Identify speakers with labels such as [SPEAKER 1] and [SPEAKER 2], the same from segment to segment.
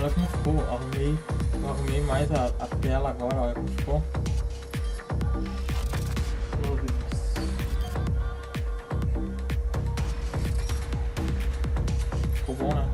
[SPEAKER 1] olha como ficou. Arrumei mais a tela agora, olha como ficou. Meu Deus. Ficou bom, né?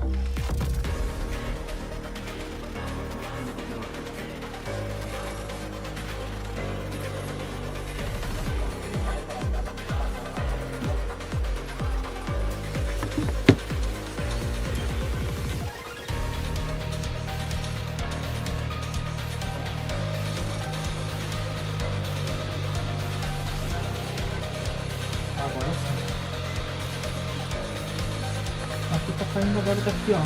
[SPEAKER 1] Agora sim. Aqui tá caindo agora daqui, ó.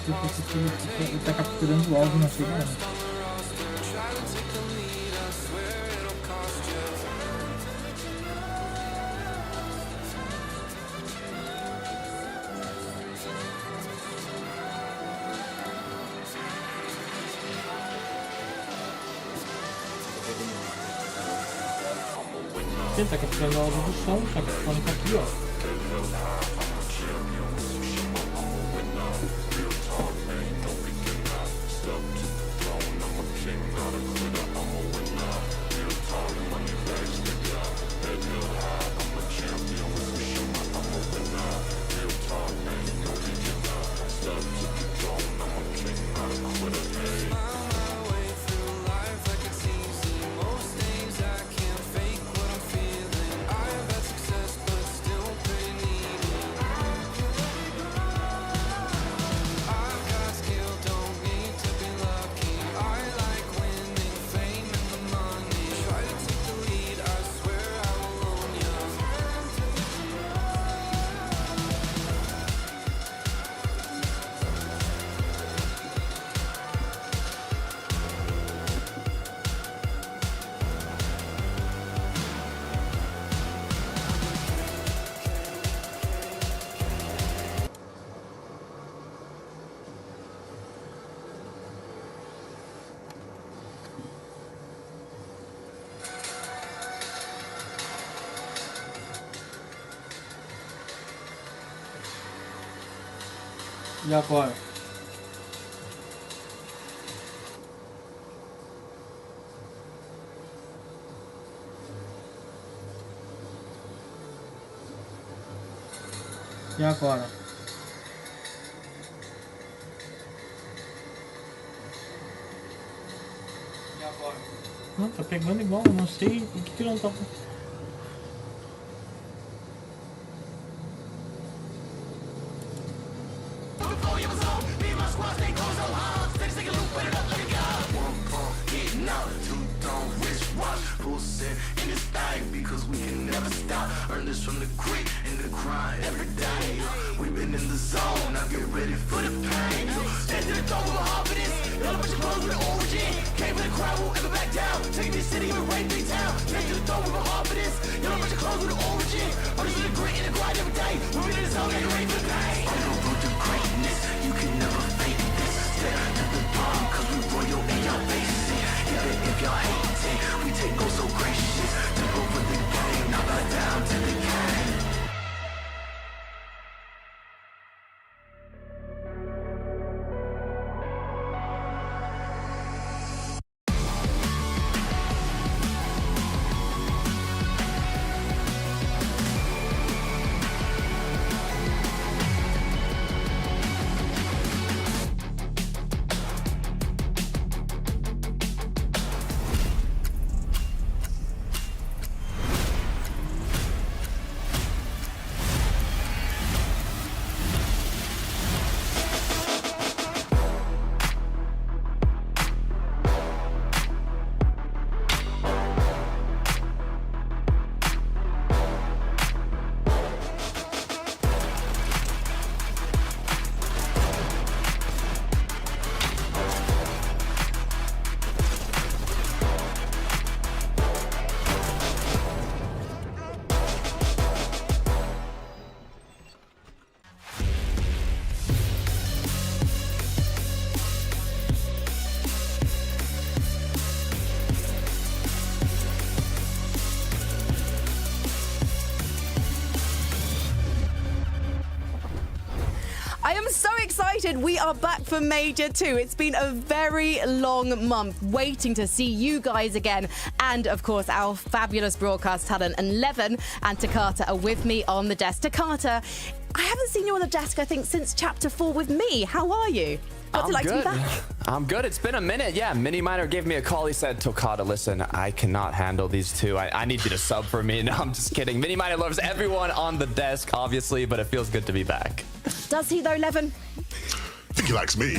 [SPEAKER 1] Não sei porque ele tá capturando o áudio, não sei não. Ele tá capturando o áudio do som, só que o fone tá aqui, ó. E agora? E agora? E agora? Não, tá pegando igual, eu não sei o que não tá.
[SPEAKER 2] Because we can never stop. Earn this from the grit and the grind every day. We've been in the zone, now get ready for the pain. Stand to the throne with a heart for this. Y'all a bunch of clothes with an origin. Came for the crowd, won't ever back down. Take this city and raid big town. Stand to the throne with a heart for this. Y'all a bunch of clothes with an origin. Earn this from the grit and the grind every day. We've been in the zone, now get ready for the pain. On the road to greatness, you can never fake this. Step to the bottom, cause we royal and y'all basic. Even if y'all hate it, we take go so gracious. Take over the game, now back down to the game.
[SPEAKER 3] excited. We are back for Major 2. It's been a very long month waiting to see you guys again. And, of course, our fabulous broadcast talent, and Levin and Takata are with me on the desk. Takata, I haven't seen you on the desk, I think, since Chapter 4 with me. How are you? What's it like to be back?
[SPEAKER 4] I'm good. It's been a minute. Yeah, Mini Miner gave me a call. He said, Tokata, listen, I cannot handle these two. I need you to sub for me. No, I'm just kidding. Mini Miner loves everyone on the desk, obviously, but it feels good to be back.
[SPEAKER 3] Does he, though, Levin?
[SPEAKER 5] I think he likes me.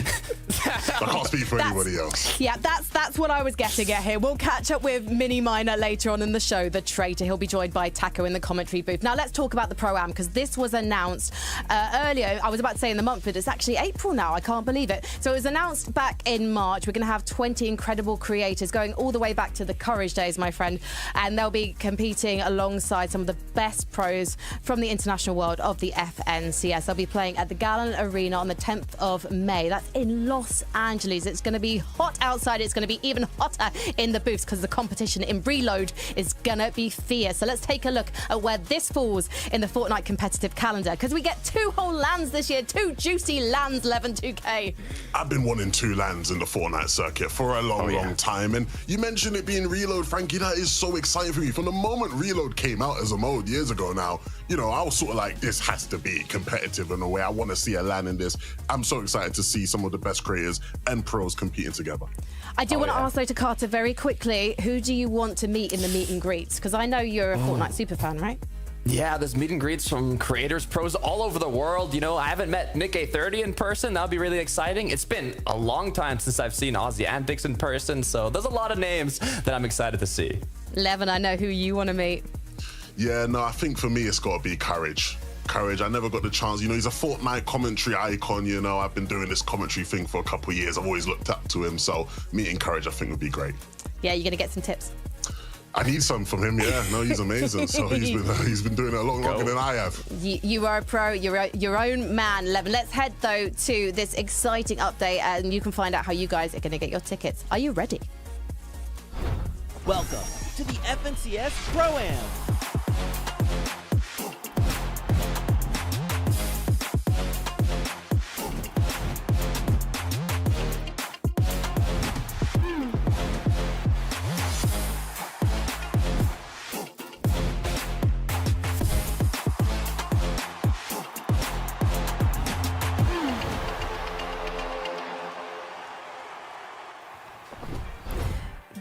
[SPEAKER 5] I can't speak for anybody else.
[SPEAKER 3] Yeah, that's what I was getting at here. We'll catch up with Mini Miner later on in the show, the traitor. He'll be joined by Taco in the commentary booth. Now, let's talk about the Pro-Am, because this was announced earlier. I was about to say in the month, but it's actually April now. I can't believe it. So it was announced back in March. We're going to have 20 incredible creators going all the way back to the Courage days, my friend. And they'll be competing alongside some of the best pros from the international world of the FNCS. They'll be playing at the Gallon Arena on the 10th of May. That's in Los Angeles. It's going to be hot outside. It's going to be even hotter in the booths because the competition in Reload is going to be fierce. So let's take a look at where this falls in the Fortnite competitive calendar, because we get 2 whole lands this year, 2 juicy lands, 2K.
[SPEAKER 5] I've been wanting 2 lands in the Fortnite circuit for a long time. And you mentioned it being Reload, Frankie. That is so exciting for me. From the moment Reload came out as a mode years ago now, you know, I was sort of like, this has to be competitive in a way. I want to see a LAN in this. I'm so excited to see some of the best creators and pros competing together.
[SPEAKER 3] I do want to ask, though, to Carter very quickly, who do you want to meet in the meet and greets? Because I know you're a Fortnite super fan, right?
[SPEAKER 4] Yeah, there's meet and greets from creators, pros all over the world. You know, I haven't met Nick A30 in person. That'll be really exciting. It's been a long time since I've seen Aussie Antics in person, so there's a lot of names that I'm excited to see.
[SPEAKER 3] Levin, I know who you want to meet.
[SPEAKER 5] Yeah, no, I think for me, it's got to be Courage. Courage, I never got the chance. You know, he's a Fortnite commentary icon. You know, I've been doing this commentary thing for a couple of years. I've always looked up to him. So meeting Courage, I think, would be great. Yeah,
[SPEAKER 3] you're going to get some tips.
[SPEAKER 5] I need some from him, yeah. No, he's amazing. So he's been doing it a lot longer than I have.
[SPEAKER 3] You are a pro. You're your own man, Levin. Let's head, though, to this exciting update, and you can find out how you guys are going to get your tickets. Are you ready?
[SPEAKER 6] Welcome to the FNCS Pro-Am.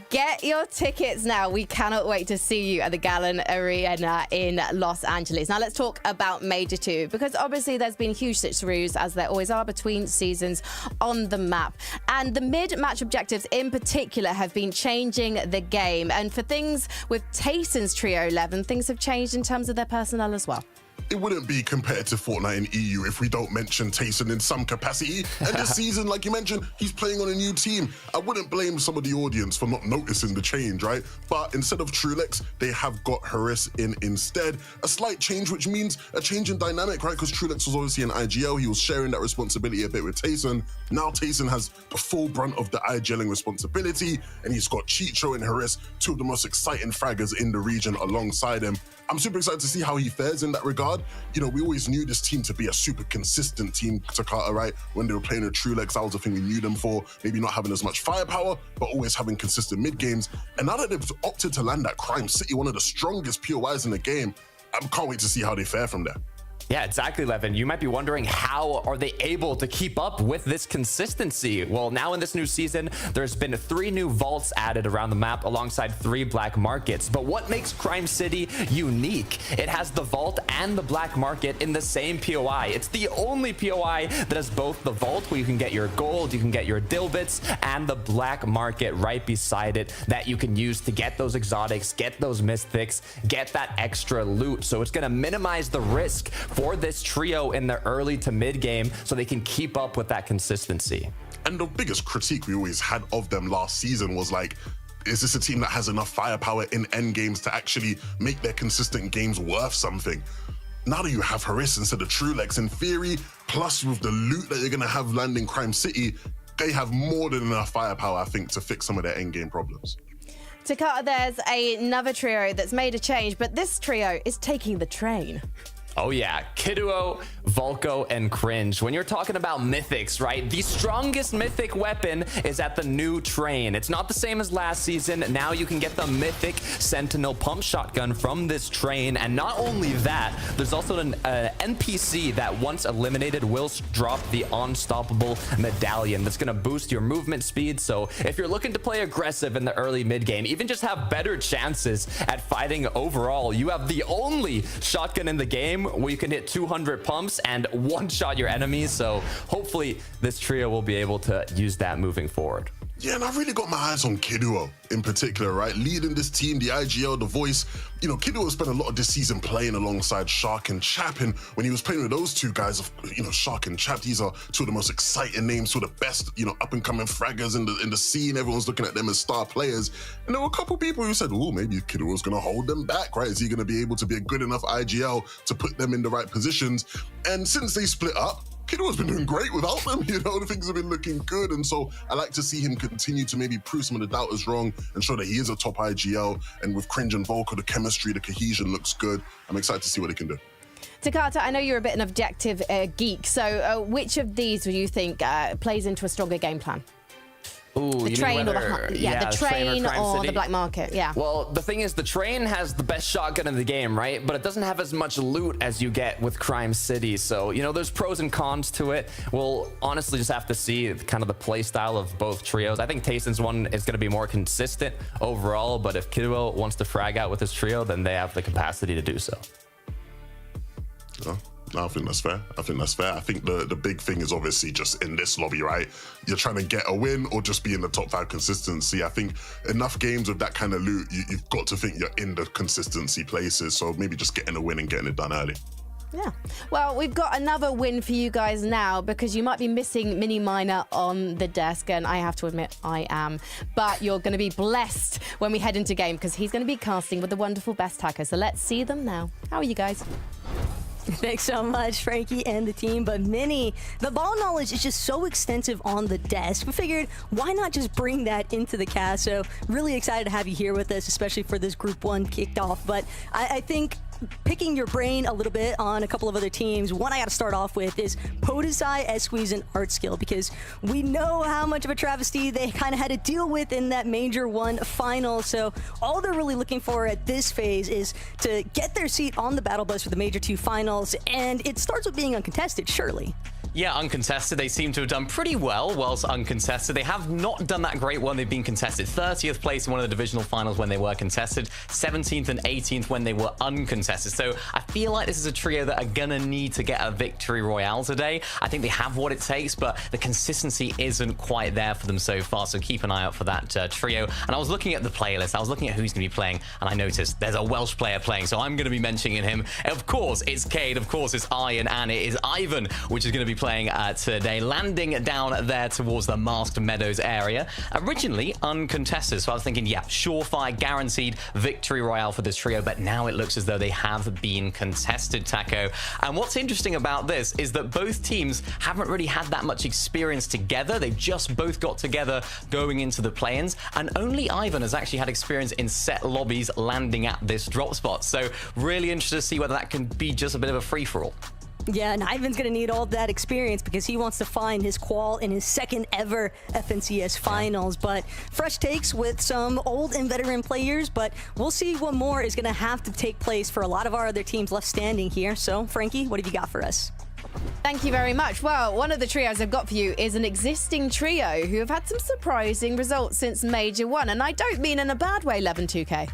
[SPEAKER 3] Get your tickets now. We cannot wait to see you at the Gallon Arena in Los Angeles. Now, let's talk about Major 2, because obviously there's been huge switcheroos, as there always are, between seasons on the map. And the mid-match objectives in particular have been changing the game. And for things with Tayson's trio 11, things have changed in terms of their personnel as well.
[SPEAKER 5] It wouldn't be competitive Fortnite in EU if we don't mention Tayson in some capacity. And this season, like you mentioned, he's playing on a new team. I wouldn't blame some of the audience for not noticing the change, right? But instead of Trulex, they have got Haris in instead. A slight change, which means a change in dynamic, right? Because Trulex was obviously an IGL. He was sharing that responsibility a bit with Tayson. Now Tayson has the full brunt of the IGLing responsibility, and he's got Chicho and Haris, 2 of the most exciting fraggers in the region alongside him. I'm super excited to see how he fares in that regard. You know, we always knew this team to be a super consistent team, Takata, right? When they were playing with Trulex, that was the thing we knew them for. Maybe not having as much firepower, but always having consistent mid games. And now that they've opted to land at Crime City, one of the strongest POIs in the game, I can't wait to see how they fare from there.
[SPEAKER 4] Yeah, exactly, Levin. You might be wondering, how are they able to keep up with this consistency? Well, now in this new season, there's been 3 new vaults added around the map alongside 3 black markets. But what makes Crime City unique? It has the vault and the black market in the same POI. It's the only POI that has both the vault, where you can get your gold, you can get your dilbits, and the black market right beside it that you can use to get those exotics, get those mythics, get that extra loot. So it's going to minimize the risk for this trio in the early to mid game, so they can keep up with that consistency.
[SPEAKER 5] And the biggest critique we always had of them last season was like, is this a team that has enough firepower in end games to actually make their consistent games worth something? Now that you have Haris instead of Trulex, in theory, plus with the loot that you're going to have landing Crime City, they have more than enough firepower, I think, to fix some of their end game problems.
[SPEAKER 3] Takata, there's another trio that's made a change, but this trio is taking the train.
[SPEAKER 4] Oh yeah, Kiduo, Volko, and Cringe. When you're talking about mythics, right? The strongest mythic weapon is at the new train. It's not the same as last season. Now you can get the mythic Sentinel pump shotgun from this train. And not only that, there's also an NPC that once eliminated will drop the unstoppable medallion. That's gonna boost your movement speed. So if you're looking to play aggressive in the early mid game, even just have better chances at fighting overall, you have the only shotgun in the game where you can hit 200 pumps and one-shot your enemies. So hopefully this trio will be able to use that moving forward.
[SPEAKER 5] Yeah, and I've really got my eyes on Kiduo in particular, right? Leading this team, the IGL, the voice. You know, Kiduo spent a lot of this season playing alongside Shark and Chap, and when he was playing with those two guys, you know, Shark and Chap, these are two of the most exciting names, two of the best, you know, up-and-coming fraggers in the scene. Everyone's looking at them as star players. And there were a couple people who said, oh, maybe Kiduo's going to hold them back, right? Is he going to be able to be a good enough IGL to put them in the right positions? And since they split up, Kiduo's been doing great without them, you know, the things have been looking good. And so I like to see him continue to maybe prove some of the doubters wrong and show that he is a top IGL. And with Cringe and Volko, the chemistry, the cohesion looks good. I'm excited to see what they can do.
[SPEAKER 3] Takata, I know you're a bit an objective geek. So which of these do you think plays into a stronger game plan?
[SPEAKER 4] Ooh,
[SPEAKER 3] the train or the train or the black market. Yeah.
[SPEAKER 4] Well, the thing is, the train has the best shotgun in the game, right? But it doesn't have as much loot as you get with Crime City. So, you know, there's pros and cons to it. We'll honestly just have to see kind of the play style of both trios. I think Tayson's one is going to be more consistent overall, but if Kiduo wants to frag out with his trio, then they have the capacity to do so.
[SPEAKER 5] No, I think that's fair. I think that's fair. I think the big thing is obviously just in this lobby, right? You're trying to get a win or just be in the top 5 consistency. I think enough games with that kind of loot, you've got to think you're in the consistency places. So maybe just getting a win and getting it done early.
[SPEAKER 3] Yeah. Well, we've got another win for you guys now because you might be missing Mini Miner on the desk, and I have to admit I am. But you're going to be blessed when we head into game because he's going to be casting with the wonderful Best Taco. So let's see them now. How are you guys?
[SPEAKER 7] Thanks so much, Frankie and the team. But Mini, the ball knowledge is just so extensive on the desk. We figured, why not just bring that into the cast? So really excited to have you here with us, especially for this Group 1 kicked off. But I think picking your brain a little bit on a couple of other teams, one I got to start off with is Podesai, Esqueeze, and Artskill, because we know how much of a travesty they kind of had to deal with in that Major 1 final. So all they're really looking for at this phase is to get their seat on the battle bus for the Major 2 finals, and it starts with being uncontested, surely.
[SPEAKER 8] Yeah, uncontested. They seem to have done pretty well whilst uncontested. They have not done that great when they've been contested. 30th place in one of the divisional finals when they were contested. 17th and 18th when they were uncontested. So I feel like this is a trio that are going to need to get a victory royale today. I think they have what it takes, but the consistency isn't quite there for them so far. So keep an eye out for that trio. And I was looking at the playlist. I was looking at who's going to be playing, and I noticed there's a Welsh player playing. So I'm going to be mentioning him. Of course, it's Cade. Of course, it's Iron. And it is Ivan, which is going to be playing today, landing down there towards the Masked Meadows area. Originally uncontested, so I was thinking, yeah, surefire, guaranteed victory royale for this trio, but now it looks as though they have been contested, Taco. And what's interesting about this is that both teams haven't really had that much experience together. They've just both got together going into the play-ins, and only Ivan has actually had experience in set lobbies landing at this drop spot. So really interested to see whether that can be just a bit of a free-for-all.
[SPEAKER 7] Yeah, and Ivan's going to need all that experience because he wants to find his qual in his second ever FNCS finals. But fresh takes with some old and veteran players, but we'll see what more is going to have to take place for a lot of our other teams left standing here. So, Frankie, what have you got for us?
[SPEAKER 3] Thank you very much. Well, one of the trios I've got for you is an existing trio who have had some surprising results since Major 1, and I don't mean in a bad way, 11-2K.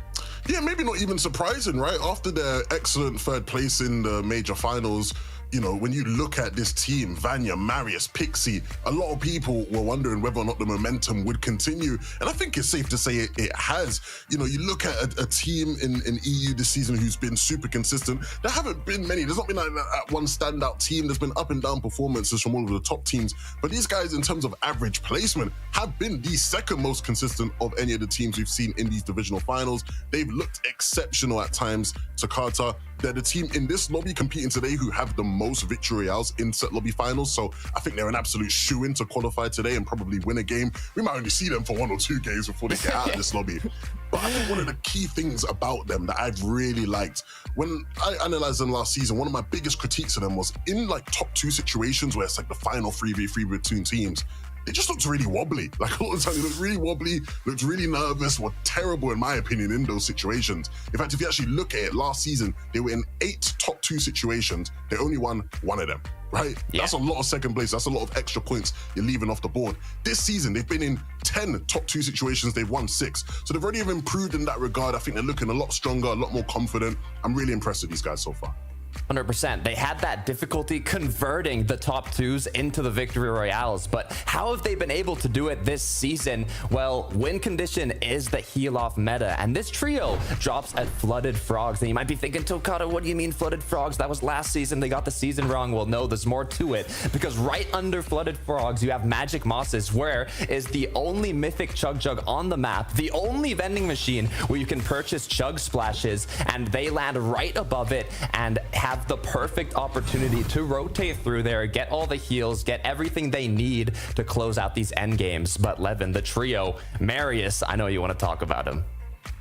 [SPEAKER 5] Yeah, maybe not even surprising, right? After their excellent third place in the major finals, you know, when you look at this team, Vanya, Marius, Pixie, a lot of people were wondering whether or not the momentum would continue. And I think it's safe to say it has. You know, you look at a team in EU this season who's been super consistent. There haven't been many. There's not been like that one standout team. There's been up and down performances from all of the top teams. But these guys, in terms of average placement, have been the second most consistent of any of the teams we've seen in these divisional finals. They've looked exceptional at times. Takata, they're the team in this lobby competing today who have the most victory royales in set lobby finals. So I think they're an absolute shoo-in to qualify today and probably win a game. We might only see them for 1 or 2 games before they get out of this lobby. But I think one of the key things about them that I've really liked, when I analyzed them last season, one of my biggest critiques of them was in like top 2 situations where it's like the final 3v3 between teams, they just looked really wobbly. Like a lot of the time, they looked really wobbly, looked really nervous, were terrible in my opinion in those situations. In fact, if you actually look at it, last season, they were in 8 top 2 situations. They only won 1 of them, right?
[SPEAKER 4] Yeah.
[SPEAKER 5] That's a lot of second place. That's a lot of extra points you're leaving off the board. This season, they've been in 10 top 2 situations. They've won 6. So they've already improved in that regard. I think they're looking a lot stronger, a lot more confident. I'm really impressed with these guys so far.
[SPEAKER 4] 100%. They had that difficulty converting the top 2s into the victory royales, but how have they been able to do it this season? Well, win condition is the heal off meta, and this trio drops at Flooded Frogs. And you might be thinking, Tokata, what do you mean Flooded Frogs? That was last season. They got the season wrong. Well, no, there's more to it, because right under Flooded Frogs, you have Magic Mosses, where is the only mythic Chug Jug on the map, the only vending machine where you can purchase Chug Splashes, and they land right above it and have the perfect opportunity to rotate through there, get all the heals, get everything they need to close out these end games. But Levin, the trio, Marius, I know you want to talk about him.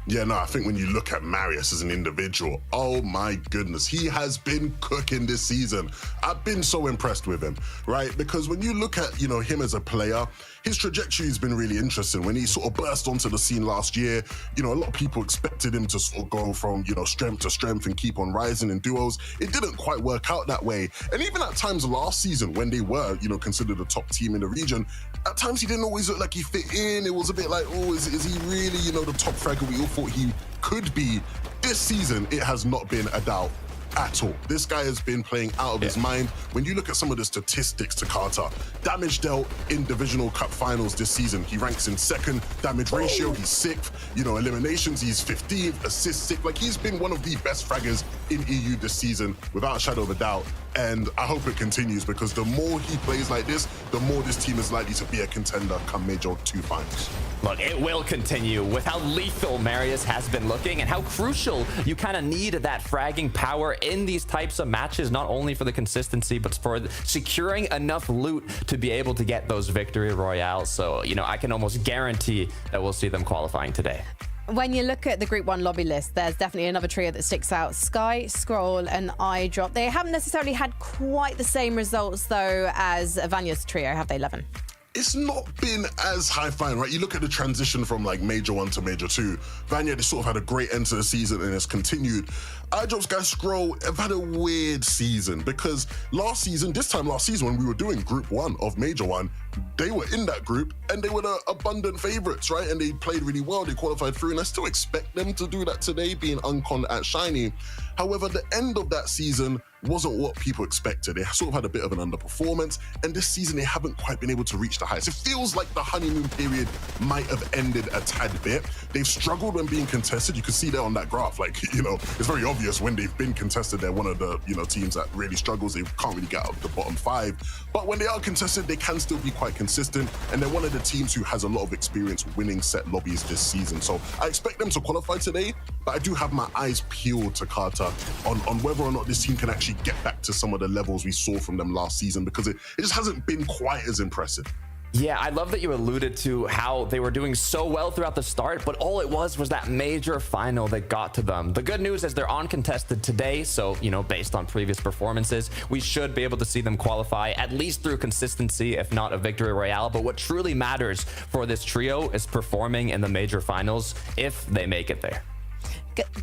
[SPEAKER 5] Yeah, no, I think when you look at Marius as an individual, oh my goodness, he has been cooking this season. I've been so impressed with him, right? Because when you look at, him as a player, his trajectory has been really interesting. When he sort of burst onto the scene last year, a lot of people expected him to sort of go from, strength to strength and keep on rising in duos. It didn't quite work out that way. And even at times last season, when they were, considered a top team in the region, at times he didn't always look like he fit in. It was a bit like, oh, is he really, the top fragger we all thought he could be? This season, it has not been a doubt at all. This guy has been playing out of his mind. When you look at some of the statistics to Carter, damage dealt in divisional cup finals this season, he ranks in 2nd. Damage ratio, he's 6th. Eliminations, he's 15th. Assists, 6th. Like, he's been one of the best fraggers in EU this season, without a shadow of a doubt. And I hope it continues, because the more he plays like this, the more this team is likely to be a contender come Major 2 finals.
[SPEAKER 4] Look, it will continue with how lethal Marius has been looking and how crucial you kind of need that fragging power in these types of matches, not only for the consistency, but for securing enough loot to be able to get those victory royales. So, I can almost guarantee that we'll see them qualifying today.
[SPEAKER 3] When you look at the Group 1 lobby list, there's definitely another trio that sticks out. Sky, Scroll, and iDrop. They haven't necessarily had quite the same results, though, as Vanya's trio, have they, Levin?
[SPEAKER 5] It's not been as high-flying, right? You look at the transition from like Major 1 to Major 2. Vanya, they sort of had a great end to the season and it's continued. iDrop's guys Scroll have had a weird season, because this time last season when we were doing Group 1 of Major 1, they were in that group and they were the abundant favorites, right? And they played really well, they qualified through, and I still expect them to do that today, being unconned at Shiny. However, the end of that season wasn't what people expected. They sort of had a bit of an underperformance, and this season they haven't quite been able to reach the heights. It feels like the honeymoon period might have ended a tad bit. They've struggled when being contested. You can see there on that graph, like, it's very obvious when they've been contested, they're one of the, teams that really struggles. They can't really get out of the bottom 5. But when they are contested, they can still be quite consistent, and they're one of the teams who has a lot of experience winning set lobbies this season. So I expect them to qualify today, but I do have my eyes peeled to Carter on whether or not this team can actually get back to some of the levels we saw from them last season, because it just hasn't been quite as impressive.
[SPEAKER 4] Yeah, I love that you alluded to how they were doing so well throughout the start, but all it was that major final that got to them. The good news is they're uncontested today, so, based on previous performances, we should be able to see them qualify, at least through consistency, if not a victory royale. But what truly matters for this trio is performing in the major finals, if they make it there.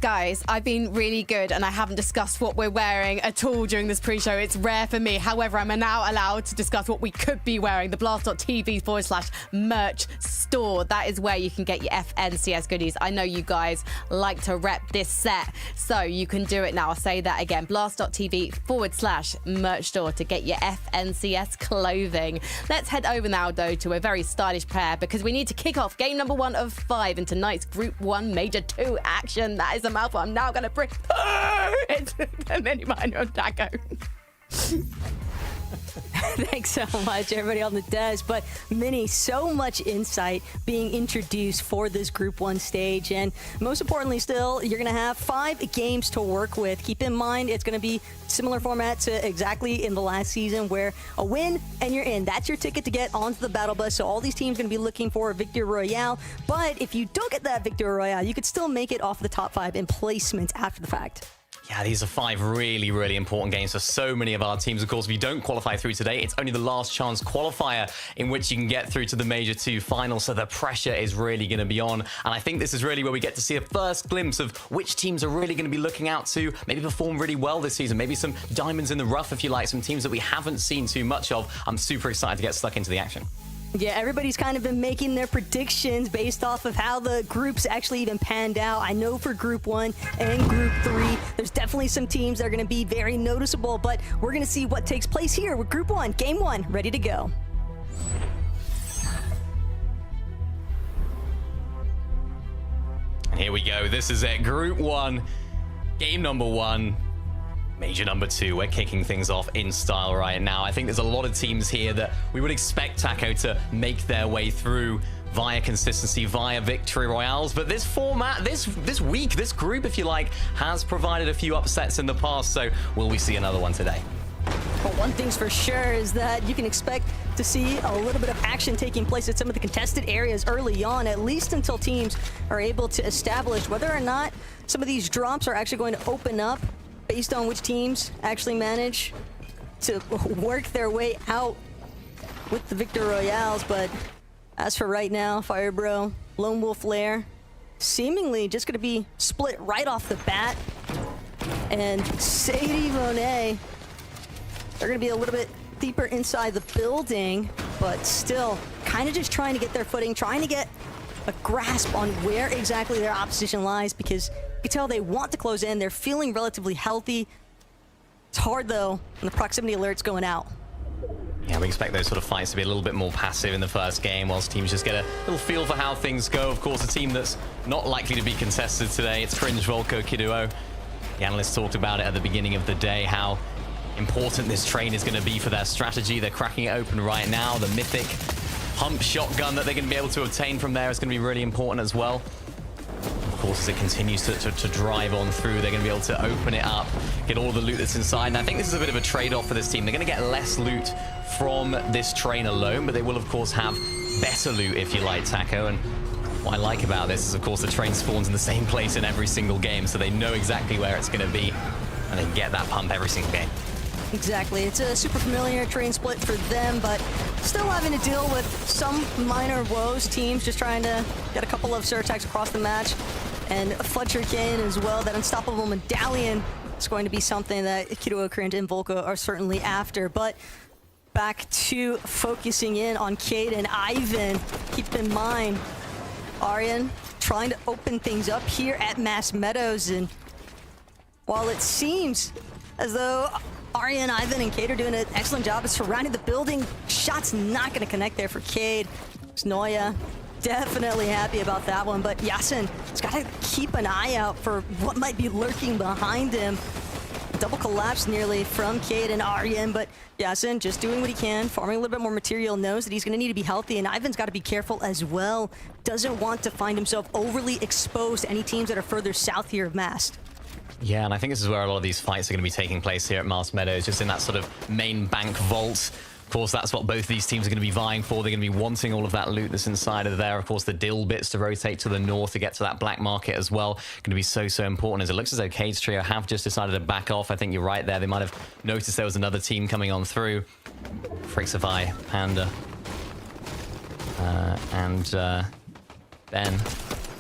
[SPEAKER 3] Guys, I've been really good and I haven't discussed what we're wearing at all during this pre-show. It's rare for me. However, I'm now allowed to discuss what we could be wearing. The blast.tv/merch store. That is where you can get your FNCS goodies. I know you guys like to rep this set, so you can do it now. I'll say that again. blast.tv/merch store to get your FNCS clothing. Let's head over now, though, to a very stylish pair, because we need to kick off game number 1 of 5 in tonight's Group 1 Major 2 action. That is a mouthful. I'm now going to bring it to the Mini Minor Taco.
[SPEAKER 7] Thanks so much, everybody on the desk. But Minnie, so much insight being introduced for this Group 1 stage. And most importantly still, you're going to have 5 games to work with. Keep in mind, it's going to be similar format to exactly in the last season, where a win and you're in. That's your ticket to get onto the battle bus. So all these teams are going to be looking for a Victory Royale. But if you don't get that Victory Royale, you could still make it off the top 5 in placements after the fact.
[SPEAKER 8] Yeah, these are 5 really, really important games for so many of our teams. Of course, if you don't qualify through today, it's only the last chance qualifier in which you can get through to the Major 2 final, so the pressure is really going to be on. And I think this is really where we get to see a first glimpse of which teams are really going to be looking out to maybe perform really well this season, maybe some diamonds in the rough, if you like, some teams that we haven't seen too much of. I'm super excited to get stuck into the action.
[SPEAKER 7] Yeah, everybody's kind of been making their predictions based off of how the groups actually even panned out. I know for Group 1 and Group 3, there's definitely some teams that are going to be very noticeable, but we're going to see what takes place here with Group 1, Game 1, ready to go.
[SPEAKER 8] And here we go. This is it. Group 1, game number 1. Major number 2, we're kicking things off in style right now. I think there's a lot of teams here that we would expect Taco to make their way through via consistency, via victory royales. But this format, this week, this group, if you like, has provided a few upsets in the past. So will we see another one today?
[SPEAKER 7] Well, one thing's for sure is that you can expect to see a little bit of action taking place at some of the contested areas early on, at least until teams are able to establish whether or not some of these drops are actually going to open up based on which teams actually manage to work their way out with the Victor Royales. But as for right now, Firebro, Lone Wolf Lair, seemingly just going to be split right off the bat. And Sadie Monet, they're going to be a little bit deeper inside the building, but still kind of just trying to get their footing, trying to get a grasp on where exactly their opposition lies, because you can tell they want to close in. They're feeling relatively healthy. It's hard, though, when the proximity alert's going out.
[SPEAKER 8] Yeah, we expect those sort of fights to be a little bit more passive in the first game, whilst teams just get a little feel for how things go. Of course, a team that's not likely to be contested today, it's Cringe Volko Kiduo. The analysts talked about it at the beginning of the day, how important this train is going to be for their strategy. They're cracking it open right now. The mythic pump shotgun that they're going to be able to obtain from there is going to be really important as well. Of course, as it continues to drive on through, they're going to be able to open it up, get all the loot that's inside. And I think this is a bit of a trade-off for this team. They're going to get less loot from this train alone, but they will, of course, have better loot, if you like, Taco. And what I like about this is, of course, the train spawns in the same place in every single game, so they know exactly where it's going to be, and they can get that pump every single game.
[SPEAKER 7] Exactly. It's a super familiar train split for them, but still having to deal with some minor woes. Teams just trying to get a couple of Surtax across the match. And Fletcher Kane as well. That unstoppable medallion is going to be something that Kiduo, Cringe, and Volko are certainly after. But back to focusing in on Cade and Ivan. Keep in mind, Aryan trying to open things up here at Mass Meadows. And while it seems as though Aryan, Ivan, and Cade are doing an excellent job of surrounding the building, shot's not going to connect there for Cade. Snoya definitely happy about that one, but Yasin has got to keep an eye out for what might be lurking behind him. Double collapse nearly from Cade and Aryan, but Yasin just doing what he can, farming a little bit more material, knows that he's going to need to be healthy, and Ivan's got to be careful as well. Doesn't want to find himself overly exposed to any teams that are further south here of Mast.
[SPEAKER 8] Yeah, and I think this is where a lot of these fights are going to be taking place here at Mast Meadows, just in that sort of main bank vault. Of course, that's what both these teams are going to be vying for. They're going to be wanting all of that loot that's inside of there. Of course, the dill bits to rotate to the north to get to that black market as well. Going to be so important, as it looks as though Cade's trio have just decided to back off. I think you're right there. They might have noticed there was another team coming on through. Frixify, Panda, and Ben.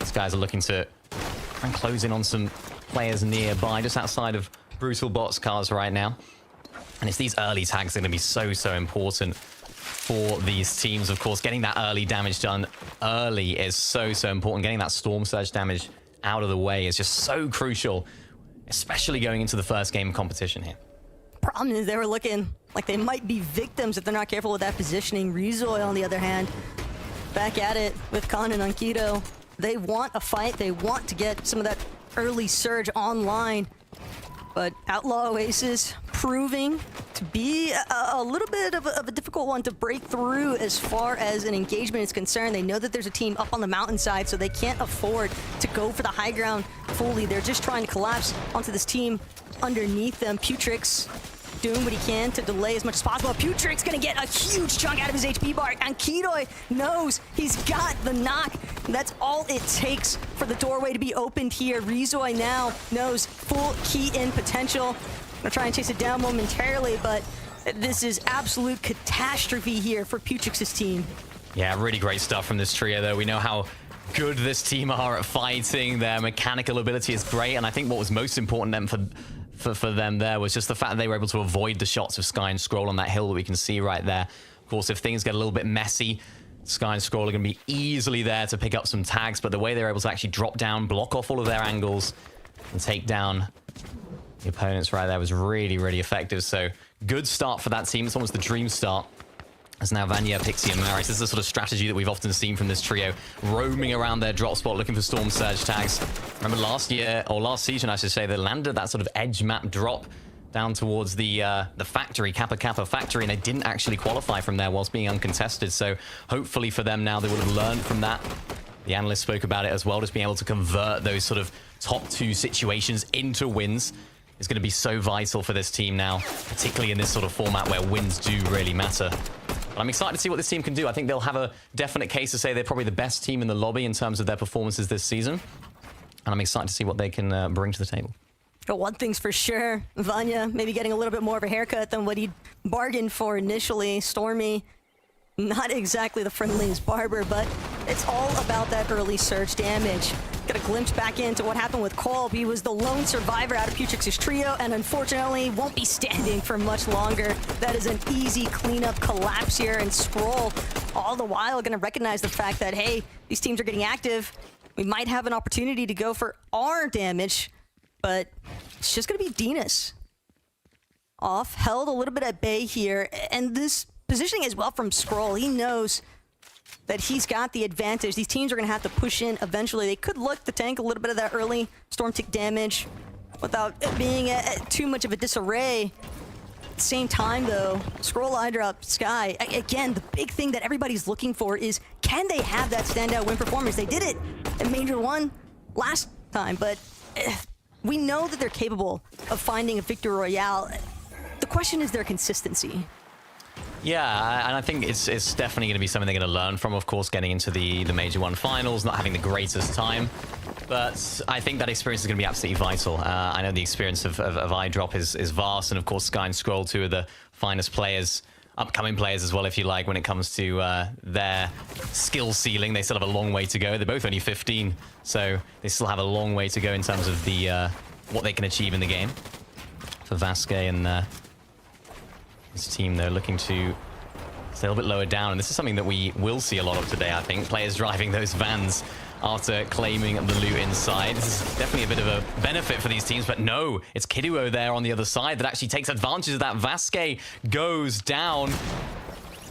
[SPEAKER 8] These guys are looking to try and close in on some players nearby, just outside of Brutal Bots cars right now. And it's these early tags that are going to be so important for these teams. Of course, getting that early damage done early is so important. Getting that Storm Surge damage out of the way is just so crucial, especially going into the first game of competition here.
[SPEAKER 7] Problem is they were looking like they might be victims if they're not careful with that positioning. Rezoy, on the other hand, back at it with Khan and Ankido. They want a fight. They want to get some of that early surge online. But Outlaw Oasis proving to be a little bit of a difficult one to break through as far as an engagement is concerned. They know that there's a team up on the mountainside, so they can't afford to go for the high ground fully. They're just trying to collapse onto this team underneath them. Putrix doing what he can to delay as much as possible. Putrix gonna get a huge chunk out of his HP bar, and Kidoy knows he's got the knock. That's all it takes for the doorway to be opened here. Rizoi now knows full key-in potential. Gonna try and chase it down momentarily, but this is absolute catastrophe here for Putrix's team.
[SPEAKER 8] Yeah, really great stuff from this trio, though. We know how good this team are at fighting. Their mechanical ability is great, and I think what was most important then for them there was just the fact that they were able to avoid the shots of Sky and Scroll on that hill that we can see right there. Of course, if things get a little bit messy, Sky and Scroll are going to be easily there to pick up some tags, but the way they're able to actually drop down, block off all of their angles, and take down the opponents right there was really, really effective. So good start for that team. It's almost the dream start. As now Vanya, Pixie, and Maris. This is the sort of strategy that we've often seen from this trio, roaming around their drop spot, looking for Storm Surge tags. Remember last year, or last season, I should say, they landed that sort of edge map drop down towards the factory, Kappa Kappa factory, and they didn't actually qualify from there whilst being uncontested. So hopefully for them now, they will have learned from that. The analyst spoke about it as well, just being able to convert those sort of top two situations into wins is going to be so vital for this team now, particularly in this sort of format where wins do really matter. But I'm excited to see what this team can do. I think they'll have a definite case to say they're probably the best team in the lobby in terms of their performances this season. And I'm excited to see what they can bring to the table.
[SPEAKER 7] But one thing's for sure, Vanya maybe getting a little bit more of a haircut than what he'd bargained for initially. Stormy, not exactly the friendliest barber, but it's all about that early surge damage. Get a glimpse back into what happened with Kolb. He was the lone survivor out of Putrix's trio, and unfortunately won't be standing for much longer. That is an easy cleanup collapse here, and Scroll all the while gonna recognize the fact that, hey, these teams are getting active. We might have an opportunity to go for our damage, but it's just gonna be Dinas. Off, held a little bit at bay here, and this positioning as well from Scroll. He knows that he's got the advantage. These teams are going to have to push in eventually. They could look to tank a little bit of that early storm tick damage without it being too much of a disarray. At the same time, though, Scroll, eye drop, Sky. Again, the big thing that everybody's looking for is, can they have that standout win performance? They did it in Major 1 last time, but we know that they're capable of finding a victory royale. The question is their consistency.
[SPEAKER 8] Yeah, and I think it's definitely going to be something they're going to learn from, of course, getting into the Major 1 finals, not having the greatest time. But I think that experience is going to be absolutely vital. I know the experience of iDrop is vast, and of course Sky and Scroll, two of the finest players, upcoming players as well, if you like, when it comes to their skill ceiling. They still have a long way to go. They're both only 15, so they still have a long way to go in terms of the what they can achieve in the game. For Vasquez and his team, they're looking to stay a little bit lower down, and this is something that we will see a lot of today, I think. Players driving those vans after claiming the loot inside. This is definitely a bit of a benefit for these teams, but no, it's Kiduo there on the other side that actually takes advantage of that. Vasquez goes down.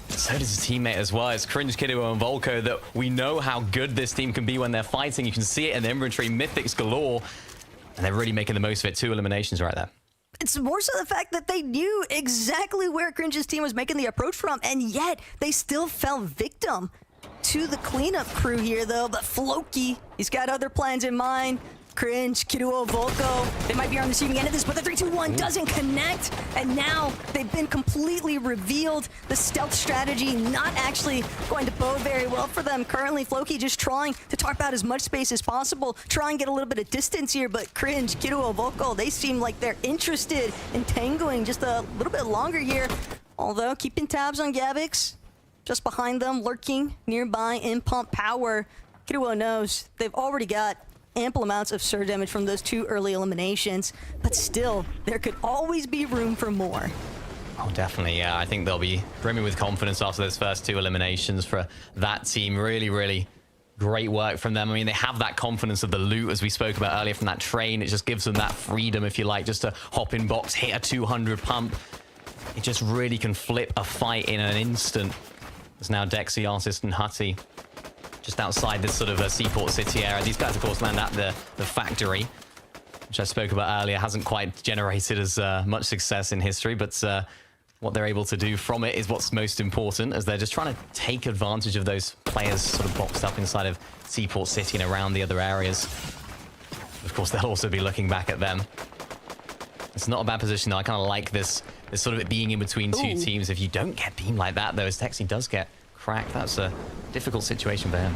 [SPEAKER 8] So does his teammate as well. It's Cringe, Kiduo, and Volko that we know how good this team can be when they're fighting. You can see it in the inventory, mythics galore, and they're really making the most of it. 2 eliminations right there.
[SPEAKER 7] It's more so the fact that they knew exactly where Cringe's team was making the approach from, and yet they still fell victim to the cleanup crew here, though. But Floki, he's got other plans in mind. Cringe, Kiduo, Volko, they might be on the receiving end of this, but the 3-2-1 doesn't connect, and now they've been completely revealed. The stealth strategy not actually going to bode very well for them. Currently, Floki just trying to tarp out as much space as possible, try and get a little bit of distance here, but Cringe, Kiduo, Volko, they seem like they're interested in tangling just a little bit longer here. Although, keeping tabs on Gavix, just behind them, lurking nearby in pump power. Kiduo knows they've already got ample amounts of surge damage from those 2 early eliminations, but still, there could always be room for more.
[SPEAKER 8] Oh, definitely, yeah. I think they'll be brimming with confidence after those first 2 eliminations for that team. Really, really great work from them. I mean, they have that confidence of the loot, as we spoke about earlier, from that train. It just gives them that freedom, if you like, just to hop in box, hit a 200 pump. It just really can flip a fight in an instant. There's now Dexy, Artist, and Hutty just outside this sort of Seaport City area. These guys, of course, land at the factory. which I spoke about earlier, hasn't quite generated as much success in history, but what they're able to do from it is what's most important, as they're just trying to take advantage of those players sort of boxed up inside of Seaport City and around the other areas. Of course, they'll also be looking back at them. It's not a bad position, though. I kind of like this sort of it being in between two teams. If you don't get beamed like that, though, as Texi does get cracked, that's a difficult situation for him.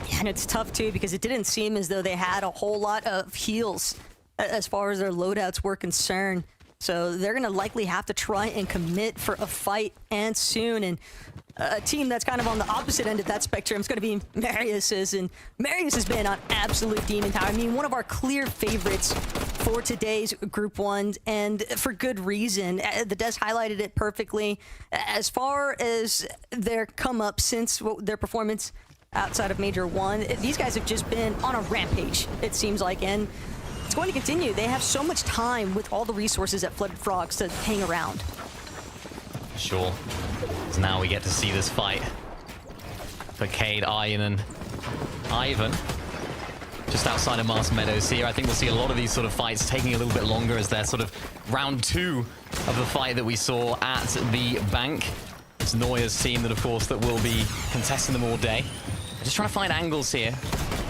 [SPEAKER 7] Yeah, and it's tough, too, because it didn't seem as though they had a whole lot of heals as far as their loadouts were concerned. So they're going to likely have to try and commit for a fight, and soon. And a team that's kind of on the opposite end of that spectrum is going to be Marius's. And Marius has been on absolute demon tower. I mean, one of our clear favorites for today's Group 1, and for good reason. The Des highlighted it perfectly. As far as their come up since their performance outside of Major 1, these guys have just been on a rampage, it seems like. And it's going to continue. They have so much time with all the resources at Flooded Frogs to hang around.
[SPEAKER 8] Sure. So now we get to see this fight for Cade, Iron, and Ivan. Just outside of Mars Meadows here. I think we'll see a lot of these sort of fights taking a little bit longer, as they're sort of round 2 of the fight that we saw at the bank. It's Neuer's team that, of course, that will be contesting them all day. Just trying to find angles here.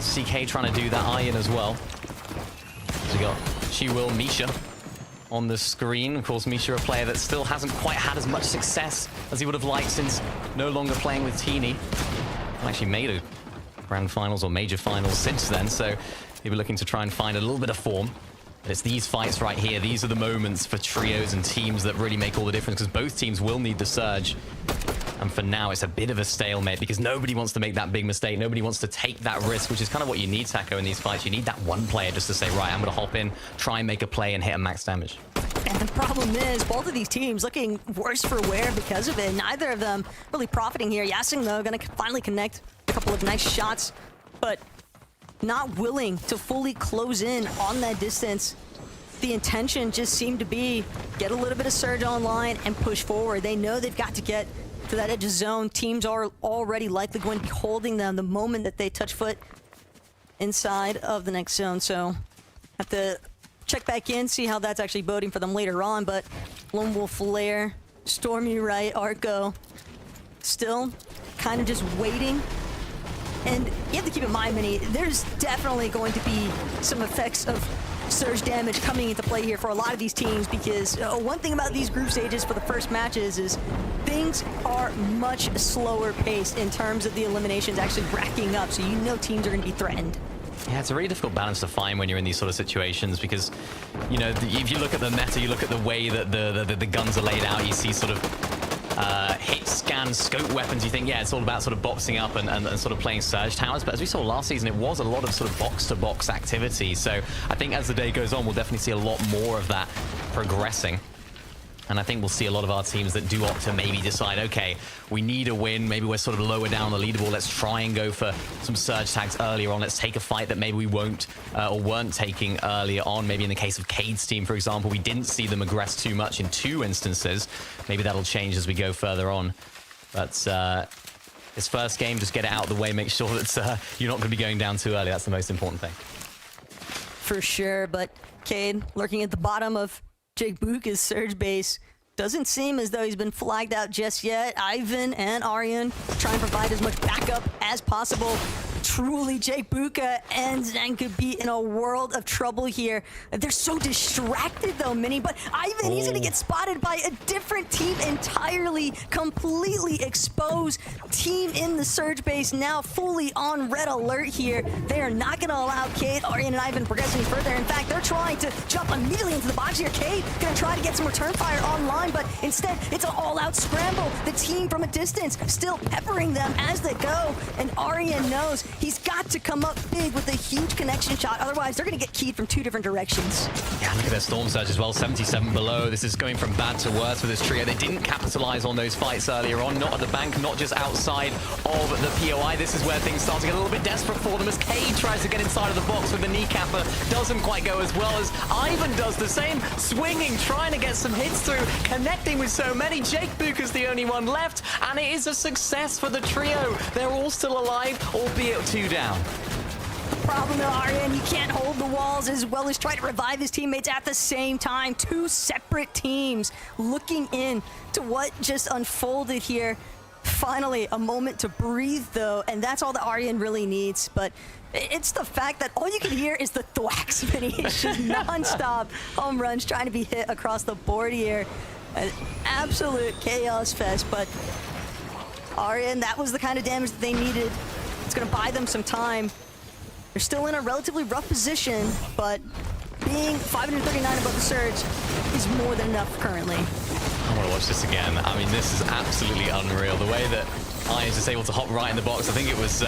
[SPEAKER 8] See Cade trying to do that, Iron as well. So we got Misha on the screen. Of course, Misha, a player that still hasn't quite had as much success as he would have liked since no longer playing with Teeny. Actually made a grand finals or major finals since then, so he'll be looking to try and find a little bit of form. But it's these fights right here. These are the moments for trios and teams that really make all the difference, because both teams will need the surge. And for now, it's a bit of a stalemate, because nobody wants to make that big mistake. Nobody wants to take that risk, which is kind of what you need, Taco, in these fights. You need that one player just to say, right, I'm going to hop in, try and make a play and hit a max damage.
[SPEAKER 7] And the problem is, both of these teams looking worse for wear because of it. Neither of them really profiting here. Yasing, though, going to finally connect a couple of nice shots, but not willing to fully close in on that distance. The intention just seemed to be get a little bit of surge online and push forward. They know they've got to get to that edge of zone. Teams are already likely going to be holding them the moment that they touch foot inside of the next zone. So have to check back in, see how that's actually boding for them later on. But Lone Wolf Flare, Stormy Right, Arco, still kind of just waiting. And you have to keep in mind, Minnie, there's definitely going to be some effects of surge damage coming into play here for a lot of these teams, because one thing about these group stages for the first matches is things are much slower paced in terms of the eliminations actually racking up, so you know teams are going to be threatened.
[SPEAKER 8] Yeah, it's a really difficult balance to find when you're in these sort of situations, because, you know, if you look at the meta, you look at the way that the guns are laid out, you see sort of hit, scan, scope weapons, you think, yeah, it's all about sort of boxing up and sort of playing surge towers. But as we saw last season, it was a lot of sort of box-to-box activity. So I think as the day goes on, we'll definitely see a lot more of that progressing. And I think we'll see a lot of our teams that do opt to maybe decide, okay, we need a win. Maybe we're sort of lower down the leaderboard. Let's try and go for some surge tags earlier on. Let's take a fight that maybe we won't or weren't taking earlier on. Maybe in the case of Cade's team, for example, we didn't see them aggress too much in 2 instances. Maybe that'll change as we go further on. But this first game, just get it out of the way. Make sure that you're not going to be going down too early. That's the most important thing.
[SPEAKER 7] For sure, but Cade lurking at the bottom of Jake Buka's surge base. Doesn't seem as though he's been flagged out just yet. Ivan and Aryan try and provide as much backup as possible. Truly, Jake Buka and Zen could be in a world of trouble here. They're so distracted, though, Minnie. But Ivan, he's going to get spotted by a different team entirely, completely exposed. Team in the surge base now fully on red alert here. They are not going to allow Cade, Aryan, and Ivan progress any further. In fact, they're trying to jump immediately into the box here. Cade going to try to get some return fire online, but instead, it's an all-out scramble. The team from a distance still peppering them as they go. And Aryan knows he's got to come up big with a huge connection shot. Otherwise, they're going to get keyed from 2 different directions.
[SPEAKER 8] Yeah, look at their Storm Surge as well. 77 below. This is going from bad to worse for this trio. They didn't capitalize on those fights earlier on. Not at the bank, not just outside of the POI. This is where things start to get a little bit desperate for them as Cade tries to get inside of the box with the kneecapper. Doesn't quite go as well as Ivan does the same. Swinging, trying to get some hits through, connecting with so many. Jake Buka's the only one left, and it is a success for the trio. They're all still alive, albeit 2 down.
[SPEAKER 7] Problem though, Aryan, he can't hold the walls as well as try to revive his teammates at the same time. Two separate teams looking in to what just unfolded here. Finally, a moment to breathe though, and that's all that Aryan really needs. But it's the fact that all you can hear is the thwacks, Vinny. It's just non-stop home runs trying to be hit across the board here. An absolute chaos fest, but Aryan, that was the kind of damage that they needed. It's gonna buy them some time. They're still in a relatively rough position, but being 539 above the surge is more than enough currently.
[SPEAKER 8] I want to watch this again. I mean, this is absolutely unreal. The way that Iron is able to hop right in the box. I think it was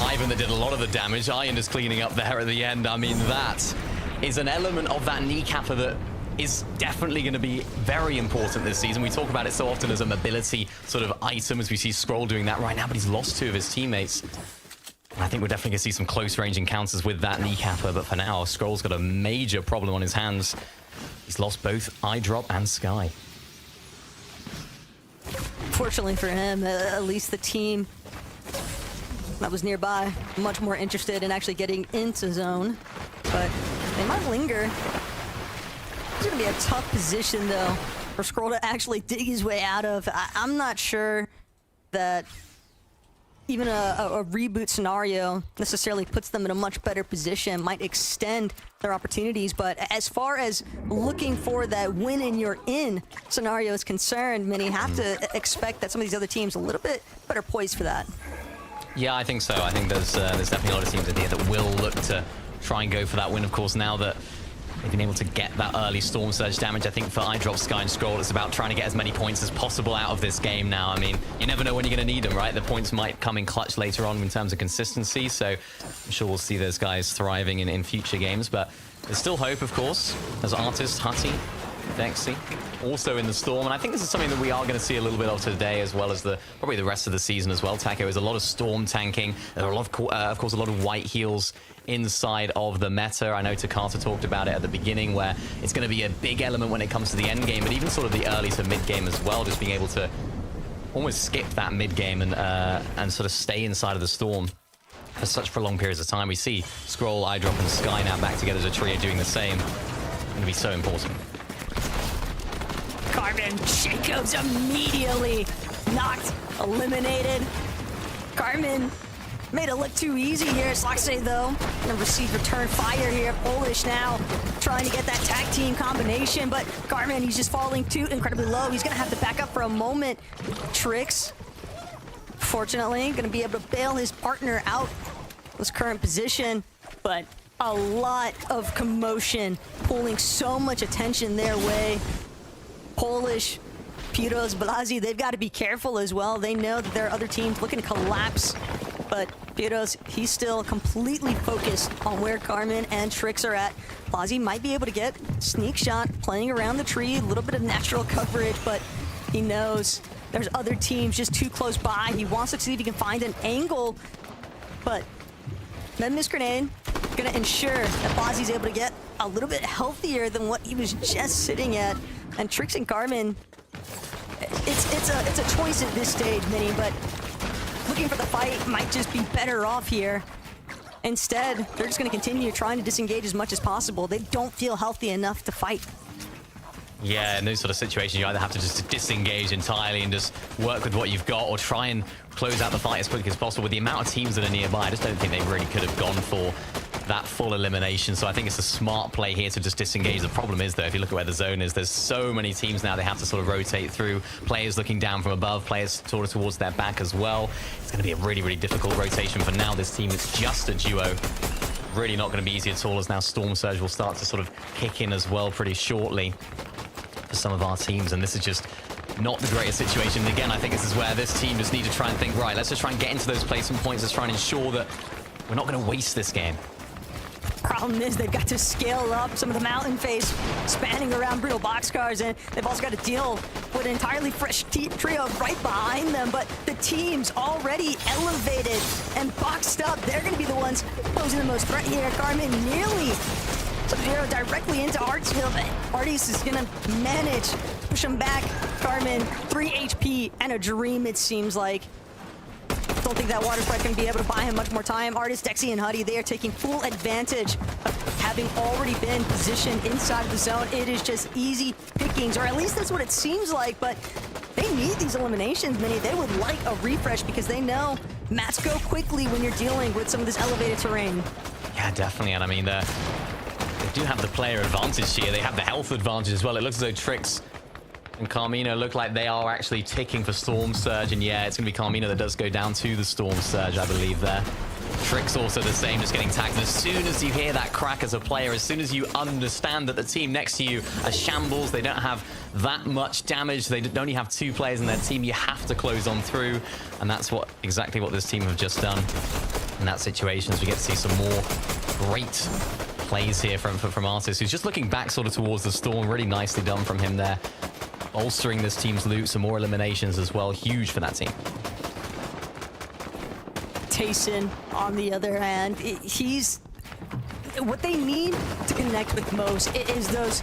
[SPEAKER 8] Ivan that did a lot of the damage. Iron just cleaning up there at the end. I mean, that is an element of that kneecapper that is definitely going to be very important this season. We talk about it so often as a mobility sort of item, as we see Scroll doing that right now, but he's lost two of his teammates. And I think we're definitely going to see some close-range encounters with that kneecapper, but for now, Scroll's got a major problem on his hands. He's lost both Eyedrop and Sky.
[SPEAKER 7] Fortunately for him, at least the team that was nearby, much more interested in actually getting into zone, but they might linger. It's going to be a tough position, though, for Scroll to actually dig his way out of. I'm not sure that even a reboot scenario necessarily puts them in a much better position, might extend their opportunities. But as far as looking for that win and you're in scenario is concerned, many have to expect that some of these other teams a little bit better poised for that.
[SPEAKER 8] Yeah, I think so. I think there's definitely a lot of teams in here that will look to try and go for that win, of course, now that they've been able to get that early Storm Surge damage. I think for Eyedrop, Sky, and Scroll, it's about trying to get as many points as possible out of this game now. I mean, you never know when you're going to need them, right? The points might come in clutch later on in terms of consistency, so I'm sure we'll see those guys thriving in future games, but there's still hope, of course. There's Artist, Hutty, Dexy, also in the Storm, and I think this is something that we are going to see a little bit of today, as well as probably the rest of the season as well. Taco is a lot of Storm tanking. There are a lot of course, a lot of white heals inside of the meta. I know Takata talked about it at the beginning, where it's going to be a big element when it comes to the end game, but even sort of the early to mid game as well, just being able to almost skip that mid game and sort of stay inside of the Storm for such prolonged periods of time. We see Scroll, Eyedrop, and Sky now back together as a trio doing the same. It's going to be so important.
[SPEAKER 7] Carmen Jacobs immediately knocked, eliminated. Carmen made it look too easy here. Slaxay, though, gonna receive return fire here. Polish now trying to get that tag team combination, but Carmen, he's just falling too incredibly low. He's gonna have to back up for a moment. Tricks, fortunately, gonna be able to bail his partner out of his current position, but a lot of commotion, pulling so much attention their way. Polish, Piros, Blasi, they've got to be careful as well. They know that there are other teams looking to collapse, but Piros, he's still completely focused on where Carmen and Tricks are at. Blasi might be able to get sneak shot, playing around the tree, a little bit of natural coverage, but he knows there's other teams just too close by. He wants to see if he can find an angle, but that miss grenade gonna ensure that Blasi's able to get a little bit healthier than what he was just sitting at. And Tricks and Carmen, it's a choice at this stage, Minnie, but looking for the fight might just be better off here. Instead, they're just going to continue trying to disengage as much as possible. They don't feel healthy enough to fight.
[SPEAKER 8] Yeah, in those sort of situations, you either have to just disengage entirely and just work with what you've got, or try and close out the fight as quickly as possible. With the amount of teams that are nearby, I just don't think they really could have gone for that full elimination. So I think it's a smart play here to just disengage. The problem is, though, if you look at where the zone is, there's so many teams now they have to sort of rotate through. Players looking down from above, players sort of towards their back as well. It's going to be a really, really difficult rotation for now. This team is just a duo. Really not going to be easy at all, as now Storm Surge will start to sort of kick in as well pretty shortly for some of our teams, and this is just not the greatest situation. And again, I think this is where this team just need to try and think, right, let's just try and get into those placement points. Let's try and ensure that we're not going to waste this game.
[SPEAKER 7] Problem is they've got to scale up some of the mountain phase spanning around brutal boxcars, and they've also got to deal with an entirely fresh trio right behind them. But the team's already elevated and boxed up. They're going to be the ones posing the most threat here. Carmen nearly Sub-Zero directly into Artsville, but Artis is going to manage to push him back. Carmen, 3 HP and a dream, it seems like. don't think that water sprite can be able to buy him much more time. Artist, Dexy, and Huddy, they are taking full advantage of having already been positioned inside of the zone. It is just easy pickings, or at least that's what it seems like, but they need these eliminations, Mini. They would like a refresh because they know mats go quickly when you're dealing with some of this elevated terrain.
[SPEAKER 8] Yeah, definitely. And I mean, they do have the player advantage here. They have the health advantage as well. It looks as though Trix and Carmino look like they are actually ticking for Storm Surge. And yeah, it's going to be Carmino that does go down to the Storm Surge, I believe, there. Trix also the same, just getting tagged. And as soon as you hear that crack as a player, as soon as you understand that the team next to you are shambles, they don't have that much damage, they only have 2 players in their team, you have to close on through. And that's exactly what this team have just done in that situation, as we get to see some more great plays here from Artist, who's just looking back sort of towards the Storm. Really nicely done from him there. Bolstering this team's loot, some more eliminations as well. Huge for that team.
[SPEAKER 7] Tayson, on the other hand, he's what they need to connect with most is those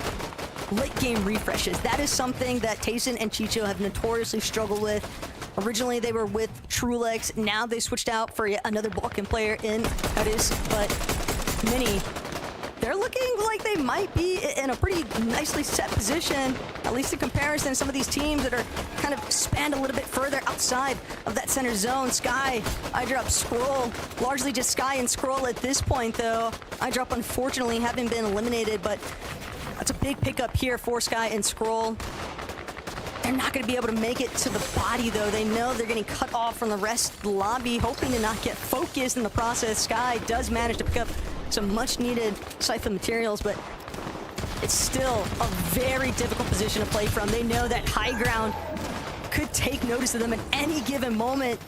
[SPEAKER 7] late game refreshes. That is something that Tayson and Chicho have notoriously struggled with. Originally they were with Trulex, now they switched out for yet another Balkan player in Hedis, but Mini, they're looking like they might be in a pretty nicely set position, at least in comparison to some of these teams that are kind of spanned a little bit further outside of that center zone. Sky, iDrop, Scroll, largely just Sky and Scroll at this point though. iDrop unfortunately haven't been eliminated, but that's a big pickup here for Sky and Scroll. They're not going to be able to make it to the body, though. They know they're getting cut off from the rest of the lobby, hoping to not get focused in the process. Sky does manage to pick up some much-needed Siphon materials, but it's still a very difficult position to play from. They know that high ground could take notice of them at any given moment.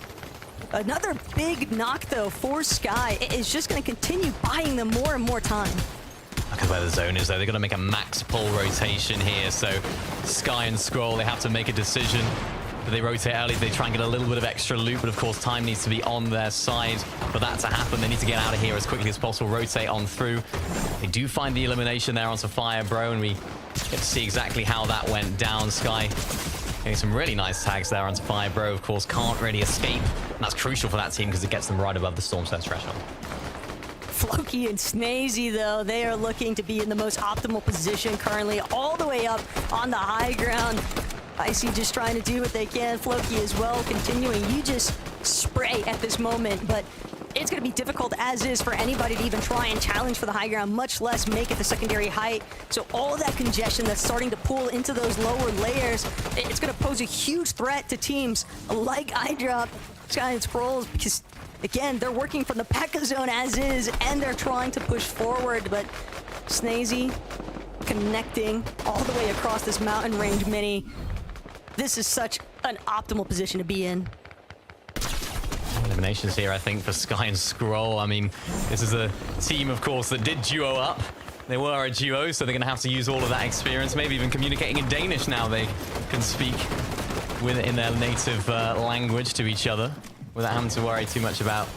[SPEAKER 7] Another big knock, though, for Sky. It is just going to continue buying them more and more time.
[SPEAKER 8] Look at where the zone is, though. They're going to make a max pull rotation here. So Sky and Scroll, they have to make a decision. Do they rotate early? They try and get a little bit of extra loot, but of course time needs to be on their side for that to happen. They need to get out of here as quickly as possible, rotate on through. They do find the elimination there on Sapphire Bro, and we get to see exactly how that went down. Sky getting some really nice tags there on Sapphire Bro, of course, can't really escape. And that's crucial for that team because it gets them right above the Storm Surge threshold.
[SPEAKER 7] Floki and Snazy, though, they are looking to be in the most optimal position currently, all the way up on the high ground. Icy just trying to do what they can. Floki as well, continuing. You just spray at this moment, but it's going to be difficult as is for anybody to even try and challenge for the high ground, much less make it the secondary height. So all of that congestion that's starting to pull into those lower layers, it's going to pose a huge threat to teams like iDrop, Sky, and Scrolls, because again, they're working from the P.E.K.K.A zone as is, and they're trying to push forward, but Snazy connecting all the way across this mountain range, Mini. This is such an optimal position to be in.
[SPEAKER 8] Eliminations here, I think, for Sky and Scroll. I mean, this is a team, of course, that did duo up. They were a duo, so they're going to have to use all of that experience, maybe even communicating in Danish now. They can speak in their native language to each other without having to worry too much about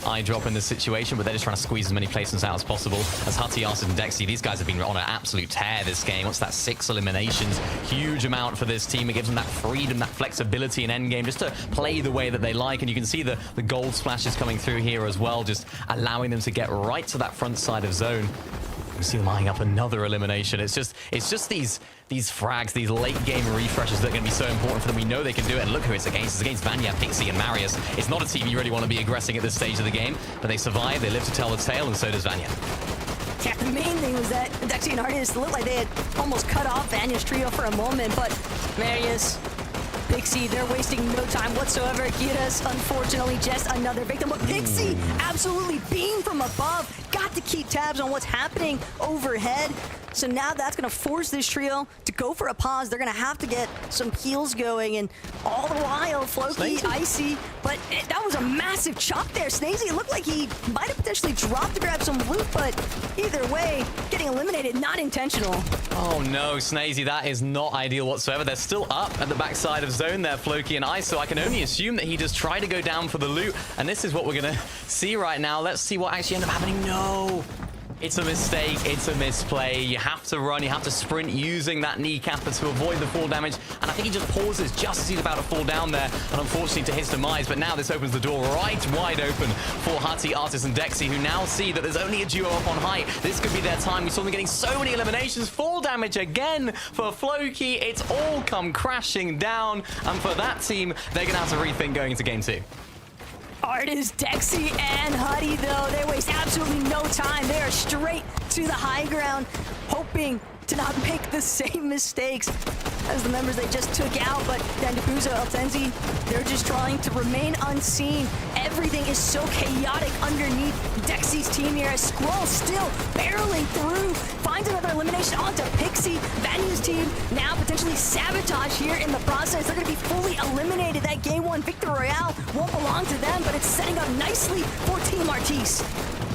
[SPEAKER 8] iDrop in this situation, but they're just trying to squeeze as many placements out as possible. As Hutty, Arsid, and Dexy, these guys have been on an absolute tear this game. What's that? 6 eliminations. Huge amount for this team. It gives them that freedom, that flexibility in endgame, just to play the way that they like. And you can see the gold splashes coming through here as well, just allowing them to get right to that front side of zone. You see them eyeing up another elimination. It's just these frags, these late game refreshes that are going to be so important for them. We know they can do it, and look who it's against. It's against Vanya, Pixie, and Marius. It's not a team you really want to be aggressing at this stage of the game, but they survive, they live to tell the tale, and so does Vanya.
[SPEAKER 7] Yeah, the main thing was that Dexy and Artist looked like they had almost cut off Vanya's trio for a moment, but Marius, Pixie, they're wasting no time whatsoever. Kiras, unfortunately, just another victim. But Pixie absolutely beamed from above. Got to keep tabs on what's happening overhead. So now that's going to force this trio to go for a pause. They're going to have to get some heals going. And all the while, Floki, Icy, but that was a massive chop there. Snazy looked like he might have potentially dropped to grab some loot, but either way, getting eliminated, not intentional.
[SPEAKER 8] Oh no, Snazy, that is not ideal whatsoever. They're still up at the backside of zone there, Floki and Ice, so I can only assume that he just tried to go down for the loot, and this is what we're going to see right now. Let's see what actually ended up happening. No! It's a mistake, it's a misplay. You have to run, you have to sprint using that kneecapper to avoid the fall damage. And I think he just pauses just as he's about to fall down there. And unfortunately to his demise, but now this opens the door right wide open for Hutty, Artis, and Dexy, who now see that there's only a duo up on height. This could be their time. We saw them getting so many eliminations. Fall damage again for Floki. It's all come crashing down. And for that team, they're going to have to rethink going into game 2.
[SPEAKER 7] Artis, Dexy, and Hutty, though, they waste absolutely no time. They are straight to the high ground, hoping to not make the same mistakes as the members they just took out. But Dandakuza, Eltenzi, they're just trying to remain unseen. Everything is so chaotic underneath Dexy's team here, as Squall still barreling through, finds another elimination onto Pixie. Vanya's team now potentially sabotage here in the process. They're going to be fully eliminated. That Game 1 Victor Royale won't belong to them, but it's setting up nicely for Team Artis.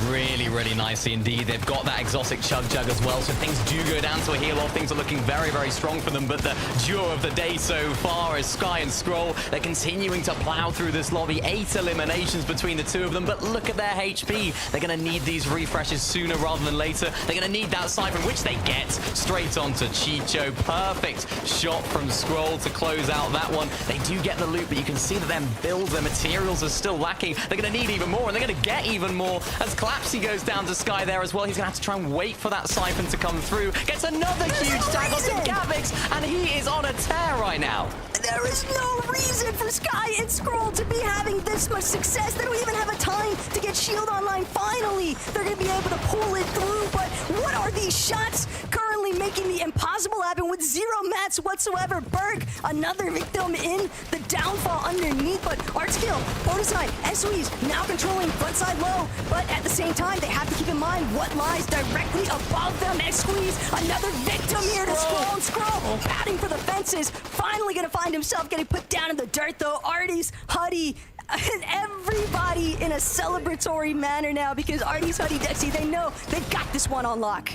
[SPEAKER 8] Really, really nicely indeed. They've got that exotic Chug Jug as well, so things do go down to a heel off. Things are looking very, very strong for them, but the duo of the day so far is Sky and Scroll. They're continuing to plow through this lobby. 8 eliminations between the two of them, but look at their HP. They're going to need these refreshes sooner rather than later. They're going to need that Siphon, which they get straight onto Chicho. Perfect shot from Scroll to close out that one. They do get the loot, but you can see that their builds, their materials are still lacking. They're going to need even more, and they're going to get even more as Collapsy goes down to Sky there as well. He's going to have to try and wait for that Siphon to come through. Gets another huge tag onto Gavix, and he is on a tear right now.
[SPEAKER 7] There is no reason for Sky and Scroll to be having this much success. They don't even have a time to get Shield online. Finally, they're going to be able to pull it through, but what are these shots currently making the impossible happen with 0 mats whatsoever? Berg, another victim in the downfall underneath, but Artskill, Bonusai, Eswees now controlling front side low, but at the same time, they have to keep in mind what lies directly above them. Squeeze, another victim here to Scroll, and Scroll batting for the fences. Finally going to find himself getting put down in the dirt, though. Artis, Hutty, and everybody in a celebratory manner now, because Artis, Hutty, Dexy, they know they've got this one on lock.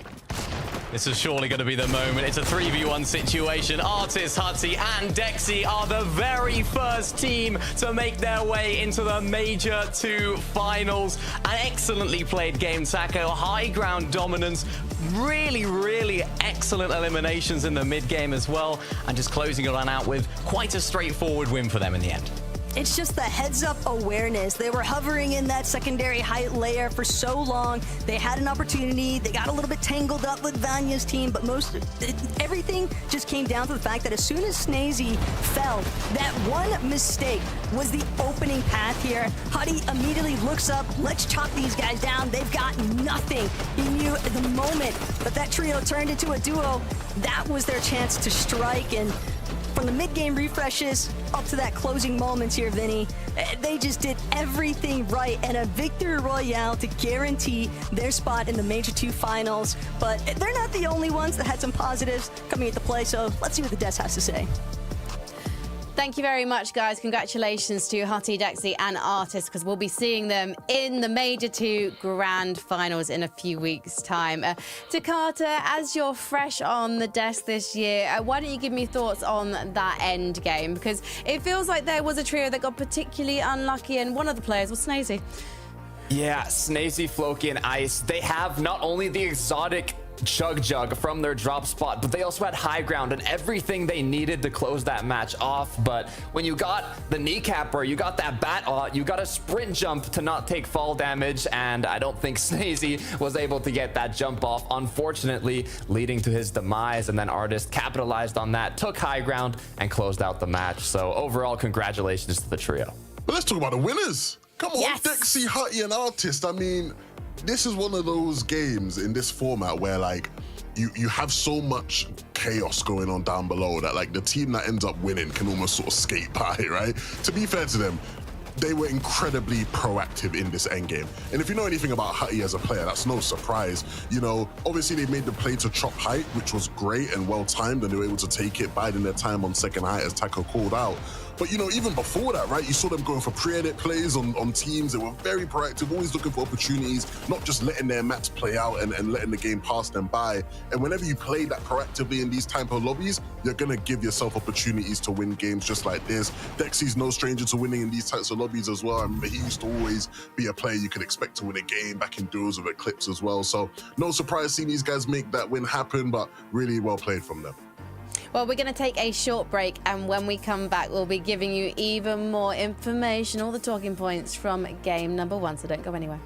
[SPEAKER 8] This is surely going to be the moment. It's a 3v1 situation. Artis, Hutty, and Dexy are the very first team to make their way into the Major 2 finals. An excellently played game, Taco. High ground dominance. Really, really excellent eliminations in the mid game as well. And just closing it on out with quite a straightforward win for them in the end.
[SPEAKER 7] It's just the heads-up awareness. They were hovering in that secondary height layer for so long. They had an opportunity. They got a little bit tangled up with Vanya's team, but everything just came down to the fact that as soon as Snazy fell, that one mistake was the opening path here. Hutty immediately looks up. Let's chop these guys down. They've got nothing. He knew at the moment that that trio turned into a duo, that was their chance to strike. And from the mid-game refreshes up to that closing moments here, Vinny, they just did everything right, and a Victory Royale to guarantee their spot in the Major 2 finals. But they're not the only ones that had some positives coming into play, so let's see what the Des has to say.
[SPEAKER 3] Thank you very much, guys. Congratulations to Hutty, Dexy, and Artis, because we'll be seeing them in the Major 2 Grand Finals in a few weeks' time. Takata, as you're fresh on the desk this year, why don't you give me thoughts on that end game? Because it feels like there was a trio that got particularly unlucky, and one of the players was Snazy.
[SPEAKER 4] Yeah, Snazy, Floki, and Ice, they have not only the exotic Chug Jug from their drop spot, but they also had high ground and everything they needed to close that match off. But when you got the kneecapper, you got that bat, you got a sprint jump to not take fall damage, and I don't think Snazy was able to get that jump off, unfortunately, leading to his demise. And then Artis capitalized on that, took high ground, and closed out the match. So overall, congratulations to the trio.
[SPEAKER 5] But let's talk about the winners. Come on,
[SPEAKER 3] Yes.
[SPEAKER 5] Dexy, Hutty, and Artis. I mean, this is one of those games in this format where like you have so much chaos going on down below that like the team that ends up winning can almost sort of skate by, right? To be fair to them, they were incredibly proactive in this endgame. And if you know anything about Hutty as a player, that's no surprise. You know, obviously they made the play to chop height, which was great and well-timed, and they were able to take it, biding their time on second height as Taco called out. But, you know, even before that, right, you saw them going for pre-edit plays on teams. They were very proactive, always looking for opportunities, not just letting their maps play out and letting the game pass them by. And whenever you play that proactively in these type of lobbies, you're going to give yourself opportunities to win games just like this. Dexy's no stranger to winning in these types of lobbies as well. I remember he used to always be a player you could expect to win a game back in duels with Eclipse as well. So no surprise seeing these guys make that win happen, but really well played from them.
[SPEAKER 3] Well, we're going to take a short break, and when we come back, we'll be giving you even more information, all the talking points from game number 1, so don't go anywhere.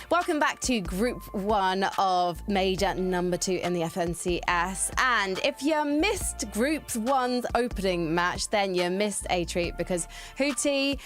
[SPEAKER 3] Welcome back to Group 1 of Major number 2 in the FNCS. And if you missed Group 1's opening match, then you missed a treat because Hutty,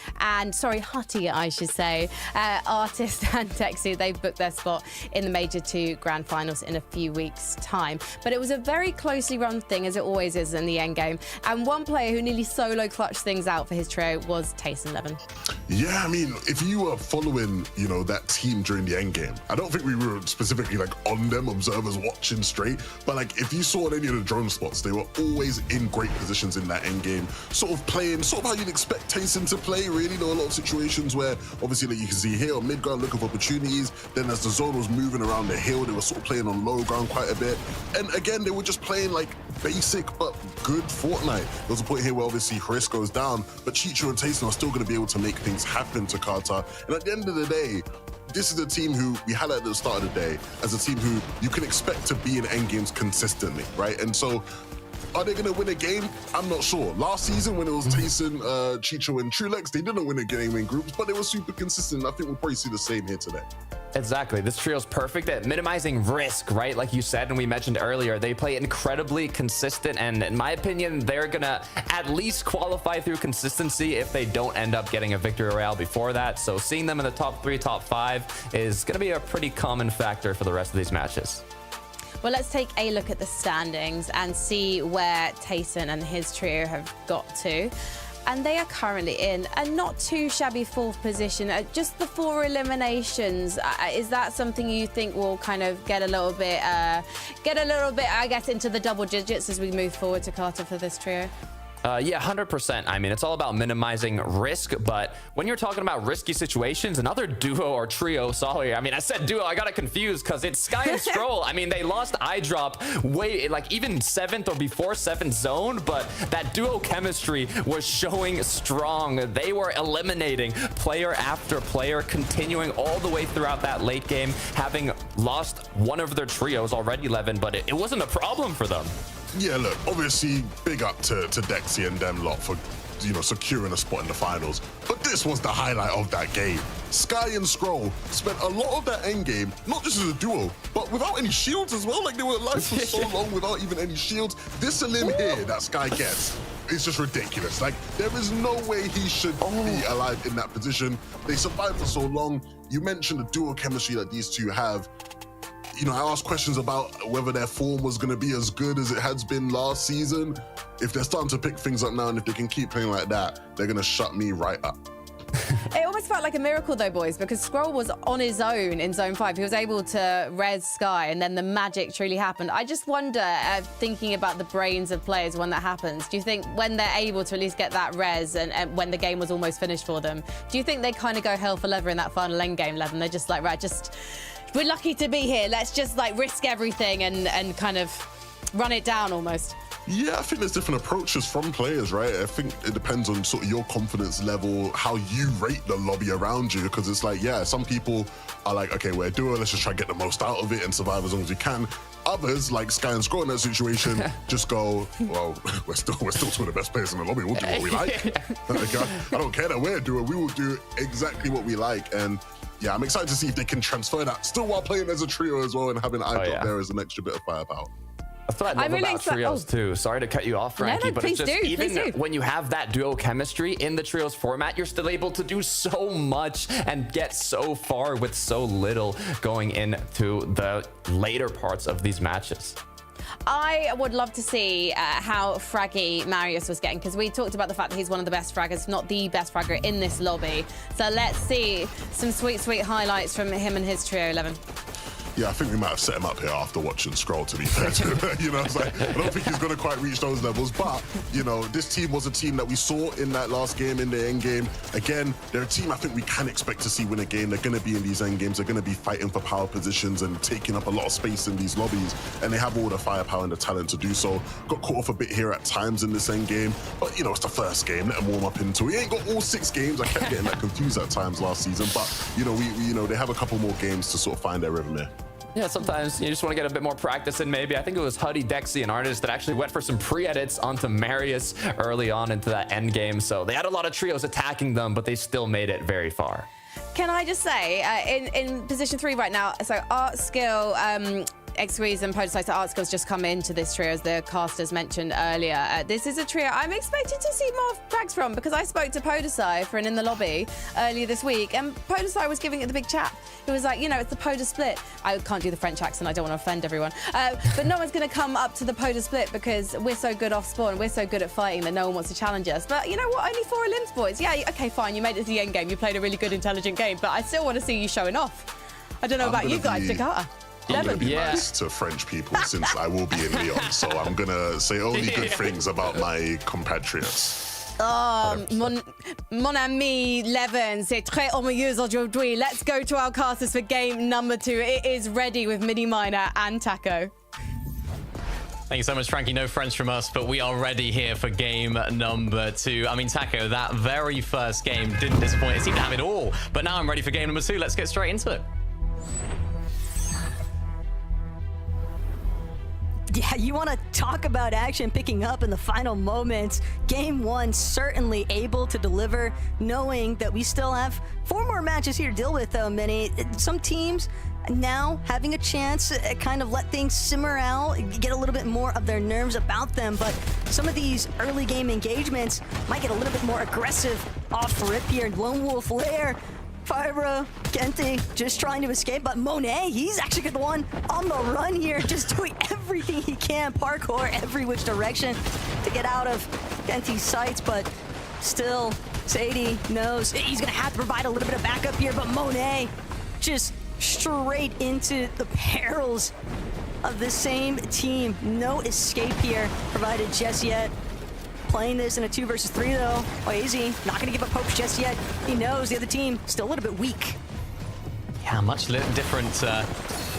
[SPEAKER 3] I should say, Artist and Dexy, they've booked their spot in the Major 2 Grand Finals in a few weeks' time. But it was a very closely run thing, as it always is in the end game. And one player who nearly solo clutched things out for his trio was Tayson11.
[SPEAKER 5] Yeah, I mean, if you were following, you know, that team during the end game, I don't think we were specifically like on them, observers watching straight, but like if you saw any of the drone spots, they were always in great positions in that end game, sort of playing sort of how you'd expect Tayson to play. Really, there were a lot of situations where obviously like you can see here on mid ground looking for opportunities, then as the zone was moving around the hill, they were sort of playing on low ground quite a bit, and again they were just playing like basic but good Fortnite. There was a point here where obviously Chris goes down, but Chicho and Tayson are still going to be able to make things happen to Carter. And at the end of the day, this is a team who we highlighted at the start of the day as a team who you can expect to be in endgames consistently, right? And so, are they going to win a game? I'm not sure. Last season, when it was Tayson, Chicho, and Trulex, they didn't win a game in groups, but they were super consistent. I think we'll probably see the same here today.
[SPEAKER 4] Exactly. This trio is perfect at minimizing risk, right? Like you said, and we mentioned earlier, they play incredibly consistent. And in my opinion, they're going to at least qualify through consistency if they don't end up getting a victory royale before that. So seeing them in the top 3, top 5 is going to be a pretty common factor for the rest of these matches.
[SPEAKER 3] Well, let's take a look at the standings and see where Tayson and his trio have got to. And they are currently in a not too shabby 4th position. Just the 4 eliminations. Is that something you think will kind of get a little bit, I guess, into the double digits as we move forward to Carter for this trio?
[SPEAKER 4] Yeah, 100%. I mean, it's all about minimizing risk, but when you're talking about risky situations, another duo or trio, sorry, I mean, I said duo, I got it confused because it's Sky and Stroll. I mean, they lost eyedrop way, like even 7th or before 7th zone, but that duo chemistry was showing strong. They were eliminating player after player, continuing all the way throughout that late game, having lost one of their trios already, 11, but it wasn't a problem for them.
[SPEAKER 5] Yeah, look, obviously, big up to Dexy and them lot for, securing a spot in the finals. But this was the highlight of that game. Sky and Scroll spent a lot of that end game, not just as a duo, but without any shields as well. Like, they were alive for so long without even any shields. This elim here that Sky gets is just ridiculous. Like, there is no way he should be alive in that position. They survived for so long. You mentioned the duo chemistry that these two have. I asked questions about whether their form was going to be as good as it has been last season. If they're starting to pick things up now and if they can keep playing like that, they're going to shut me right up.
[SPEAKER 3] It almost felt like a miracle though, boys, because Scroll was on his own in Zone 5. He was able to res Sky and then the magic truly happened. I just wonder, thinking about the brains of players when that happens, do you think when they're able to at least get that res and when the game was almost finished for them, do you think they kind of go hell for leather in that final end game, Levin? They're just like, right, we're lucky to be here. Let's just like risk everything and kind of run it down almost.
[SPEAKER 5] Yeah, I think there's different approaches from players, right? I think it depends on sort of your confidence level, how you rate the lobby around you, because it's like, yeah, some people are like, okay, we're a duo, let's just try to get the most out of it and survive as long as we can. Others, like Sky and Scroll in that situation, just go, well, we're still two of the best players in the lobby. We'll do what we like. I don't care that we're a duo. We will do exactly what we like. And yeah, I'm excited to see if they can transfer that still while playing as a trio as well and having eyedrop there as an extra bit of firepower.
[SPEAKER 4] That's what I love about trios too. Sorry to cut you off, Frankie, but it's just even when you have that duo chemistry in the trios format, you're still able to do so much and get so far with so little going into the later parts of these matches.
[SPEAKER 3] I would love to see how fraggy Marius was getting, because we talked about the fact that he's one of the best fraggers, if not the best fragger in this lobby. So let's see some sweet, sweet highlights from him and his trio, 11.
[SPEAKER 5] Yeah, I think we might have set him up here after watching Scroll, to be fair to him. It's like, I don't think he's going to quite reach those levels. But, this team was a team that we saw in that last game, in the end game. Again, they're a team I think we can expect to see win a game. They're going to be in these end games. They're going to be fighting for power positions and taking up a lot of space in these lobbies. And they have all the firepower and the talent to do so. Got caught off a bit here at times in this end game. But, it's the first game. Let them warm up into it. He ain't got all 6 games. I kept getting that confused at times last season. But, they have a couple more games to sort of find their rhythm here.
[SPEAKER 4] Yeah, sometimes you just want to get a bit more practice in. Maybe I think it was Huddy, Dexy, and Artist that actually went for some pre-edits onto Marius early on into that end game. So they had a lot of trios attacking them, but they still made it very far.
[SPEAKER 3] Can I just say, in position 3 right now, so Art Skill, X-Squeeze and Podesai, so Art Skill's just come into this trio, as the casters mentioned earlier. This is a trio I'm expecting to see more frags from, because I spoke to Podesai for an In the Lobby earlier this week, and Podesai was giving it the big chat. He was like, it's the Poda split. I can't do the French accent, I don't want to offend everyone. But no one's going to come up to the Poda split because we're so good off spawn, we're so good at fighting that no one wants to challenge us. But you know what, only 4 elims, boys. Yeah, okay, fine, you made it to the end game, you played a really good, intelligent game, but I still want to see you showing off. I don't know about you guys, Dakota.
[SPEAKER 5] I'm going to be nice to French people since I will be in Lyon, so I'm going to say only good things about my compatriots.
[SPEAKER 3] Oh, mon ami Levin, c'est très ennuyeux aujourd'hui. Let's go to our casters for game number 2. It is ready with Mini Miner and Taco.
[SPEAKER 8] Thank you so much, Frankie. No French from us, but we are ready here for game number 2. I mean, Taco, that very first game didn't disappoint. It seemed to have it all, but now I'm ready for game number 2. Let's get straight into it.
[SPEAKER 7] Yeah, you want to talk about action picking up in the final moments. Game 1 certainly able to deliver, knowing that we still have 4 more matches here to deal with, though, Minnie. Some teams now having a chance to kind of let things simmer out, get a little bit more of their nerves about them, but some of these early game engagements might get a little bit more aggressive off rip here. Lone Wolf Lair, Fibro, Kente just trying to escape, but Monet, he's actually the one on the run here, just doing everything he can, parkour every which direction to get out of Kente's sights, but still, Sadie knows he's gonna have to provide a little bit of backup here, but Monet just straight into the perils of the same team. No escape here provided just yet. Playing this in a 2 versus 3 though. Oazy not gonna give up hopes just yet. He knows the other team still a little bit weak.
[SPEAKER 8] Yeah, much different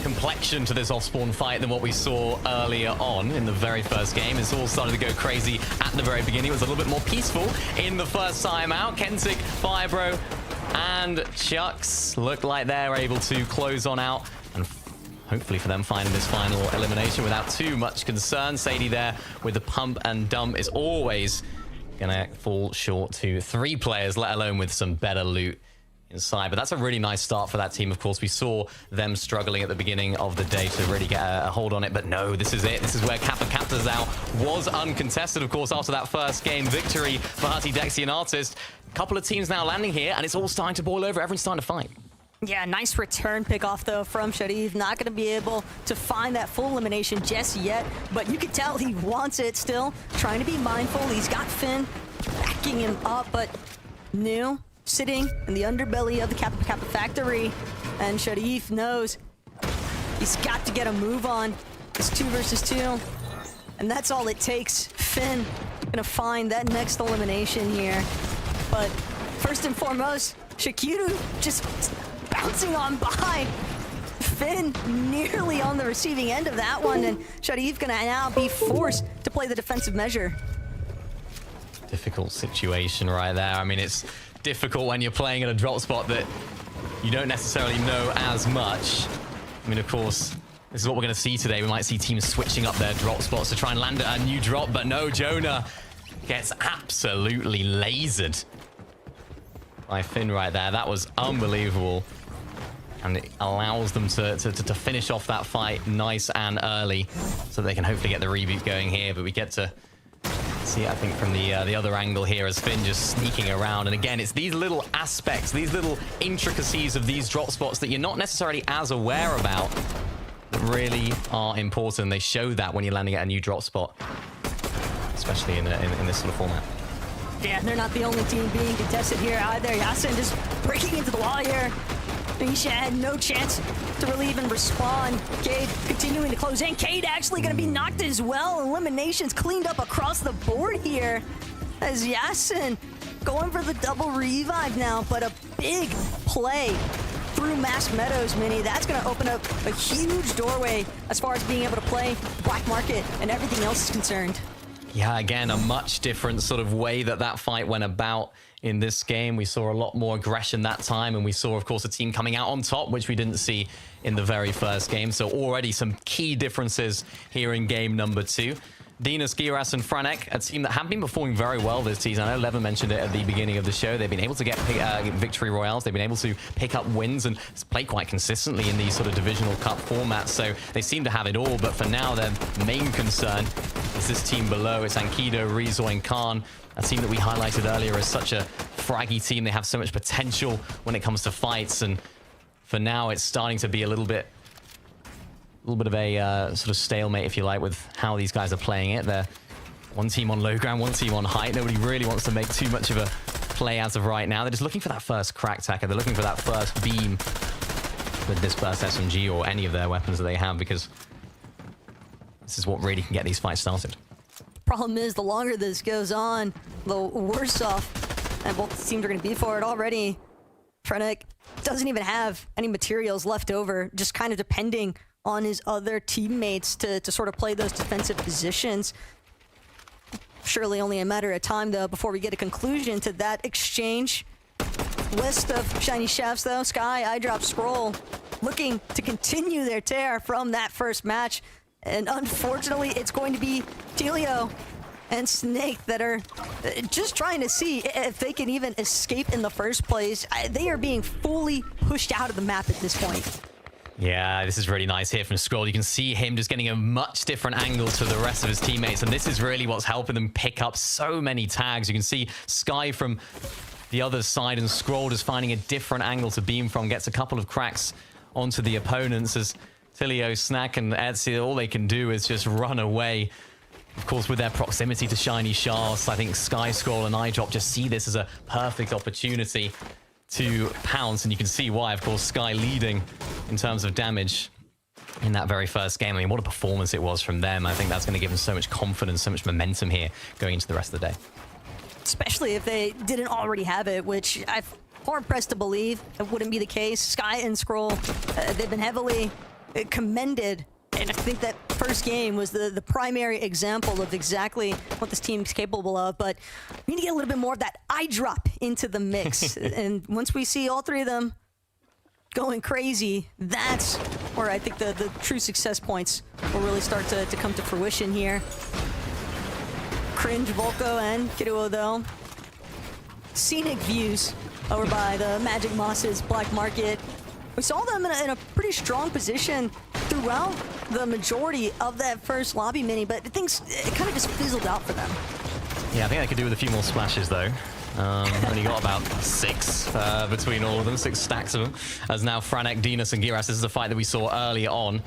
[SPEAKER 8] complexion to this off-spawn fight than what we saw earlier on in the very first game. It's all started to go crazy at the very beginning. It was a little bit more peaceful in the first time out. Kentic, Fibro, and Chucks look like they're able to close on out and hopefully for them finding this final elimination without too much concern. Sadie there with the pump and dump is always gonna fall short to 3 players, let alone with some better loot inside. But that's a really nice start for that team. Of course, we saw them struggling at the beginning of the day to really get a hold on it. But no, this is it. This is where Kappa Captazao was uncontested, of course, after that first game victory for Hutty, Dexy, and Artist. A couple of teams now landing here, and it's all starting to boil over. Everyone's starting to fight.
[SPEAKER 7] Yeah, nice return pick off though from Sharif. Not going to be able to find that full elimination just yet, but you can tell he wants it still. Trying to be mindful. He's got Finn backing him up, but New sitting in the underbelly of the Kappa Kappa factory, and Sharif knows he's got to get a move on. It's 2 versus 2, and that's all it takes. Finn gonna find that next elimination here, but first and foremost, Shakiru just bouncing on by. Finn nearly on the receiving end of that one, and Sharif gonna now be forced to play the defensive measure.
[SPEAKER 8] Difficult situation right there. I mean, it's difficult when you're playing in a drop spot that you don't necessarily know as much. I mean, of course, this is what we're going to see today. We might see teams switching up their drop spots to try and land a new drop, but no, Jonah gets absolutely lasered by Finn right there. That was unbelievable. And it allows them to finish off that fight nice and early so they can hopefully get the reboot going here. But we get to see, I think, from the other angle here as Finn just sneaking around. And again, it's these little aspects, these little intricacies of these drop spots that you're not necessarily as aware about that really are important. They show that when you're landing at a new drop spot, especially in this sort of format.
[SPEAKER 7] Yeah, they're not the only team being contested here either. Yasin just breaking into the wall here. Nisha had no chance to really even respond. Cade continuing to close in. Cade actually going to be knocked as well. Eliminations cleaned up across the board here as Yasin going for the double revive now, but a big play through Mask Meadows, Mini. That's going to open up a huge doorway as far as being able to play Black Market and everything else is concerned.
[SPEAKER 8] Yeah, again, a much different sort of way that fight went about in this game. We saw a lot more aggression that time, and we saw, of course, a team coming out on top, which we didn't see in the very first game. So already some key differences here in game number 2. Dinas, Giras, and Franek, a team that have been performing very well this season. I know Levin mentioned it at the beginning of the show. They've been able to get victory royales. They've been able to pick up wins and play quite consistently in these sort of divisional cup formats. So they seem to have it all. But for now, their main concern is this team below. It's Ankido, Rezo, and Khan, a team that we highlighted earlier as such a fraggy team. They have so much potential when it comes to fights. And for now, it's starting to be a little bit of a sort of stalemate, if you like, with how these guys are playing it. They're one team on low ground, one team on height. Nobody really wants to make too much of a play as of right now. They're just looking for that first crack tacker. They're looking for that first beam with this burst SMG or any of their weapons that they have, because this is what really can get these fights started.
[SPEAKER 7] Problem is, the longer this goes on, the worse off and both teams are going to be for it already. Frenek doesn't even have any materials left over, just kind of depending on his other teammates to sort of play those defensive positions. Surely only a matter of time, though, before we get a conclusion to that exchange. List of shiny chefs, though. Sky, Eyedrop, Scroll, looking to continue their tear from that first match. And unfortunately, it's going to be Telio and Snake that are just trying to see if they can even escape in the first place. They are being fully pushed out of the map at this point.
[SPEAKER 8] Yeah, this is really nice here from Scroll. You can see him just getting a much different angle to the rest of his teammates, and this is really what's helping them pick up so many tags. You can see Sky from the other side, and Scroll just finding a different angle to beam from, gets a couple of cracks onto the opponents as Tilio, Snack, and Etsy, all they can do is just run away. Of course, with their proximity to Shiny Shafts, I think Sky, Scroll, and iDrop just see this as a perfect opportunity to pounce, and you can see why. Of course, Sky leading in terms of damage in that very first game. I mean, what a performance it was from them. I think that's going to give them so much confidence, so much momentum here going into the rest of the day.
[SPEAKER 7] Especially if they didn't already have it, which I'm hard-pressed to believe it wouldn't be the case. Sky and Scroll, they've been heavily commended, and I think that first game was the primary example of exactly what this team's capable of, but we need to get a little bit more of that eye drop into the mix. And once we see all three of them going crazy, that's where I think the true success points will really start to come to fruition here. Cringe, Volko, and Kiruo, though. Scenic views over by the Magic Moss's Black Market. We saw them in a pretty strong position throughout the majority of that first lobby mini, but things kind of just fizzled out for them.
[SPEAKER 8] Yeah, I think they could do with a few more splashes, though. Only got about 6 between all of them, 6 stacks of them. As now Franek, Dinas, and Giras, this is a fight that we saw earlier on.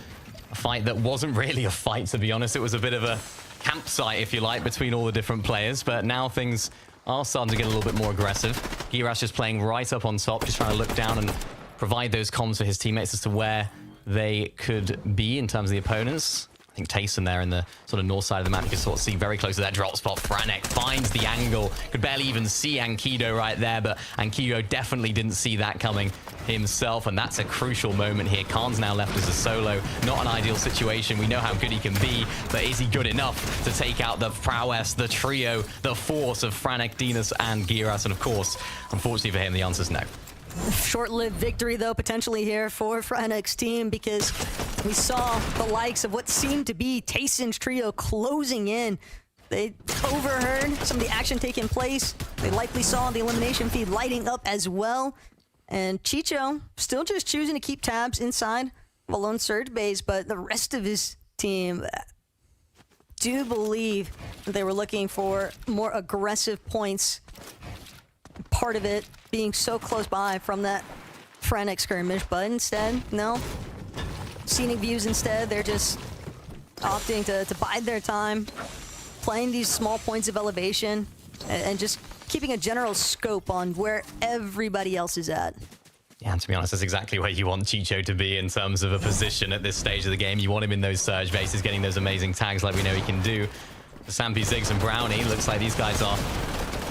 [SPEAKER 8] A fight that wasn't really a fight, to be honest. It was a bit of a campsite, if you like, between all the different players, but now things are starting to get a little bit more aggressive. Giras just playing right up on top, just trying to look down and provide those comms for his teammates as to where they could be in terms of the opponents. I think Tayson there in the sort of north side of the map, you can sort of see very close to that drop spot. Franek finds the angle. Could barely even see Ankido right there, but Ankido definitely didn't see that coming himself, and that's a crucial moment here. Khan's now left as a solo. Not an ideal situation. We know how good he can be, but is he good enough to take out the prowess, the trio, the force of Franek, Dinas, and Giras? And of course, unfortunately for him, the answer's no.
[SPEAKER 7] Short-lived victory, though, potentially here for Franek's team, because we saw the likes of what seemed to be Tayson's trio closing in. They overheard some of the action taking place. They likely saw the elimination feed lighting up as well. And Chicho still just choosing to keep tabs inside of a lone surge base, but the rest of his team do believe that they were looking for more aggressive points. Part of it being so close by from that Franek skirmish, but instead, no. Scenic views instead, they're just opting to bide their time, playing these small points of elevation, and just keeping a general scope on where everybody else is at.
[SPEAKER 8] Yeah, and to be honest, that's exactly where you want Chicho to be in terms of a position at this stage of the game. You want him in those surge bases, getting those amazing tags like we know he can do. For Sampy, Ziggs, and Brownie, looks like these guys are,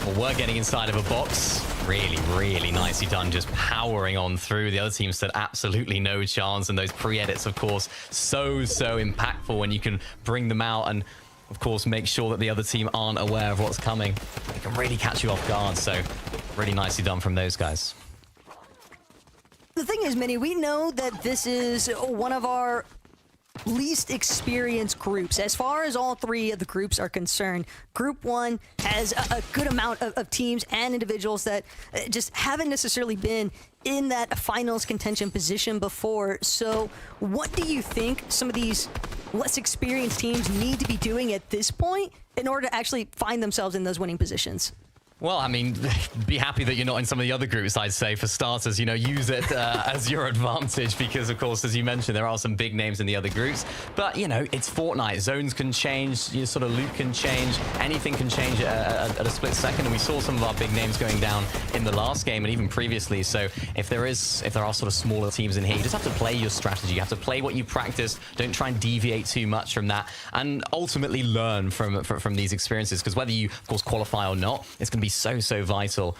[SPEAKER 8] well, we're getting inside of a box. Really, really nicely done, just powering on through. The other team stood absolutely no chance, and those pre-edits, of course, so impactful when you can bring them out and, of course, make sure that the other team aren't aware of what's coming. They can really catch you off guard, so really nicely done from those guys.
[SPEAKER 7] The thing is, Minnie, we know that this is one of our least experienced groups as far as all three of the groups are concerned. Group 1 has a good amount of teams and individuals that just haven't necessarily been in that finals contention position before. So what do you think some of these less experienced teams need to be doing at this point in order to actually find themselves in those winning positions?
[SPEAKER 8] Well, I mean, be happy that you're not in some of the other groups, I'd say, for starters. You know, use it as your advantage because, of course, as you mentioned, there are some big names in the other groups. But, you know, it's Fortnite. Zones can change. Your sort of loot can change. Anything can change at a split second. And we saw some of our big names going down in the last game and even previously. So if there are sort of smaller teams in here, you just have to play your strategy. You have to play what you practice. Don't try and deviate too much from that. And ultimately learn from these experiences. Because whether you, of course, qualify or not, it's going to be so vital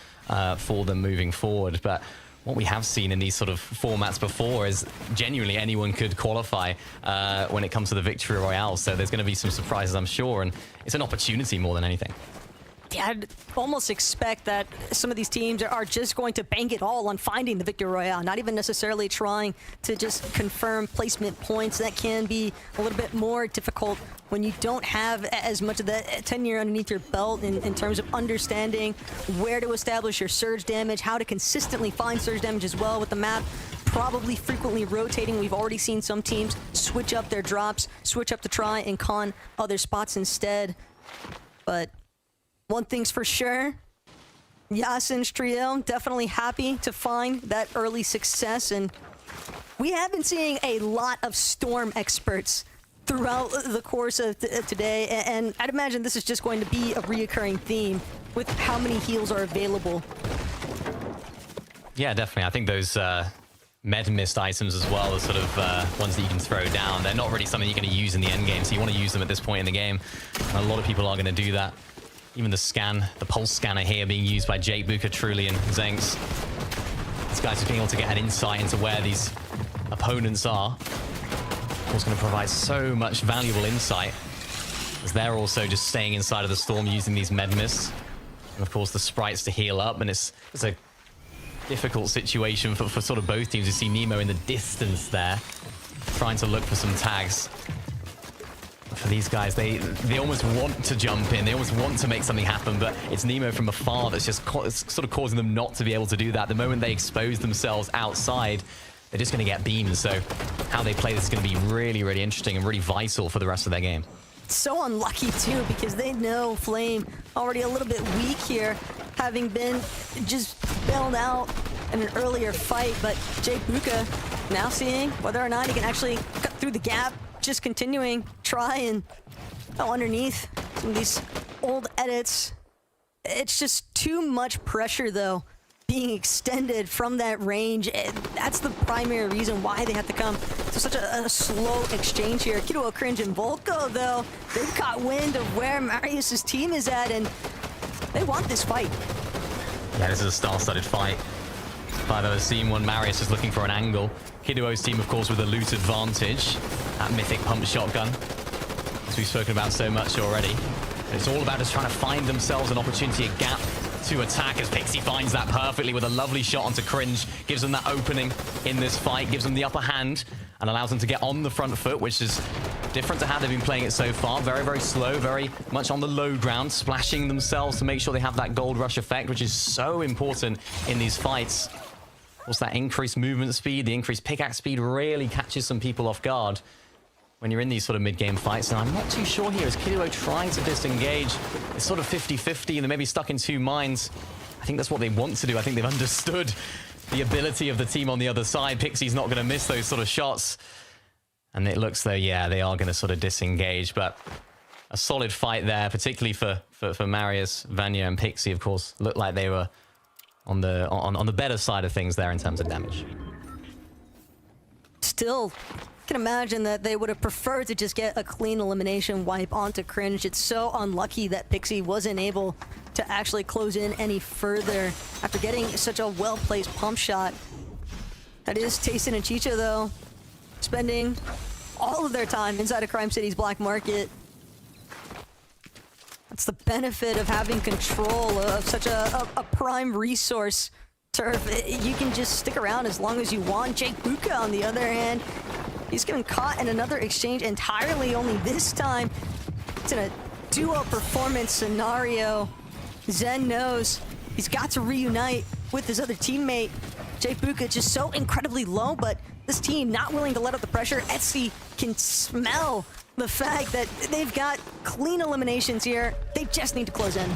[SPEAKER 8] for them moving forward. But what we have seen in these sort of formats before is genuinely anyone could qualify when it comes to the Victory Royale. So there's going to be some surprises, I'm sure, and it's an opportunity more than anything.
[SPEAKER 7] I'd almost expect that some of these teams are just going to bank it all on finding the Victory Royale, not even necessarily trying to just confirm placement points. That can be a little bit more difficult when you don't have as much of that tenure underneath your belt in terms of understanding where to establish your surge damage, how to consistently find surge damage as well with the map. Probably frequently rotating. We've already seen some teams switch up their drops, switch up to try and con other spots instead. But one thing's for sure, Yasin's trio definitely happy to find that early success, and we have been seeing a lot of Storm experts throughout the course of today, and I'd imagine this is just going to be a reoccurring theme with how many heals are available.
[SPEAKER 8] Yeah, definitely. I think those med mist items as well are sort of ones that you can throw down. They're not really something you're going to use in the end game, so you want to use them at this point in the game. And a lot of people are going to do that. Even the pulse scanner here being used by Jake Buka, Truly, and Zenx. These guys are being able to get an insight into where these opponents are. It's going to provide so much valuable insight, as they're also just staying inside of the storm using these med mists. And of course the sprites to heal up, and it's a difficult situation for sort of both teams. You see Nemo in the distance there, trying to look for some tags. For these guys, they almost want to jump in, they almost want to make something happen, but it's Nemo from afar that's just sort of causing them not to be able to do that. The moment they expose themselves outside, they're just going to get beamed. So how they play this is going to be really, really interesting and really vital for the rest of their game.
[SPEAKER 7] So unlucky too, because they know Flame already a little bit weak here, having been just bailed out in an earlier fight. But Jake Buka now seeing whether or not he can actually cut through the gap, just continuing try and underneath some of these old edits. It's just too much pressure though being extended from that range. That's the primary reason why they have to come to such a slow exchange here. Kido, Cringe, and Volko, though, they've caught wind of where Marius's team is at, and they want this fight.
[SPEAKER 8] Yeah, this is a star-studded fight. If I've ever seen one, Marius is looking for an angle. Kido's team, of course, with a loot advantage. That mythic pump shotgun, as we've spoken about so much already. It's all about just trying to find themselves an opportunity, a gap to attack, as Pixie finds that perfectly with a lovely shot onto Cringe. Gives them that opening in this fight, gives them the upper hand, and allows them to get on the front foot, which is different to how they've been playing it so far. Very, very slow, very much on the low ground, splashing themselves to make sure they have that gold rush effect, which is so important in these fights. Of course, that increased movement speed, the increased pickaxe speed really catches some people off guard when you're in these sort of mid-game fights. And I'm not too sure here, is Kido trying to disengage? It's sort of 50-50, and they may be stuck in two minds. I think that's what they want to do. I think they've understood the ability of the team on the other side. Pixie's not going to miss those sort of shots. And it looks though, yeah, they are going to sort of disengage. But a solid fight there, particularly for Marius, Vanya, and Pixie, of course. Looked like they were on the better side of things there in terms of damage.
[SPEAKER 7] Still, can imagine that they would have preferred to just get a clean elimination wipe onto Cringe. It's so unlucky that Pixie wasn't able to actually close in any further after getting such a well-placed pump shot. That is Tayson and Chicha, though, spending all of their time inside of Crime City's black market. That's the benefit of having control of such a prime resource. Turf, you can just stick around as long as you want. Jake Buka, on the other hand, he's getting caught in another exchange entirely, only this time it's in a duo performance scenario. Zen knows he's got to reunite with his other teammate. Jake Buka just so incredibly low, but this team not willing to let up the pressure. Etsy can smell the fact that they've got clean eliminations here. They just need to close in.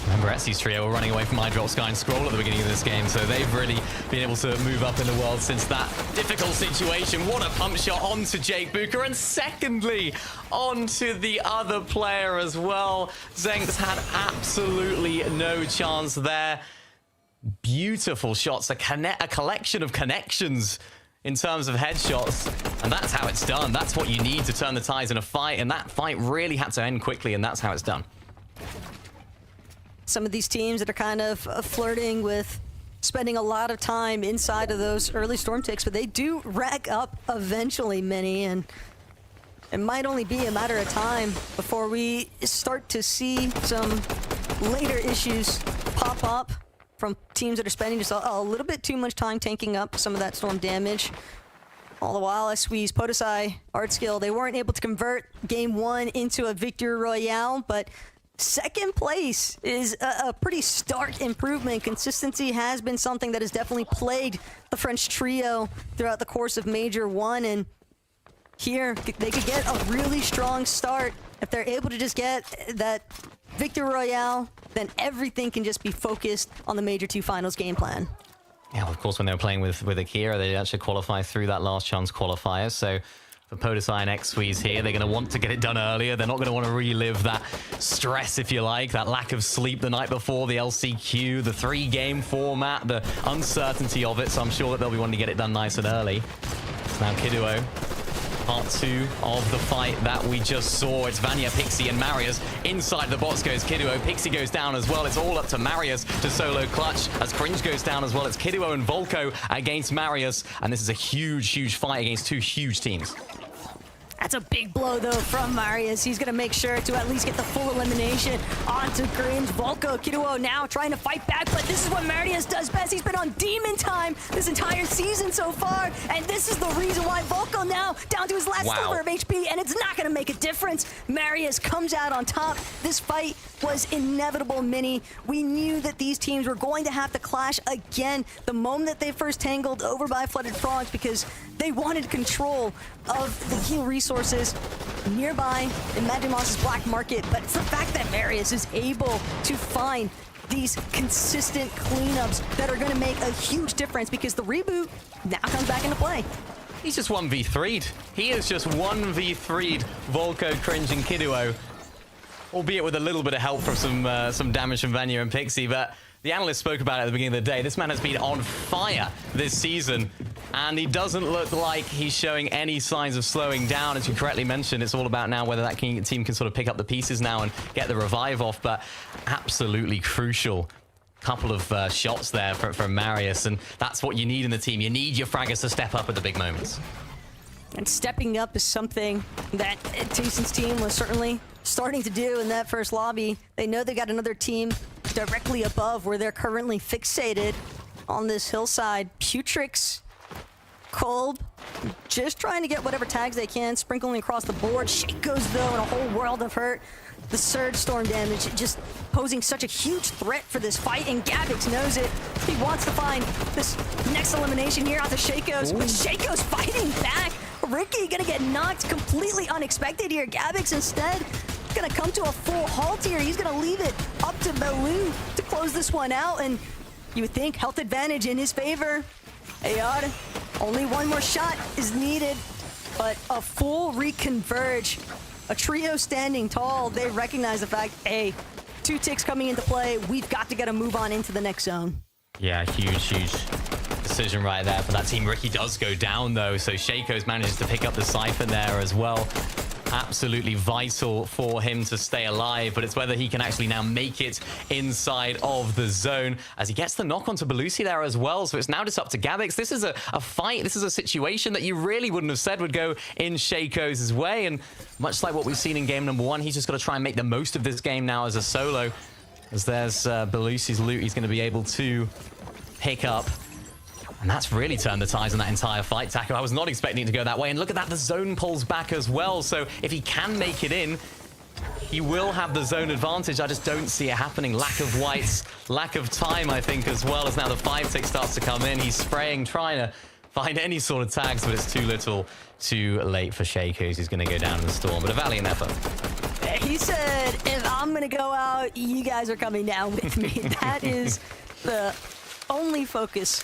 [SPEAKER 8] Remember, Etsy's trio were running away from iDrop, Sky, and Scroll at the beginning of this game, so they've really been able to move up in the world since that difficult situation. What a pump shot onto Jake Buka, and secondly, onto the other player as well. Zenx had absolutely no chance there. Beautiful shots, a collection of connections in terms of headshots, and that's how it's done. That's what you need to turn the tides in a fight, and that fight really had to end quickly, and that's how it's done.
[SPEAKER 7] Some of these teams that are kind of flirting with spending a lot of time inside of those early storm ticks, but they do rack up eventually, many, and it might only be a matter of time before we start to see some later issues pop up from teams that are spending just a little bit too much time tanking up some of that storm damage. All the while, Squeeze, Podesai, Artskill, they weren't able to convert Game 1 into a victory royale, but second place is a pretty stark improvement. Consistency has been something that has definitely plagued the French trio throughout the course of Major 1, and here they could get a really strong start. If they're able to just get that victory royale, then everything can just be focused on the Major 2 Finals game plan.
[SPEAKER 8] Yeah, of course, when they were playing with Akira, they actually qualify through that last chance qualifier. So for Podesai and X-Squeeze here, they're going to want to get it done earlier. They're not going to want to relive that stress, if you like, that lack of sleep the night before, the LCQ, the 3-game format, the uncertainty of it. So I'm sure that they'll be wanting to get it done nice and early. It's now Kiduo. Part 2 of the fight that we just saw. It's Vanya, Pixie, and Marius. Inside the box goes Kiduo. Pixie goes down as well. It's all up to Marius to solo clutch. As Cringe goes down as well, it's Kiduo and Volko against Marius. And this is a huge, huge fight against two huge teams.
[SPEAKER 7] That's a big blow, though, from Marius. He's going to make sure to at least get the full elimination onto Cringe. Volko, Kiduo now trying to fight back, but this is what Marius does best. He's been on demon time this entire season so far, and this is the reason why Volko now down to his last sliver of HP, and it's not going to make a difference. Marius comes out on top. This fight was inevitable, Mini. We knew that these teams were going to have to clash again the moment that they first tangled over by Flooded Frogs, because they wanted control of the heal resources nearby in Magic Moss's black market, but it's the fact that Marius is able to find these consistent cleanups that are going to make a huge difference, because the reboot now comes back into play.
[SPEAKER 8] He's just 1v3'd. He is just 1v3'd Volko, Cringe, and Kiduo, albeit with a little bit of help from some damage from Vanya and Pixie, but the analyst spoke about it at the beginning of the day. This man has been on fire this season, and he doesn't look like he's showing any signs of slowing down. As you correctly mentioned, it's all about now whether that team can sort of pick up the pieces now and get the revive off, but absolutely crucial couple of shots there from Marius, and that's what you need in the team. You need your fraggers to step up at the big moments.
[SPEAKER 7] And stepping up is something that Tason's team was certainly starting to do in that first lobby. They know they got another team directly above where they're currently fixated on this hillside. Putrix, Kolb, just trying to get whatever tags they can, sprinkling across the board. Shaco's, though, in a whole world of hurt. The surge storm damage just posing such a huge threat for this fight, and Gabix knows it. He wants to find this next elimination here onto Shaco's, but Shaco's fighting back. Ricky gonna get knocked completely unexpected here. Gabix instead gonna come to a full halt here. He's gonna leave it up to Belou to close this one out, and you would think health advantage in his favor. Ayad, only one more shot is needed, but a full reconverge. A trio standing tall. They recognize the fact, hey, 2 ticks coming into play. We've got to get a move on into the next zone.
[SPEAKER 8] Yeah, huge decision right there for that team. Ricky does go down, though, so Shaco's manages to pick up the Siphon there as well. Absolutely vital for him to stay alive, but it's whether he can actually now make it inside of the zone as he gets the knock onto Belusi there as well. So it's now just up to Gabix. This is a fight. This is a situation that you really wouldn't have said would go in Shaco's way. And much like what we've seen in game number 1, he's just got to try and make the most of this game now as a solo. As there's Belusi's loot he's going to be able to pick up. And that's really turned the tides on that entire fight, Taco. I was not expecting it to go that way. And look at that, the zone pulls back as well. So if he can make it in, he will have the zone advantage. I just don't see it happening. Lack of whites, lack of time, I think, as well, as now the 5-tick starts to come in. He's spraying, trying to find any sort of tags, but it's too little, too late for Shaco's, who's going to go down in the storm. But a valiant effort.
[SPEAKER 7] He said, if I'm going to go out, you guys are coming down with me. That is the only focus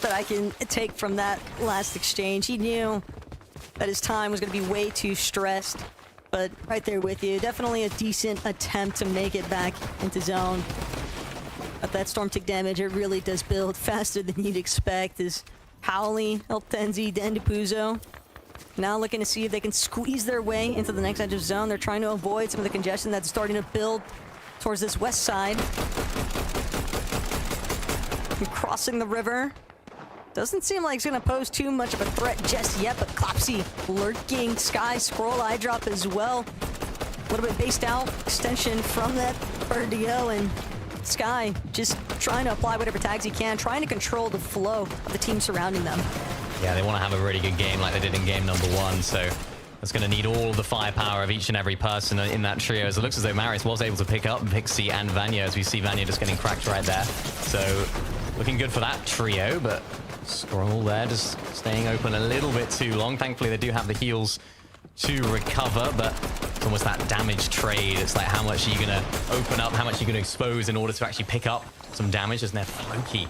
[SPEAKER 7] that I can take from that last exchange. He knew that his time was going to be way too stressed, but right there with you. Definitely a decent attempt to make it back into zone. But that storm tick damage, it really does build faster than you'd expect. As Howley, Eltenzi, Dendipuzo now looking to see if they can squeeze their way into the next edge of zone. They're trying to avoid some of the congestion that's starting to build towards this west side. And crossing the river. Doesn't seem like it's going to pose too much of a threat just yet, but Clopsy lurking, Sky, Scroll, eye drop as well. A little bit based out extension from that bird to go, and Sky just trying to apply whatever tags he can, trying to control the flow of the team surrounding them.
[SPEAKER 8] Yeah, they want to have a really good game like they did in game number 1, so it's going to need all the firepower of each and every person in that trio, as it looks as though Marius was able to pick up Pixie and Vanya, as we see Vanya just getting cracked right there. So looking good for that trio, but Scroll there just staying open a little bit too long. Thankfully, they do have the heals to recover, but it's almost that damage trade. It's like, how much are you going to open up, how much are you going to expose in order to actually pick up some damage, as their Floki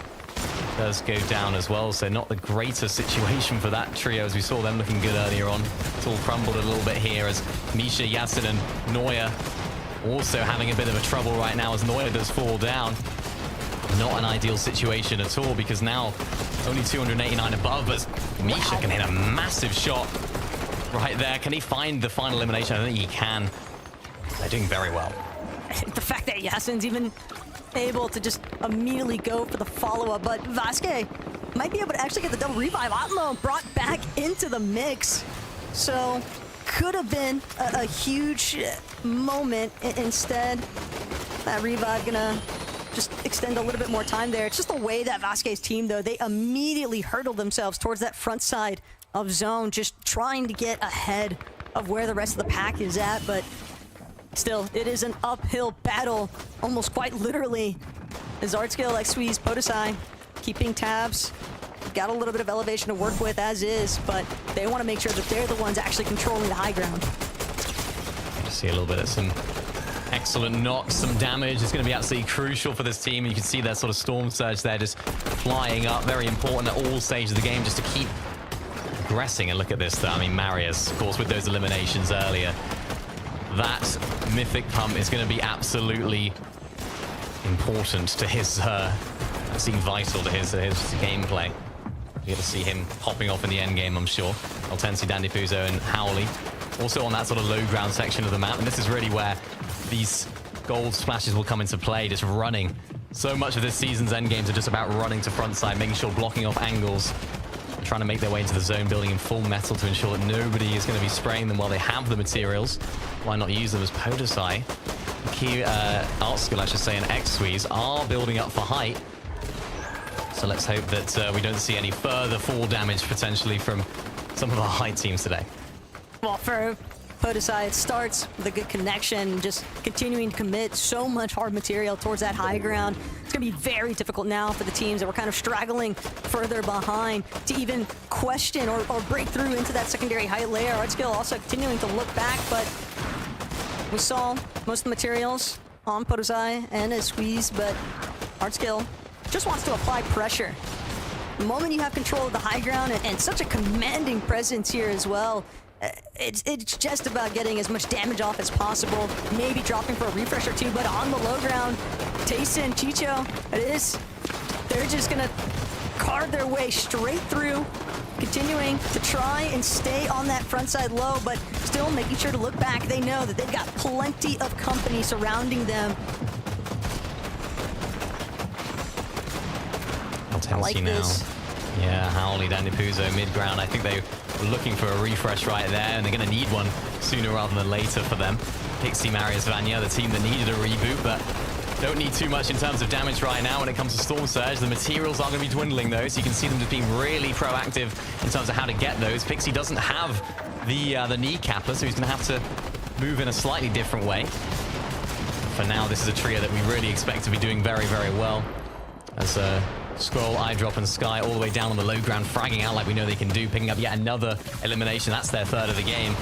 [SPEAKER 8] does go down as well. So not the greatest situation for that trio, as we saw them looking good earlier on. It's all crumbled a little bit here as Misha, Yasin, and Neuer also having a bit of a trouble right now as Neuer does fall down. Not an ideal situation at all, because now only 289 above, but Misha can hit a massive shot right there. Can he find the final elimination? I don't think he can. They're doing very well.
[SPEAKER 7] The fact that Yasin's even able to just immediately go for the follow-up, but Vasquez might be able to actually get the double revive. Atmo brought back into the mix, so could have been a huge moment. Instead, that revive gonna just extend a little bit more time there. It's just the way that Vasquez's team, though, they immediately hurtled themselves towards that front side of zone, just trying to get ahead of where the rest of the pack is at, but still, it is an uphill battle, almost quite literally. As Artskill, like Squeeze, Podesai, keeping tabs. Got a little bit of elevation to work with as is, but they want to make sure that they're the ones actually controlling the high ground.
[SPEAKER 8] You see a little bit of some excellent knocks, some damage. It's going to be absolutely crucial for this team. You can see their sort of Storm Surge there just flying up. Very important at all stages of the game just to keep progressing. And look at this, though. I mean, Marius, of course, with those eliminations earlier. That Mythic Pump is going to be absolutely important to his, seem vital to his gameplay. You get to see him popping off in the end game, I'm sure. Altensi, Dandy Puzo, and Howley. Also on that sort of low ground section of the map. And this is really where these gold splashes will come into play, just running. So much of this season's end games are just about running to front side, making sure blocking off angles, trying to make their way into the zone, building in full metal to ensure that nobody is going to be spraying them while they have the materials. Why not use them as Podesai? Key Artskill, I should say, and X-Squeeze are building up for height. So let's hope that we don't see any further fall damage potentially from some of our height teams today.
[SPEAKER 7] Well, for Podesai, it starts with a good connection, just continuing to commit so much hard material towards that high ground. It's going to be very difficult now for the teams that were kind of straggling further behind to even question or break through into that secondary height layer. Artskill also continuing to look back, but we saw most of the materials on Podesai and his Squeeze, but Artskill just wants to apply pressure. The moment you have control of the high ground and such a commanding presence here as well, it's just about getting as much damage off as possible, maybe dropping for a refresh or two, but on the low ground, Tayson, Chicho, they're just gonna carve their way straight through, continuing to try and stay on that front side low, but still making sure to look back. They know that they've got plenty of company surrounding them.
[SPEAKER 8] I like now. This. Yeah, Howley, Dandy Puzo, mid-ground. I think they were looking for a refresh right there, and they're going to need one sooner rather than later for them. Pixie, Marius, Vanya, the team that needed a reboot, but don't need too much in terms of damage right now when it comes to Storm Surge. The materials are going to be dwindling, though, so you can see them just being really proactive in terms of how to get those. Pixie doesn't have the knee capper, so he's going to have to move in a slightly different way. For now, this is a trio that we really expect to be doing very, very well. As Scroll, Eyedrop, and Sky all the way down on the low ground, fragging out like we know they can do, picking up yet another elimination. That's their third of the game.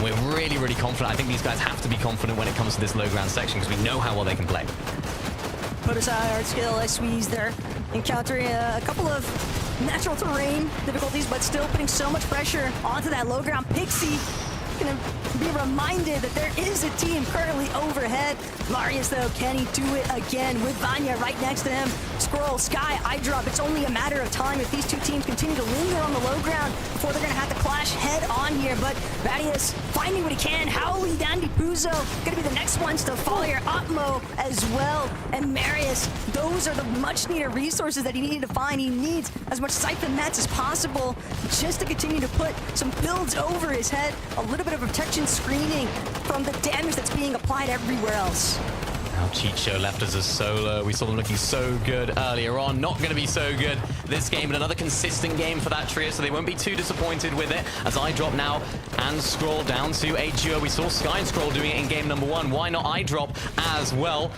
[SPEAKER 8] We're really, really confident. I think these guys have to be confident when it comes to this low ground section because we know how well they can play.
[SPEAKER 7] Podesai, Artskill, Squeeze, they're encountering a couple of natural terrain difficulties, but still putting so much pressure onto that low ground. Pixie gonna be reminded that there is a team currently overhead. Marius, though, can he do it again with Vanya right next to him? Scroll, Sky, Eyedrop. It's only a matter of time if these two teams continue to linger on the low ground before they're gonna have to clash head on here. But Marius finding what he can. Howley, Dandy Puzo gonna be the next ones to fall here. Atmo as well. And Marius, those are the much needed resources that he needed to find. He needs as much siphon mats as possible just to continue to put some builds over his head. A little bit of protection mention screening from the damage that's being applied everywhere else.
[SPEAKER 8] Now Cheat Show left as a solo. We saw them looking so good earlier on. Not going to be so good this game, but another consistent game for that trio, so they won't be too disappointed with it. As I drop now and scroll down to a duo. We saw Sky and Scroll doing it in game number 1. Why not I drop as well?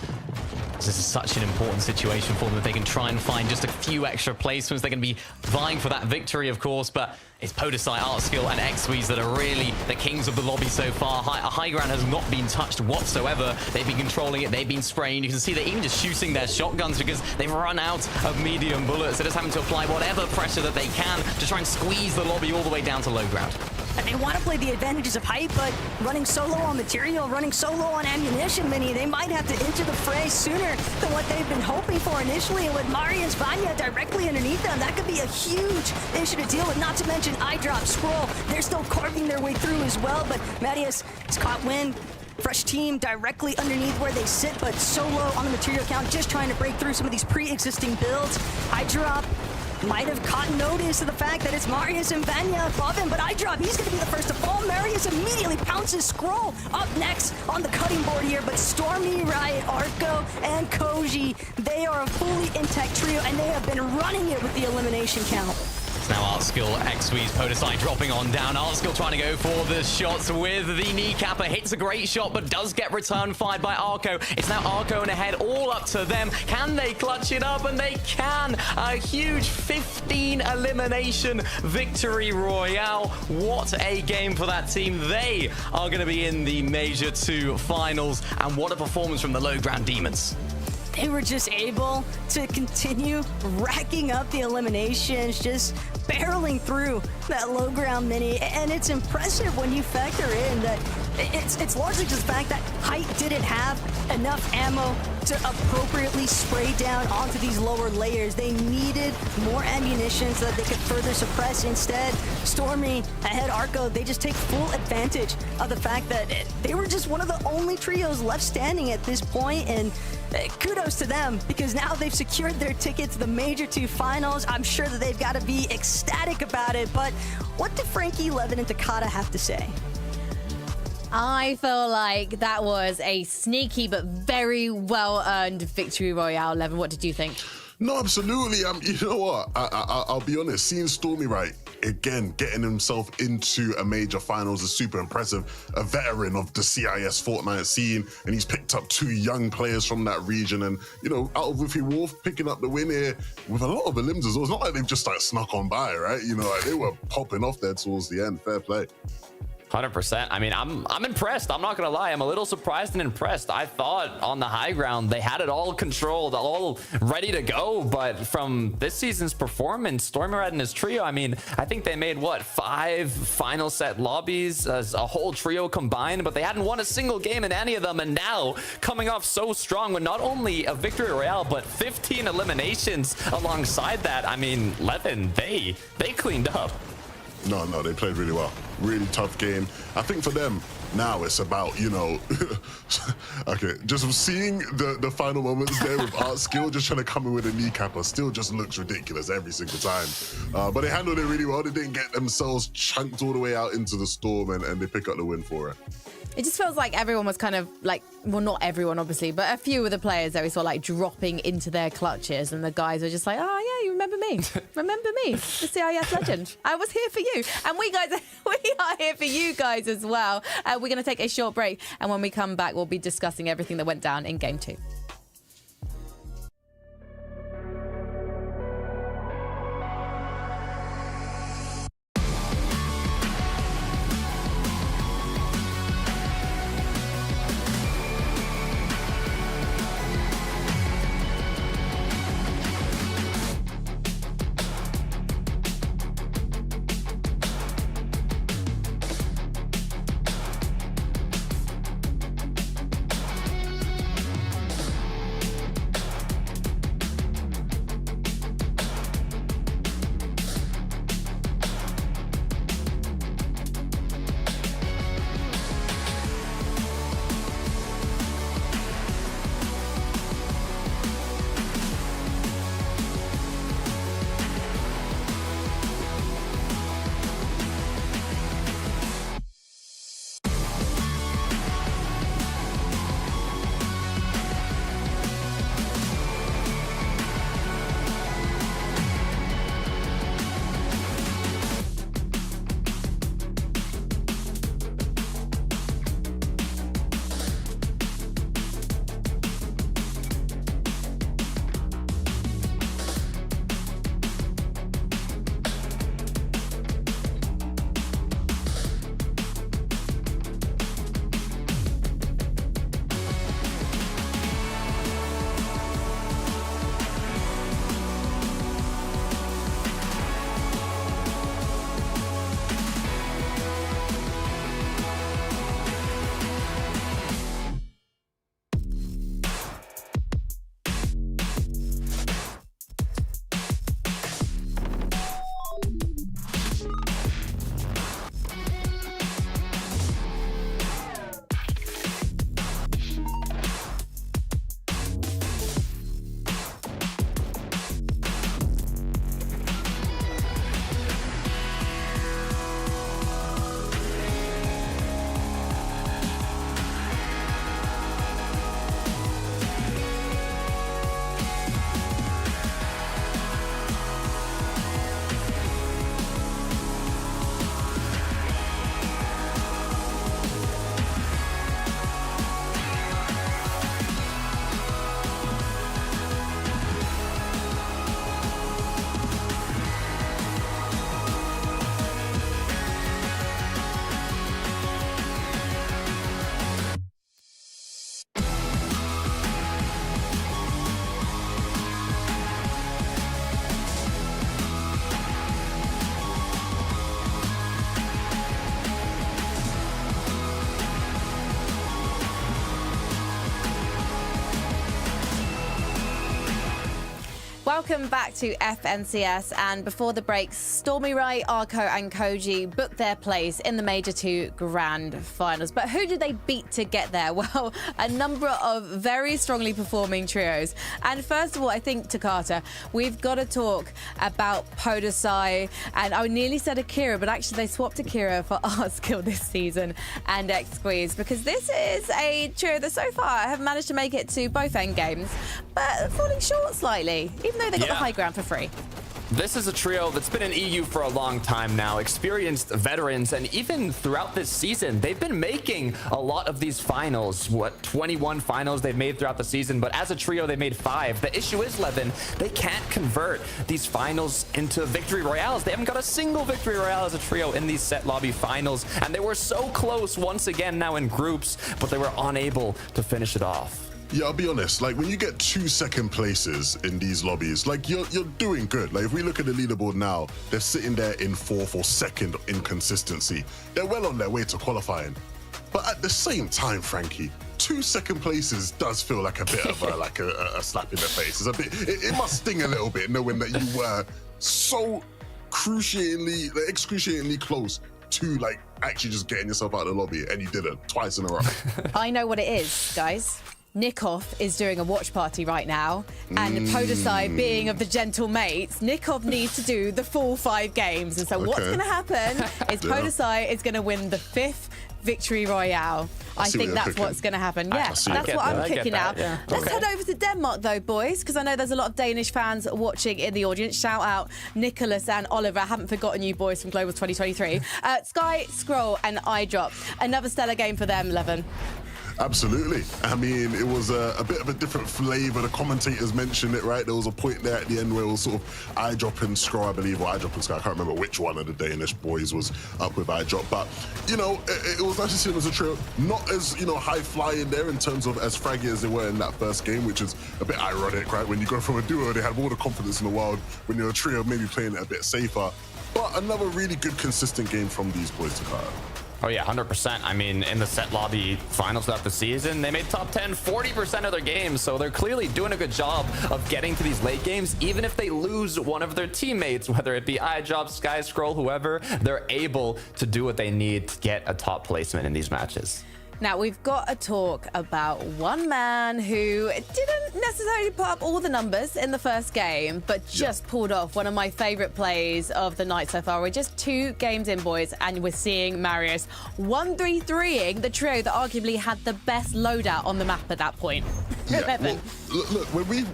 [SPEAKER 8] This is such an important situation for them that they can try and find just a few extra placements. They're going to be vying for that victory, of course, but it's Podesai, Artskill, and Xweez that are really the kings of the lobby so far. High ground has not been touched whatsoever. They've been controlling it. They've been spraying. You can see they're even just shooting their shotguns because they've run out of medium bullets. They're just having to apply whatever pressure that they can to try and squeeze the lobby all the way down to low ground.
[SPEAKER 7] And they want to play the advantages of height, but running solo on material, running solo on ammunition, Mini, they might have to enter the fray sooner than what they've been hoping for initially. And with Marius Vanya directly underneath them, that could be a huge issue to deal with, not to mention iDrop, Scroll. They're still carving their way through as well, but Marius has caught wind. Fresh team directly underneath where they sit, but solo on the material count, just trying to break through some of these pre-existing builds. iDrop might have caught notice of the fact that it's Marius and Vanya above him, but iDrop, he's going to be the first to fall. Marius immediately pounces Scroll up next on the cutting board here, but Stormy, Riot, Arco, and Koji, they are a fully intact trio, and they have been running it with the elimination count.
[SPEAKER 8] Now Artskill, Xweez, Podesai dropping on down. Artskill trying to go for the shots with the kneecapper. Hits a great shot, but does get return fired by Arco. It's now Arco and ahead, all up to them. Can they clutch it up? And they can. A huge 15 elimination victory royale. What a game for that team. They are going to be in the Major 2 finals. And what a performance from the low ground Demons.
[SPEAKER 7] They were just able to continue racking up the eliminations, just barreling through that low ground Mini. And it's impressive when you factor in that it's largely just the fact that Height didn't have enough ammo to appropriately spray down onto these lower layers. They needed more ammunition so that they could further suppress. Instead, Stormy ahead Arco, they just take full advantage of the fact that they were just one of the only trios left standing at this point, and kudos to them, because now they've secured their ticket to the Major 2 finals. I'm sure that they've got to be ecstatic about it, but what do Frankie, Levin, and Takata have to say?
[SPEAKER 3] I feel like that was a sneaky but very well-earned victory royale. Levin, what did you think?
[SPEAKER 5] No, absolutely. You know what? I'll be honest. Seeing Stormy right again, getting himself into a major finals is super impressive. A veteran of the CIS Fortnite scene, and he's picked up 2 young players from that region. And you know, out of Wiffy Wolf picking up the win here with a lot of elims as well. It's not like they've just like snuck on by, right? You know, like they were popping off there towards the end. Fair play.
[SPEAKER 4] 100%. I mean, I'm impressed. I'm not gonna lie. I'm a little surprised and impressed. I thought on the high ground they had it all controlled, all ready to go. But from this season's performance, Stormy Red and his trio, I mean, I think they made what, 5 final set lobbies as a whole trio combined, but they hadn't won a single game in any of them. And now coming off so strong with not only a victory royale but 15 eliminations alongside that. I mean, Levin, they cleaned up.
[SPEAKER 5] No, they played really well. Really tough game. I think for them, now it's about, you know, okay, just seeing the final moments there with Artskill just trying to come in with a kneecapper still just looks ridiculous every single time. But they handled it really well. They didn't get themselves chunked all the way out into the storm, and they pick up the win for it.
[SPEAKER 3] It just feels like everyone was kind of like, well, not everyone, obviously, but a few of the players that we saw like dropping into their clutches, and the guys were just like, oh, yeah, you remember me. Remember me, the CIS legend. I was here for you. And we are here for you guys as well. We're going to take a short break, and when we come back, we'll be discussing everything that went down in Game 2. Welcome back to FNCS, and before the break, Stormy Rai, Arco and Koji booked their place in the Major 2 Grand Finals. But who did they beat to get there? Well, a number of very strongly performing trios. And first of all, I think, Takata, we've got to talk about Podesai, and I nearly said Akira, but actually they swapped Akira for R-Skill this season and X-Squeeze, because this is a trio that so far have managed to make it to both end games, but falling short slightly, even though they got the high ground for free.
[SPEAKER 4] This is a trio that's been in EU for a long time now, experienced veterans, and even throughout this season, they've been making a lot of these finals. 21 finals they've made throughout the season, but as a trio, they made 5. The issue is, Levin, they can't convert these finals into victory royales. They haven't got a single victory royale as a trio in these set lobby finals, and they were so close once again now in groups, but they were unable to finish it off.
[SPEAKER 5] Yeah, I'll be honest, like when you get 2 second places in these lobbies, like you're doing good. Like if we look at the leaderboard now, they're sitting there in 4th or 2nd in consistency. They're well on their way to qualifying. But at the same time, Frankie, 2 second places does feel like a bit of a slap in the face. It's a bit, it must sting a little bit knowing that you were so excruciatingly close to like actually just getting yourself out of the lobby, and you did it twice in a row.
[SPEAKER 3] I know what it is, guys. Nikov is doing a watch party right now, and Podesai, being of the gentle mates, Nikov needs to do the full 5 games. And so what's going to happen is Podesai is going to win the 5th victory royale. I think that's what's going to happen. Yeah, that's what I'm kicking out.
[SPEAKER 4] Yeah.
[SPEAKER 3] Let's head over to Denmark, though, boys, because I know there's a lot of Danish fans watching in the audience. Shout out Nicholas and Oliver. I haven't forgotten you boys from Global 2023. Sky, Scroll, and iDrop. Another stellar game for them, Levin.
[SPEAKER 5] Absolutely. I mean, it was a bit of a different flavor. The commentators mentioned it, right? There was a point there at the end where it was sort of iDrop and Scroll, I believe, or iDrop and Sky. I can't remember which one of the Danish boys was up with iDrop. But, you know, it was nice to see them as a trio. Not as, you know, high-flying there in terms of as fraggy as they were in that first game, which is a bit ironic, right? When you go from a duo, they have all the confidence in the world. When you're a trio, maybe playing it a bit safer. But another really good, consistent game from these boys to cut.
[SPEAKER 4] Oh yeah, 100%. I mean, in the set lobby finals throughout the season, they made top 10 40% of their games, so they're clearly doing a good job of getting to these late games. Even if they lose one of their teammates, whether it be iDrop, Sky, Scroll, whoever, they're able to do what they need to get a top placement in these matches.
[SPEAKER 3] Now, we've got to talk about one man who didn't necessarily put up all the numbers in the first game, but just pulled off one of my favorite plays of the night so far. We're just 2 games in, boys, and we're seeing Marius 1-3-3ing the trio that arguably had the best loadout on the map at that point.
[SPEAKER 5] Yeah, well, look, when we,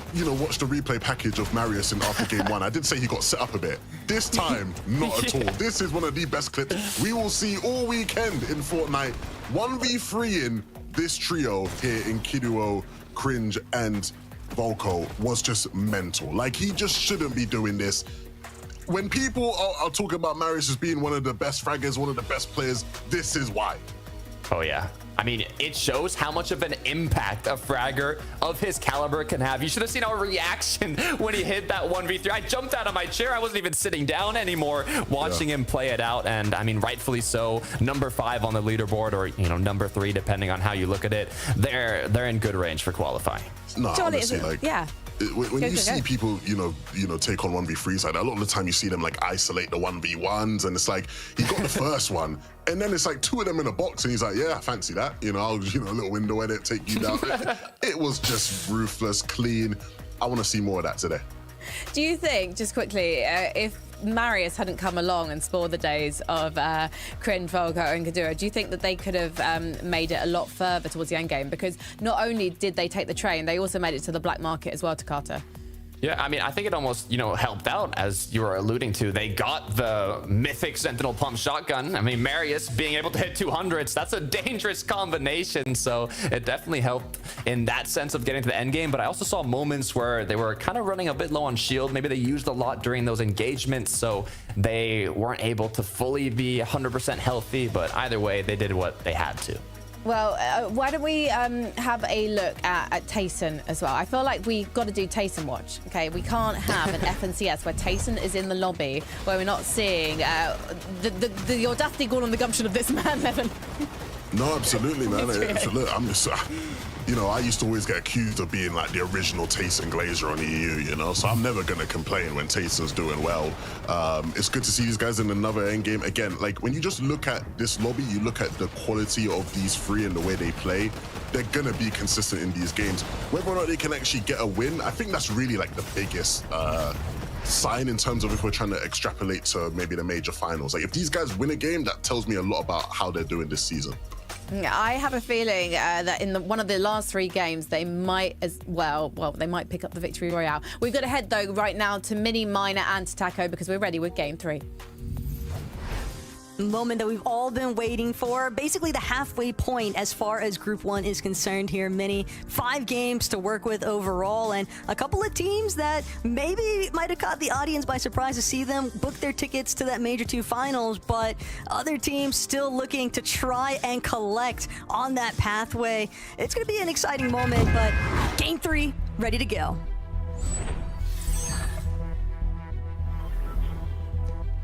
[SPEAKER 5] watched the replay package of Marius in after game 1, I did say he got set up a bit. This time, not at all. This is one of the best clips we will see all weekend in Fortnite. 1v3ing this trio here in Kiduo, Cringe, and Volko was just mental. Like, he just shouldn't be doing this. When people are talking about Marius as being one of the best fraggers, one of the best players, this is why.
[SPEAKER 4] Oh yeah. I mean, it shows how much of an impact a fragger of his caliber can have. You should have seen our reaction when he hit that 1v3. I jumped out of my chair. I wasn't even sitting down anymore watching him play it out. And I mean, rightfully so. Number 5 on the leaderboard, or, number 3, depending on how you look at it. They're in good range for qualifying.
[SPEAKER 5] No,
[SPEAKER 3] Johnny,
[SPEAKER 5] honestly, when you see people, take on 1v3s like that, a lot of the time you see them like isolate the 1v1s, and it's like he got the first one, and then it's like 2 of them in a box, and he's like, yeah, I fancy that. I'll a little window edit, take you down. It was just ruthless, clean. I want to see more of that today.
[SPEAKER 3] Do you think, just quickly, if Marius hadn't come along and spoiled the days of Crin, Volko, and Kadura, do you think that they could have made it a lot further towards the end game? Because not only did they take the train, they also made it to the black market as well, Takata.
[SPEAKER 4] Yeah, I mean, I think it almost, helped out, as you were alluding to. They got the mythic Sentinel Pump Shotgun. I mean, Marius being able to hit 200s, that's a dangerous combination. So it definitely helped in that sense of getting to the end game. But I also saw moments where they were kind of running a bit low on shield. Maybe they used a lot during those engagements, so they weren't able to fully be 100% healthy. But either way, they did what they had to.
[SPEAKER 3] Well, why don't we have a look at Tayson as well? I feel like we've got to do Tayson watch, okay? We can't have an FNCS where Tayson is in the lobby, where we're not seeing the audacity, gone on the gumption of this man, Evan.
[SPEAKER 5] No, absolutely, man. Look, I'm just, I used to always get accused of being like the original Tayson Glazer on EU, so I'm never going to complain when Tayson's doing well. It's good to see these guys in another end game. Again, like when you just look at this lobby, you look at the quality of these three and the way they play, they're going to be consistent in these games. Whether or not they can actually get a win, I think that's really like the biggest sign in terms of if we're trying to extrapolate to maybe the major finals. Like if these guys win a game, that tells me a lot about how they're doing this season.
[SPEAKER 3] I have a feeling that in one of the last 3 games, they might they might pick up the victory royale. We've got to head, though, right now to Mini, Miner and to Taco because we're ready with Game 3.
[SPEAKER 7] Moment that we've all been waiting for. Basically the halfway point as far as Group 1 is concerned here, Mini. 5 games to work with overall, and a couple of teams that maybe might have caught the audience by surprise to see them book their tickets to that Major 2 finals, but other teams still looking to try and collect on that pathway. It's going to be an exciting moment, but Game 3, ready to go.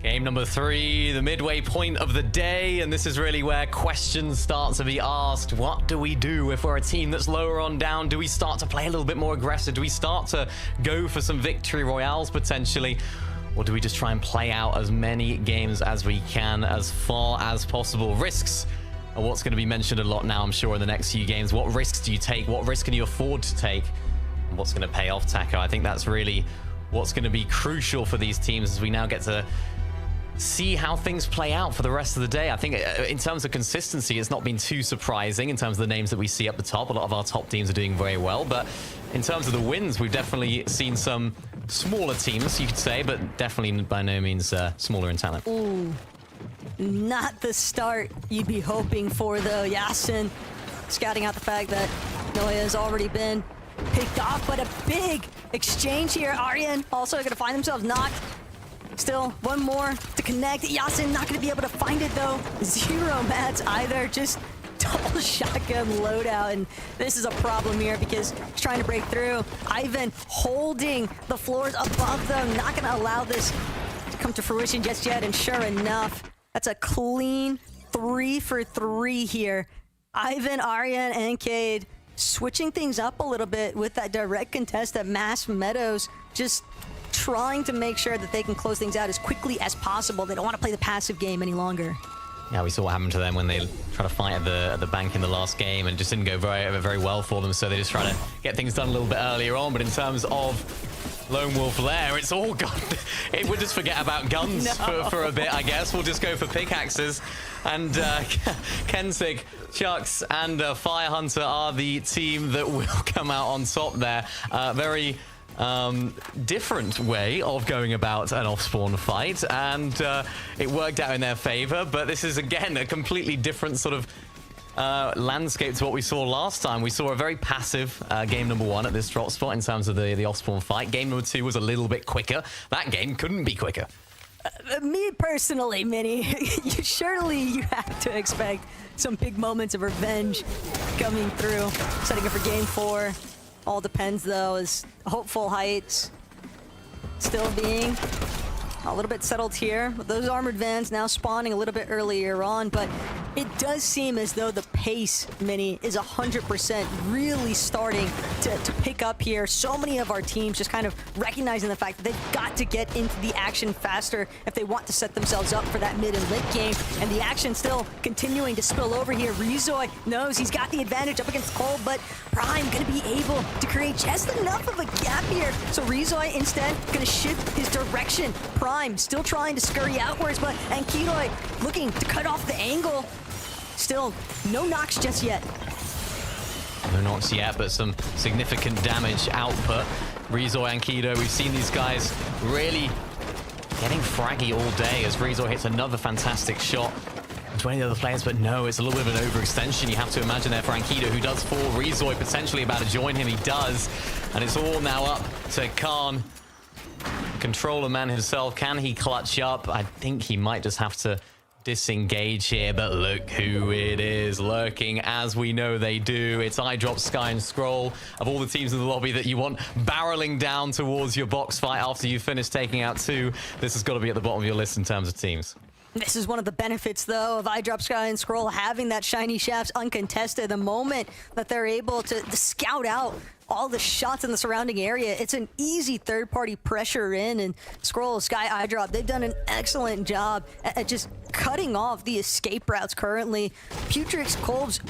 [SPEAKER 8] Game number 3, the midway point of the day, and this is really where questions start to be asked. What do we do if we're a team that's lower on down? Do we start to play a little bit more aggressive? Do we start to go for some victory royales potentially? Or do we just try and play out as many games as we can as far as possible? Risks are what's going to be mentioned a lot now, I'm sure, in the next few games. What risks do you take? What risk can you afford to take? And what's going to pay off, Taco? I think that's really what's going to be crucial for these teams as we now get to see how things play out for the rest of the day. I think in terms of consistency, it's not been too surprising in terms of the names that we see up the top. A lot of our top teams are doing very well, but in terms of the wins, we've definitely seen some smaller teams, you could say, but definitely by no means smaller in talent.
[SPEAKER 7] Ooh, not the start you'd be hoping for, though. Yasin scouting out the fact that Noya has already been picked off, but a big exchange here. Aryan also going to find themselves knocked. Still, one more to connect. Yasin not going to be able to find it, though. 0 mats either. Just double shotgun loadout. And this is a problem here because he's trying to break through. Ivan holding the floors above them. Not going to allow this to come to fruition just yet. And sure enough, that's a clean 3 for 3 here. Ivan, Aryan, and Cade switching things up a little bit with that direct contest at Mass Meadows. Just trying to make sure that they can close things out as quickly as possible. They don't want to play the passive game any longer.
[SPEAKER 8] Yeah, we saw what happened to them when they tried to fight at the bank in the last game and it just didn't go very well for them, so they just try to get things done a little bit earlier on. But in terms of Lone Wolf Lair, it's all gone. We'll just forget about guns for a bit, I guess. We'll just go for pickaxes. And Kensig, Chucks, and Fire Hunter are the team that will come out on top there. Very different way of going about an off-spawn fight, and it worked out in their favor. But this is, again, a completely different sort of landscape to what we saw last time. We saw a very passive game number 1 at this drop spot in terms of the off-spawn fight. Game number 2 was a little bit quicker. That game couldn't be quicker.
[SPEAKER 7] Me personally, Minnie, surely you have to expect some big moments of revenge coming through. Setting up for game 4. All depends, though, as Hopeful Heights still being a little bit settled here. With those armored vans now spawning a little bit earlier on, but it does seem as though the pace, Mini, is 100% really starting to pick up here. So many of our teams just kind of recognizing the fact that they've got to get into the action faster if they want to set themselves up for that mid and late game. And the action still continuing to spill over here. Rizoi knows he's got the advantage up against Cole, but Prime going to be able to create just enough of a gap here. So Rizoi instead going to shift his direction. Prime still trying to scurry outwards, but Ankidoi looking to cut off the angle. Still, no knocks just yet.
[SPEAKER 8] No knocks yet, but some significant damage output. Rizoi and Kido, we've seen these guys really getting fraggy all day as Rizoi hits another fantastic shot. 20 other players, but no, it's a little bit of an overextension. You have to imagine there for Ankido, who does fall. Rizoi potentially about to join him. He does. And it's all now up to Khan. Controller man himself. Can he clutch up? I think he might just have to disengage here, but look who it is lurking, as we know they do. It's Eyedrop, Sky, and Scroll. Of all the teams in the lobby that you want barreling down towards your box fight after you finish taking out 2, this has got to be at the bottom of your list in terms of teams.
[SPEAKER 7] This is one of the benefits, though, of iDrop Sky and Scroll having that shiny shafts uncontested. The moment that they're able to scout out all the shots in the surrounding area, it's an easy third-party pressure in. And Scroll, Sky, iDrop, they've done an excellent job at just cutting off the escape routes currently. Putrix Kolb's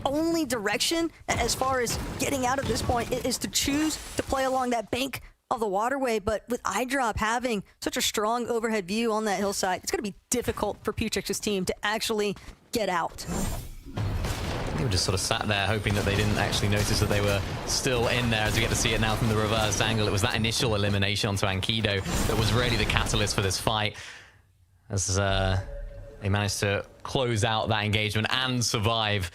[SPEAKER 7] only direction as far as getting out at this point is to choose to play along that bank of the waterway, but with iDrop having such a strong overhead view on that hillside, it's going to be difficult for Putrix's team to actually get out.
[SPEAKER 8] They were just sort of sat there hoping that they didn't actually notice that they were still in there. As we get to see it now from the reverse angle, it was that initial elimination onto Ankido that was really the catalyst for this fight. As they managed to close out that engagement and survive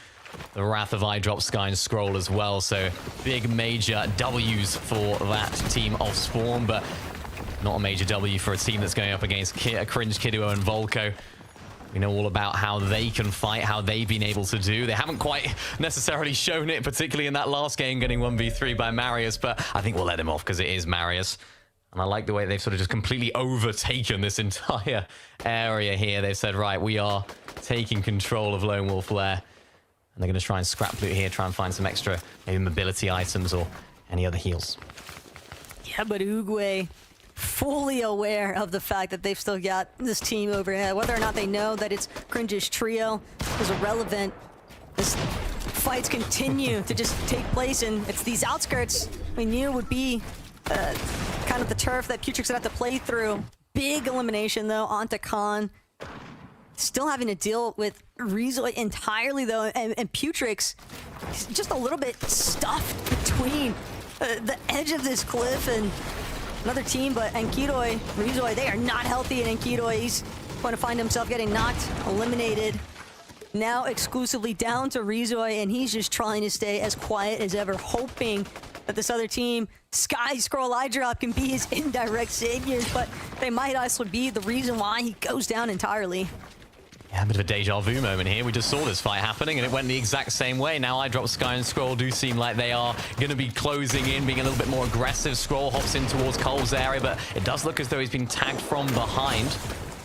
[SPEAKER 8] the wrath of iDrop, Sky, and Scroll as well. So big major W's for that team of Spawn, but not a major W for a team that's going up against Cringe, Kidduo, and Volko. We know all about how they can fight, how they've been able to do. They haven't quite necessarily shown it, particularly in that last game getting 1v3 by Marius, but I think we'll let him off because it is Marius. And I like the way they've sort of just completely overtaken this entire area here. They've said, right, we are taking control of Lone Wolf Lair. And they're going to try and scrap loot here, try and find some extra maybe mobility items or any other heals.
[SPEAKER 7] Yeah, but Uguay fully aware of the fact that they've still got this team overhead. Whether or not they know that it's Cringe's trio is irrelevant. This fights continue to just take place, and it's these outskirts we knew would be kind of the turf that Putrix would have to play through. Big elimination, though, onto Khan. Still having to deal with Rezo entirely, though, and Putrix just a little bit stuffed between the edge of this cliff and another team, but Enkidoy, Rezo, they are not healthy, and Enkidoy, he's going to find himself getting knocked, eliminated. Now exclusively down to Rezo, and he's just trying to stay as quiet as ever, hoping that this other team, Sky, Scroll, iDrop, can be his indirect saviors, but they might also be the reason why he goes down entirely.
[SPEAKER 8] Yeah, a bit of a deja vu moment here. We just saw this fight happening and it went the exact same way. Now iDrop, Sky, and Scroll do seem like they are going to be closing in, being a little bit more aggressive. Scroll hops in towards Cole's area, but it does look as though he's been tagged from behind.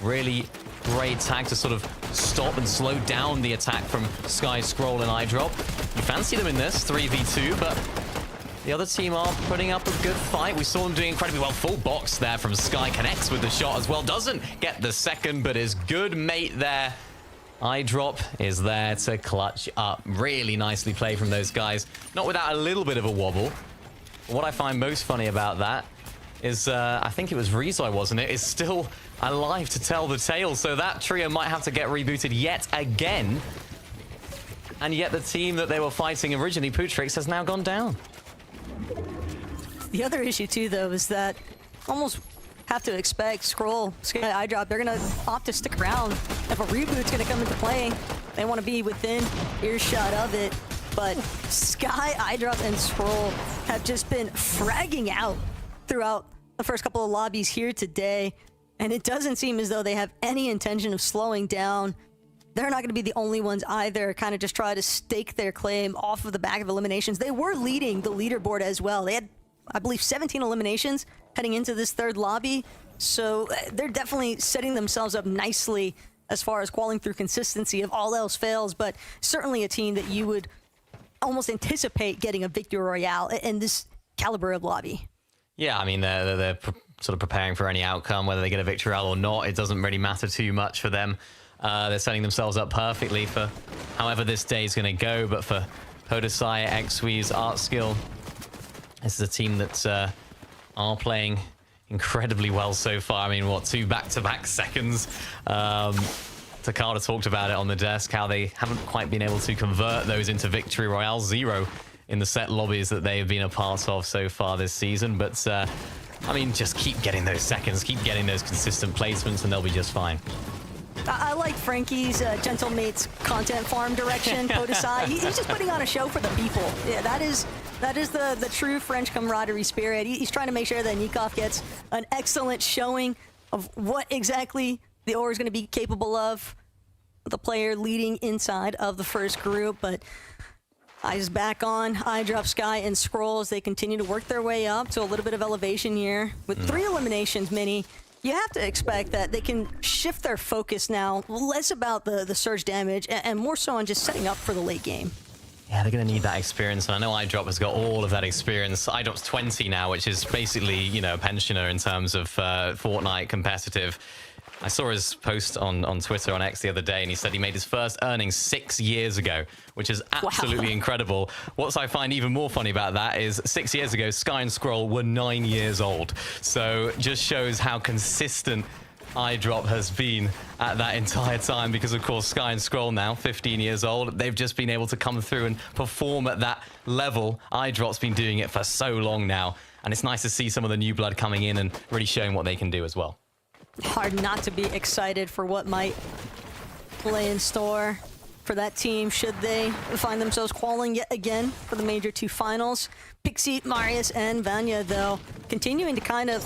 [SPEAKER 8] Really great tag to sort of stop and slow down the attack from Sky, Scroll, and iDrop. You fancy them in this 3v2, but the other team are putting up a good fight. We saw them doing incredibly well. Full box there from Sky. Connects with the shot as well. Doesn't get the second, but his good mate there. iDrop is there to clutch up. Really nicely played from those guys. Not without a little bit of a wobble. What I find most funny about that is, I think it was Rezo, wasn't it? Is still alive to tell the tale. So that trio might have to get rebooted yet again. And yet the team that they were fighting originally, Putrix, has now gone down.
[SPEAKER 7] The other issue, too, though, is that almost have to expect Scroll, Sky, iDrop, they're going to opt to stick around. If a reboot's going to come into play, they want to be within earshot of it. But Sky, iDrop, and Scroll have just been fragging out throughout the first couple of lobbies here today. And it doesn't seem as though they have any intention of slowing down. They're not going to be the only ones either, kind of just try to stake their claim off of the back of eliminations. They were leading the leaderboard as well. They had, I believe, 17 eliminations heading into this third lobby. So they're definitely setting themselves up nicely as far as qualifying through consistency if all else fails, but certainly a team that you would almost anticipate getting a victory royale in this caliber of lobby.
[SPEAKER 8] Yeah, I mean, they're sort of preparing for any outcome, whether they get a victory royale or not. It doesn't really matter too much for them. They're setting themselves up perfectly for however this day is going to go, but for Podesai, XWee's, Artskill, this is a team that are playing incredibly well so far. I mean, what, 2 back-to-back seconds? Takada talked about it on the desk, how they haven't quite been able to convert those into victory royale. 0 in the set lobbies that they have been a part of so far this season. But, I mean, just keep getting those seconds, keep getting those consistent placements, and they'll be just fine.
[SPEAKER 7] I like Frankie's Gentlemate's content farm direction, Podesai. He's just putting on a show for the people. Yeah, that is the true French camaraderie spirit. He's trying to make sure that Nikov gets an excellent showing of what exactly the Aura is going to be capable of. The player leading inside of the first group, but eyes back on iDrop, Sky, and Scroll as they continue to work their way up to a little bit of elevation here. With 3 eliminations, Mini, you have to expect that they can shift their focus now, less about the surge damage and more so on just setting up for the late game.
[SPEAKER 8] Yeah, they're going to need that experience, and I know iDrop has got all of that experience. iDrop's 20 now, which is basically, you know, a pensioner in terms of Fortnite competitive. I saw his post on Twitter, on X the other day, and he said he made his first earnings 6 years ago, which is absolutely incredible. What I find even more funny about that is 6 years ago, Sky and Scroll were 9 years old. So just shows how consistent iDrop has been at that entire time, because of course Sky and Scroll now 15 years old, they've just been able to come through and perform at that level. iDrop's been doing it for so long now, and it's nice to see some of the new blood coming in and really showing what they can do as well.
[SPEAKER 7] Hard not to be excited for what might lay in store for that team should they find themselves qualifying yet again for the Major 2 finals. Pixie, Marius, and Vanya, though, continuing to kind of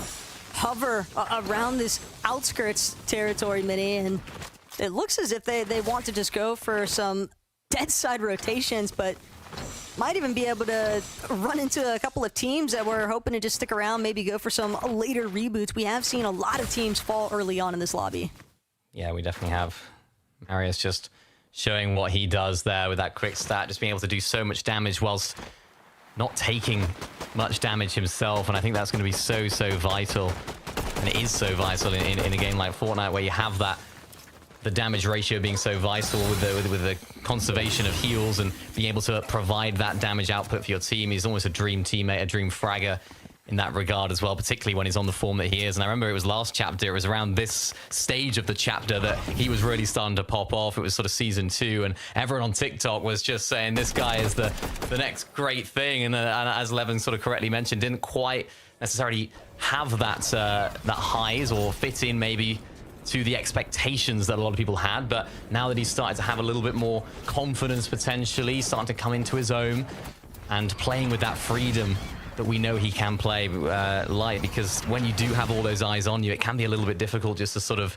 [SPEAKER 7] hover around this outskirts territory, Mini, and it looks as if they want to just go for some dead side rotations, but might even be able to run into a couple of teams that were hoping to just stick around, maybe go for some later reboots. We have seen a lot of teams fall early on in this lobby.
[SPEAKER 8] Yeah, we definitely have. Marius just showing what he does there with that quick stat, just being able to do so much damage whilst not taking much damage himself, and I think that's going to be so vital, and it is so vital in a game like Fortnite where you have that, the damage ratio being so vital with the conservation of heals and being able to provide that damage output for your team. He's almost a dream teammate, a dream fragger in that regard as well, particularly when he's on the form that he is. And I remember it was last chapter, it was around this stage of the chapter that he was really starting to pop off. It was sort of season 2, and everyone on TikTok was just saying this guy is the next great thing. And as Levin sort of correctly mentioned, didn't quite necessarily have that highs or fit in maybe to the expectations that a lot of people had, but now that he's started to have a little bit more confidence, potentially starting to come into his own and playing with that freedom that we know he can play light, because when you do have all those eyes on you, it can be a little bit difficult just to sort of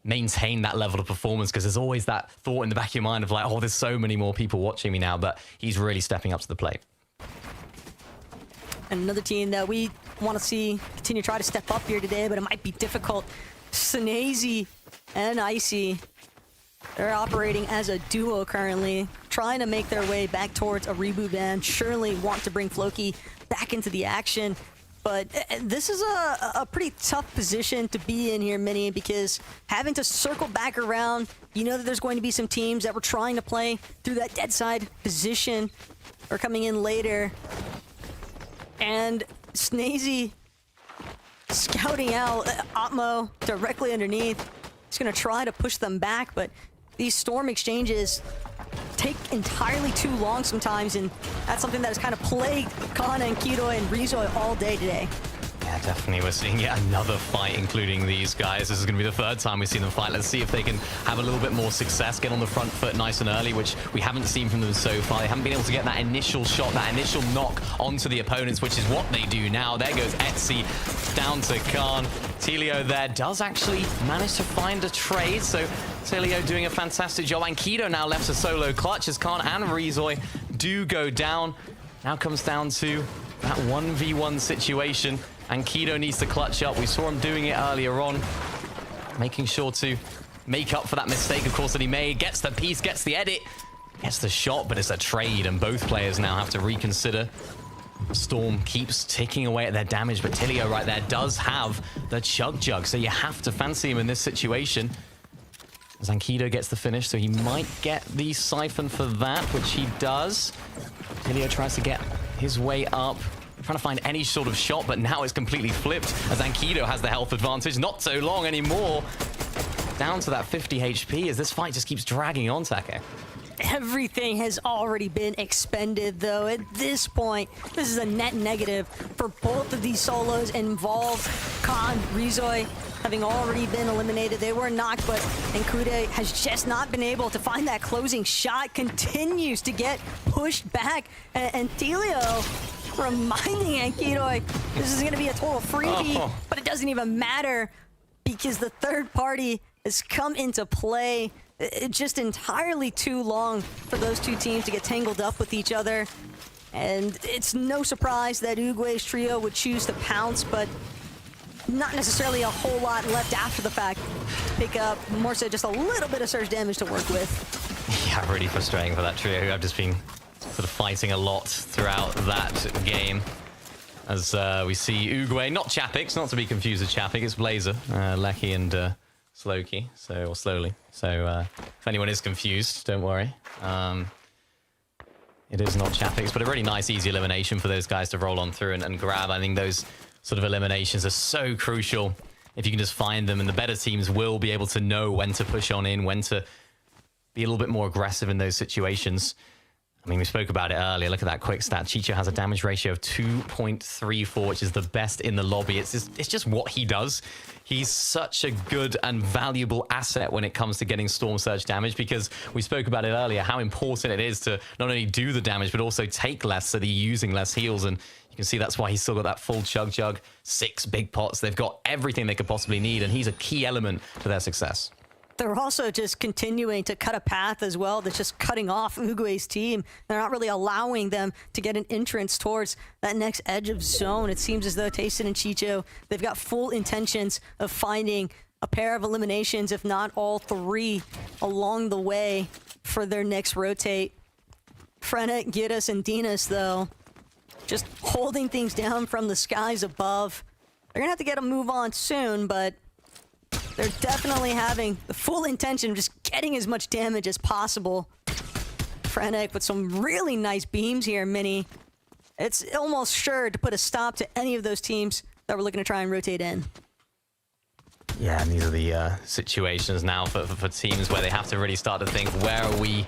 [SPEAKER 8] maintain that level of performance, because there's always that thought in the back of your mind of like, oh, there's so many more people watching me now, but he's really stepping up to the plate.
[SPEAKER 7] And another team that we want to see continue to try to step up here today, but it might be difficult. Snazy and Icy, they're operating as a duo currently, trying to make their way back towards a reboot ban. Surely want to bring Floki back into the action, but this is a pretty tough position to be in here, Mini, because having to circle back around, you know that there's going to be some teams that were trying to play through that dead side position or coming in later, and Snazy scouting out Atmo directly underneath. He's going to try to push them back, but these storm exchanges take entirely too long sometimes, and that's something that has kind of plagued Kana and Kido and Rizoi all day today.
[SPEAKER 8] Yeah, definitely. We're seeing yet another fight, including these guys. This is going to be the third time we've seen them fight. Let's see if they can have a little bit more success, get on the front foot nice and early, which we haven't seen from them so far. They haven't been able to get that initial shot, that initial knock onto the opponents, which is what they do now. There goes Etsy down to Khan. Telio there does actually manage to find a trade, so Telio doing a fantastic job. And Kido now left a solo clutch as Khan and Rizoi do go down. Now comes down to that 1v1 situation, and Kido needs to clutch up. We saw him doing it earlier on, making sure to make up for that mistake, of course, that he made. Gets the piece, gets the edit, gets the shot, but it's a trade, and both players now have to reconsider. Storm keeps ticking away at their damage, but Tilio right there does have the Chug Jug, so you have to fancy him in this situation. Zankido gets the finish, so he might get the Siphon for that, which he does. Tilio tries to get his way up, trying to find any sort of shot, but now it's completely flipped as Zankido has the health advantage. Not so long anymore. Down to that 50 HP as this fight just keeps dragging on, Take.
[SPEAKER 7] Everything has already been expended, though. At this point, this is a net negative for both of these solos involved. Khan, Rizoi, having already been eliminated. They were knocked, but Nkude has just not been able to find that closing shot. Continues to get pushed back. And Telio reminding Ankidoi this is going to be a total freebie, but it doesn't even matter because the third party has come into play. It's just entirely too long for those two teams to get tangled up with each other. And it's no surprise that Uguay's trio would choose to pounce, but not necessarily a whole lot left after the fact to pick up. More so just a little bit of surge damage to work with.
[SPEAKER 8] Yeah, really frustrating for that trio who have just been sort of fighting a lot throughout that game. As we see Uguay, not Chapix, not to be confused with Chapik, it's Blazer, Lecky and Slowkey, or Slowly. So if anyone is confused, don't worry. It is not Chapix, but a really nice, easy elimination for those guys to roll on through and grab. I think those sort of eliminations are so crucial if you can just find them, and the better teams will be able to know when to push on in, when to be a little bit more aggressive in those situations. I mean, we spoke about it earlier. Look at that quick stat. Chicho has a damage ratio of 2.34, which is the best in the lobby. It's just what he does. He's such a good and valuable asset when it comes to getting Storm Surge damage, because we spoke about it earlier, how important it is to not only do the damage, but also take less, so that you're using less heals. And you can see that's why he's still got that full chug jug, 6 big pots. They've got everything they could possibly need, and he's a key element to their success.
[SPEAKER 7] They're also just continuing to cut a path as well that's just cutting off Uguay's team. They're not really allowing them to get an entrance towards that next edge of zone. It seems as though Tayson and Chicho, they've got full intentions of finding a pair of eliminations, if not all 3, along the way for their next rotate. Frenet, Giras, and Dinas, though, just holding things down from the skies above. They're going to have to get a move on soon, but they're definitely having the full intention of just getting as much damage as possible. Frenek with some really nice beams here, Mini. It's almost sure to put a stop to any of those teams that were looking to try and rotate in.
[SPEAKER 8] Yeah, and these are the situations now for teams where they have to really start to think, where are we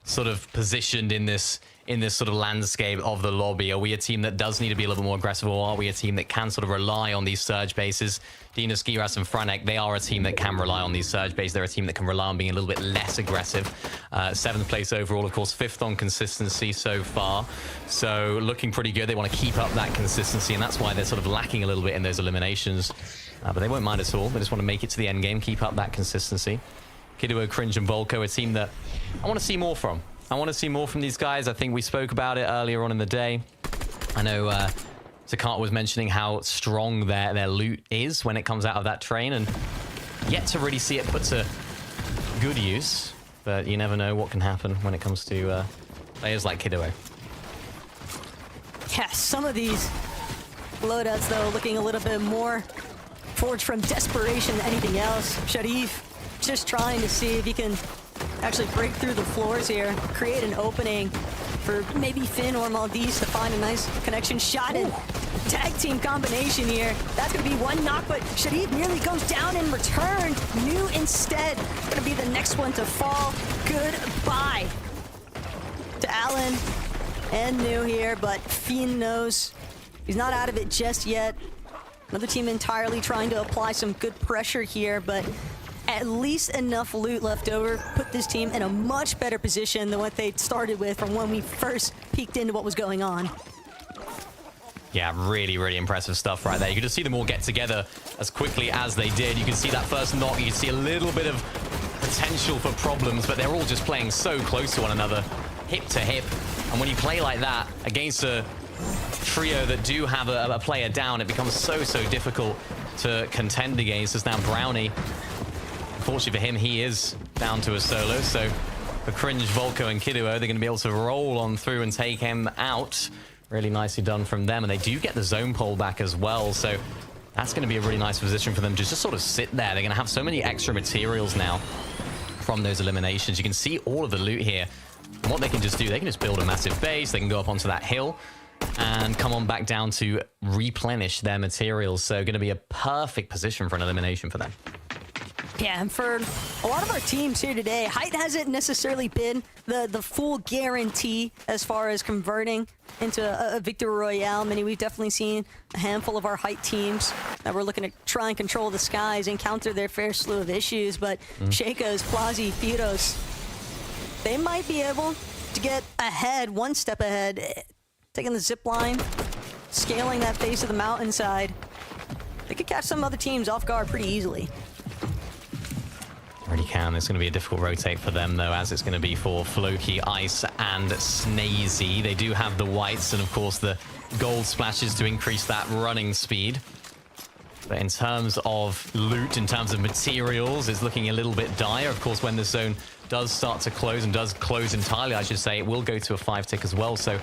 [SPEAKER 8] sort of positioned in this sort of landscape of the lobby? Are we a team that does need to be a little more aggressive, or are we a team that can sort of rely on these surge bases? Dinas, Giras, and Franek, they are a team that can rely on these surge bases. They're a team that can rely on being a little bit less aggressive. 7th place overall, of course, 5th on consistency so far. So looking pretty good. They want to keep up that consistency, and that's why they're sort of lacking a little bit in those eliminations. But they won't mind at all. They just want to make it to the end game, keep up that consistency. Kiduo, Cringe, and Volko, a team that I want to see more from. I want to see more from these guys. I think we spoke about it earlier on in the day. I know Zakata was mentioning how strong their loot is when it comes out of that train, and yet to really see it put to good use. But you never know what can happen when it comes to players like Kiduo.
[SPEAKER 7] Yeah, some of these loadouts, though, looking a little bit more forged from desperation than anything else. Sharif just trying to see if he can actually break through the floors here, create an opening for maybe Finn or Maldives to find a nice connection shot in. Tag team combination here. That's going to be one knock, but Sharif nearly goes down in return. New instead going to be the next one to fall. Goodbye to Allen and New here, but Finn knows he's not out of it just yet. Another team entirely trying to apply some good pressure here, but at least enough loot left over, put this team in a much better position than what they started with from when we first peeked into what was going on.
[SPEAKER 8] Yeah, really, really impressive stuff right there. You can just see them all get together as quickly as they did. You can see that first knock, you can see a little bit of potential for problems, but they're all just playing so close to one another, hip to hip. And when you play like that against a trio that do have a player down, it becomes so difficult to contend against. As now Brownie, unfortunately for him, he is down to a solo. So for Cringe, Volko, and Kiduo, they're going to be able to roll on through and take him out. Really nicely done from them. And they do get the zone pole back as well. So that's going to be a really nice position for them to just sort of sit there. They're going to have so many extra materials now from those eliminations. You can see all of the loot here. And what they can just do, they can just build a massive base. They can go up onto that hill and come on back down to replenish their materials. So going to be a perfect position for an elimination for them.
[SPEAKER 7] Yeah, and for a lot of our teams here today, height hasn't necessarily been the full guarantee as far as converting into a victory royale. We've definitely seen a handful of our height teams that were looking to try and control the skies, encounter their fair slew of issues, but Shakos, Plazi, Firos, they might be able to get ahead, one step ahead, taking the zip line, scaling that face of the mountainside. They could catch some other teams off guard pretty easily.
[SPEAKER 8] Already can. It's going to be a difficult rotate for them, though, as it's going to be for Floki, Ice, and Snazy. They do have the whites and, of course, the gold splashes to increase that running speed. But in terms of loot, in terms of materials, it's looking a little bit dire. Of course, when the zone does start to close, and does close entirely, I should say, it will go to a 5-tick as well. So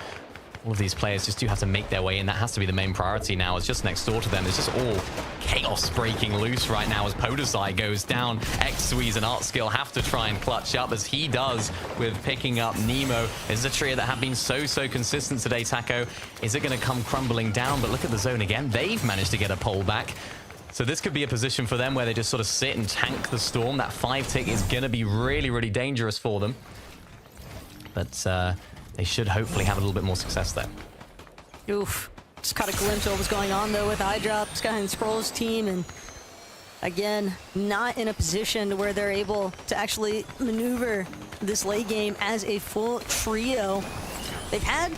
[SPEAKER 8] all of these players just do have to make their way in. That has to be the main priority now. It's just next door to them. It's just all chaos breaking loose right now as Podesai goes down. X-Squeeze and Artskill have to try and clutch up, as he does with picking up Nemo. This is a trio that have been so consistent today, Taco. Is it going to come crumbling down? But look at the zone again. They've managed to get a pole back. So this could be a position for them where they just sort of sit and tank the storm. That 5-tick is going to be really dangerous for them. But they should hopefully have a little bit more success there.
[SPEAKER 7] Oof. Just caught a glimpse of what was going on, though, with iDrop, Sky and Scroll's team. And again, not in a position where they're able to actually maneuver this late game as a full trio. They've had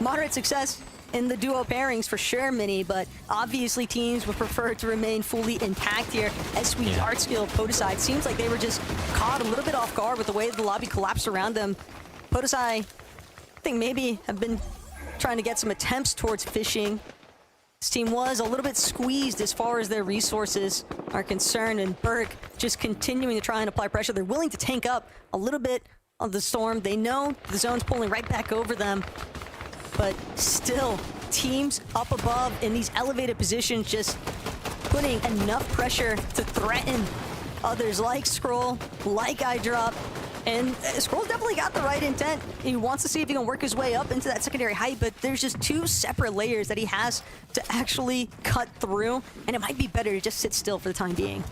[SPEAKER 7] moderate success in the duo pairings for sure, Mini, but obviously teams would prefer to remain fully intact here. X-Squeeze, Artskill, Podesai, seems like they were just caught a little bit off guard with the way the lobby collapsed around them. Podesai, I think maybe have been trying to get some attempts towards fishing. This team was a little bit squeezed as far as their resources are concerned, and Berg just continuing to try and apply pressure. They're willing to tank up a little bit of the storm. They know the zone's pulling right back over them, but still, teams up above in these elevated positions just putting enough pressure to threaten others like Scroll, like iDrop. And Scroll's definitely got the right intent. He wants to see if he can work his way up into that secondary height, but there's just two separate layers that he has to actually cut through, and it might be better to just sit still for the time being.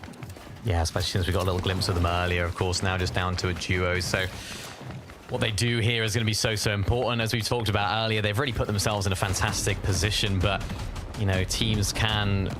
[SPEAKER 8] Yeah, especially since we got a little glimpse of them earlier, of course, now just down to a duo. So what they do here is going to be so important. As we talked about earlier, they've really put themselves in a fantastic position, but, you know, teams can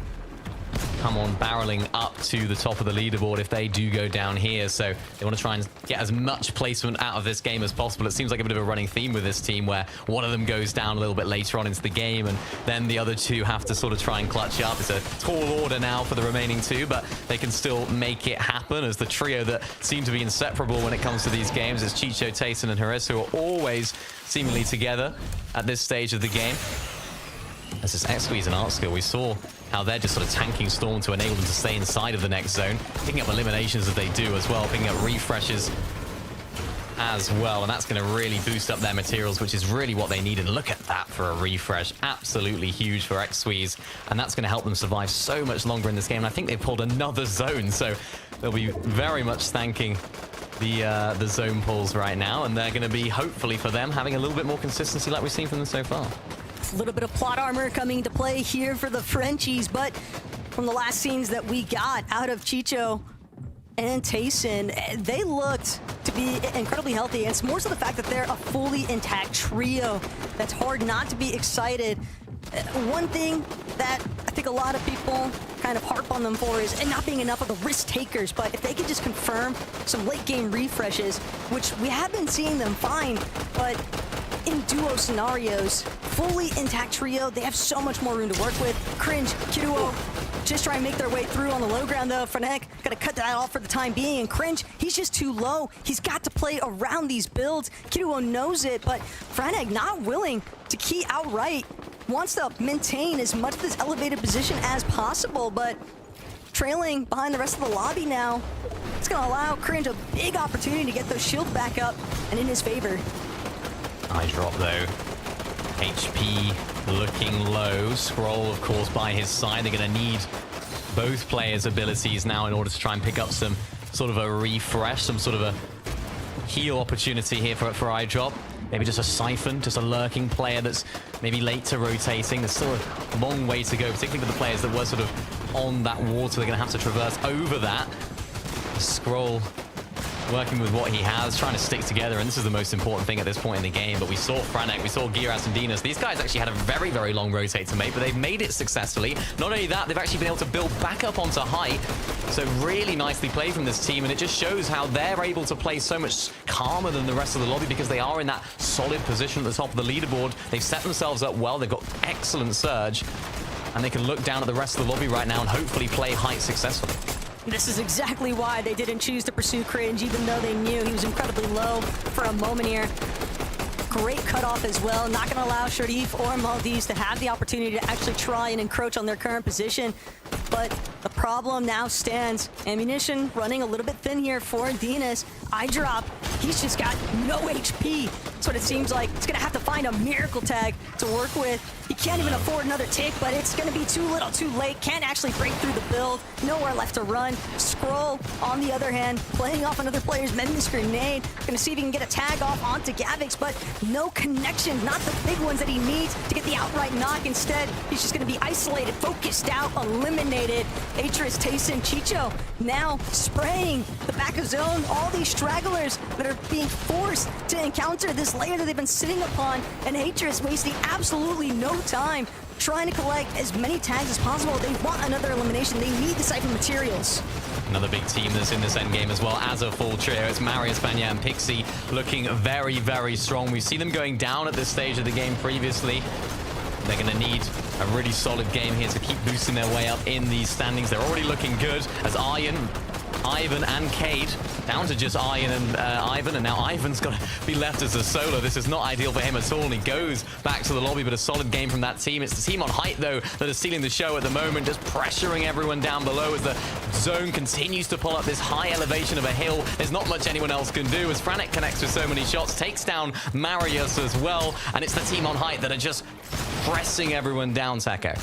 [SPEAKER 8] come on barreling up to the top of the leaderboard if they do go down here. So they want to try and get as much placement out of this game as possible. It seems like a bit of a running theme with this team, where one of them goes down a little bit later on into the game, and then the other two have to sort of try and clutch up. It's a tall order now for the remaining two, but they can still make it happen, as the trio that seem to be inseparable when it comes to these games is Chicho, Tayson, and Haris, who are always seemingly together at this stage of the game. As this X-Squeeze and Artskill, we saw how they're just sort of tanking Storm to enable them to stay inside of the next zone, picking up eliminations as they do as well, picking up refreshes as well, and that's going to really boost up their materials, which is really what they need. And look at that for a refresh. Absolutely huge for X-Squeeze, and that's going to help them survive so much longer in this game. And I think they've pulled another zone, so they'll be very much thanking the zone pulls right now, and they're going to be, hopefully for them, having a little bit more consistency like we've seen from them so far.
[SPEAKER 7] A little bit of plot armor coming into play here for the Frenchies, but from the last scenes that we got out of Chicho and Tayson, they looked to be incredibly healthy. And it's more so the fact that they're a fully intact trio that's hard not to be excited. One thing that I think a lot of people kind of harp on them for is not being enough of the risk takers, but if they could just confirm some late game refreshes, which we have been seeing them find, but in duo scenarios, fully intact trio, they have so much more room to work with. Cringe, Kiruo, just try and make their way through on the low ground though. Fnatic gotta cut that off for the time being, and Cringe, he's just too low. He's got to play around these builds. Kiruo knows it, but Fnatic not willing to key outright. Wants to maintain as much of this elevated position as possible, but trailing behind the rest of the lobby now, it's gonna allow Cringe a big opportunity to get those shields back up and in his favor.
[SPEAKER 8] iDrop though, HP looking low. Scroll, of course, by his side. They're going to need both players' abilities now in order to try and pick up some sort of a refresh, some sort of a heal opportunity here for iDrop. Maybe just a Siphon, just a lurking player that's maybe late to rotating. There's still a long way to go, particularly with the players that were sort of on that water. They're going to have to traverse over that. Scroll working with what he has, trying to stick together, and this is the most important thing at this point in the game. But we saw Franek, we saw Giras and Dinas. These guys actually had a very long rotate to make, but they've made it successfully. Not only that, they've actually been able to build back up onto height. So really nicely played from this team, and it just shows how they're able to play so much calmer than the rest of the lobby, because they are in that solid position at the top of the leaderboard. They've set themselves up well. They've got excellent surge, and they can look down at the rest of the lobby right now and hopefully play height successfully.
[SPEAKER 7] This is exactly why they didn't choose to pursue Cringe, even though they knew he was incredibly low for a moment here. Great cutoff as well. Not going to allow Sharif or Maldives to have the opportunity to actually try and encroach on their current position. but the problem now stands. Ammunition running a little bit thin here for Dinas. Eye drop, he's just got no HP. That's what it seems like. He's gonna have to find a miracle tag to work with. He can't even afford another tick, but it's gonna be too little too late. Can't actually break through the build. Nowhere left to run. Scroll, on the other hand, playing off another player's menace grenade. Gonna see if he can get a tag off onto Gavix, but no connection. Not the big ones that he needs to get the outright knock. Instead, he's just gonna be isolated, focused out, eliminated. Atris, Tayson, Chicho now spraying the back of zone. All these stragglers that are being forced to encounter this layer that they've been sitting upon, and Atris wasting absolutely no time trying to collect as many tags as possible. They want another elimination. They need the Cypher materials.
[SPEAKER 8] Another big team that's in this endgame as well as a full trio. It's Marius, Banya, and Pixie looking very, very strong. We've seen them going down at this stage of the game previously. They're going to need a really solid game here to keep boosting their way up in these standings. They're already looking good as Ivan and Cade down to just Ian and Ivan, and now Ivan's got to be left as a solo. This is not ideal for him at all, and he goes back to the lobby, but a solid game from that team. It's the team on height, though, that is stealing the show at the moment, just pressuring everyone down below as the zone continues to pull up this high elevation of a hill. There's not much anyone else can do as Franek connects with so many shots, takes down Marius as well, and it's the team on height that are just pressing everyone down, Sacco.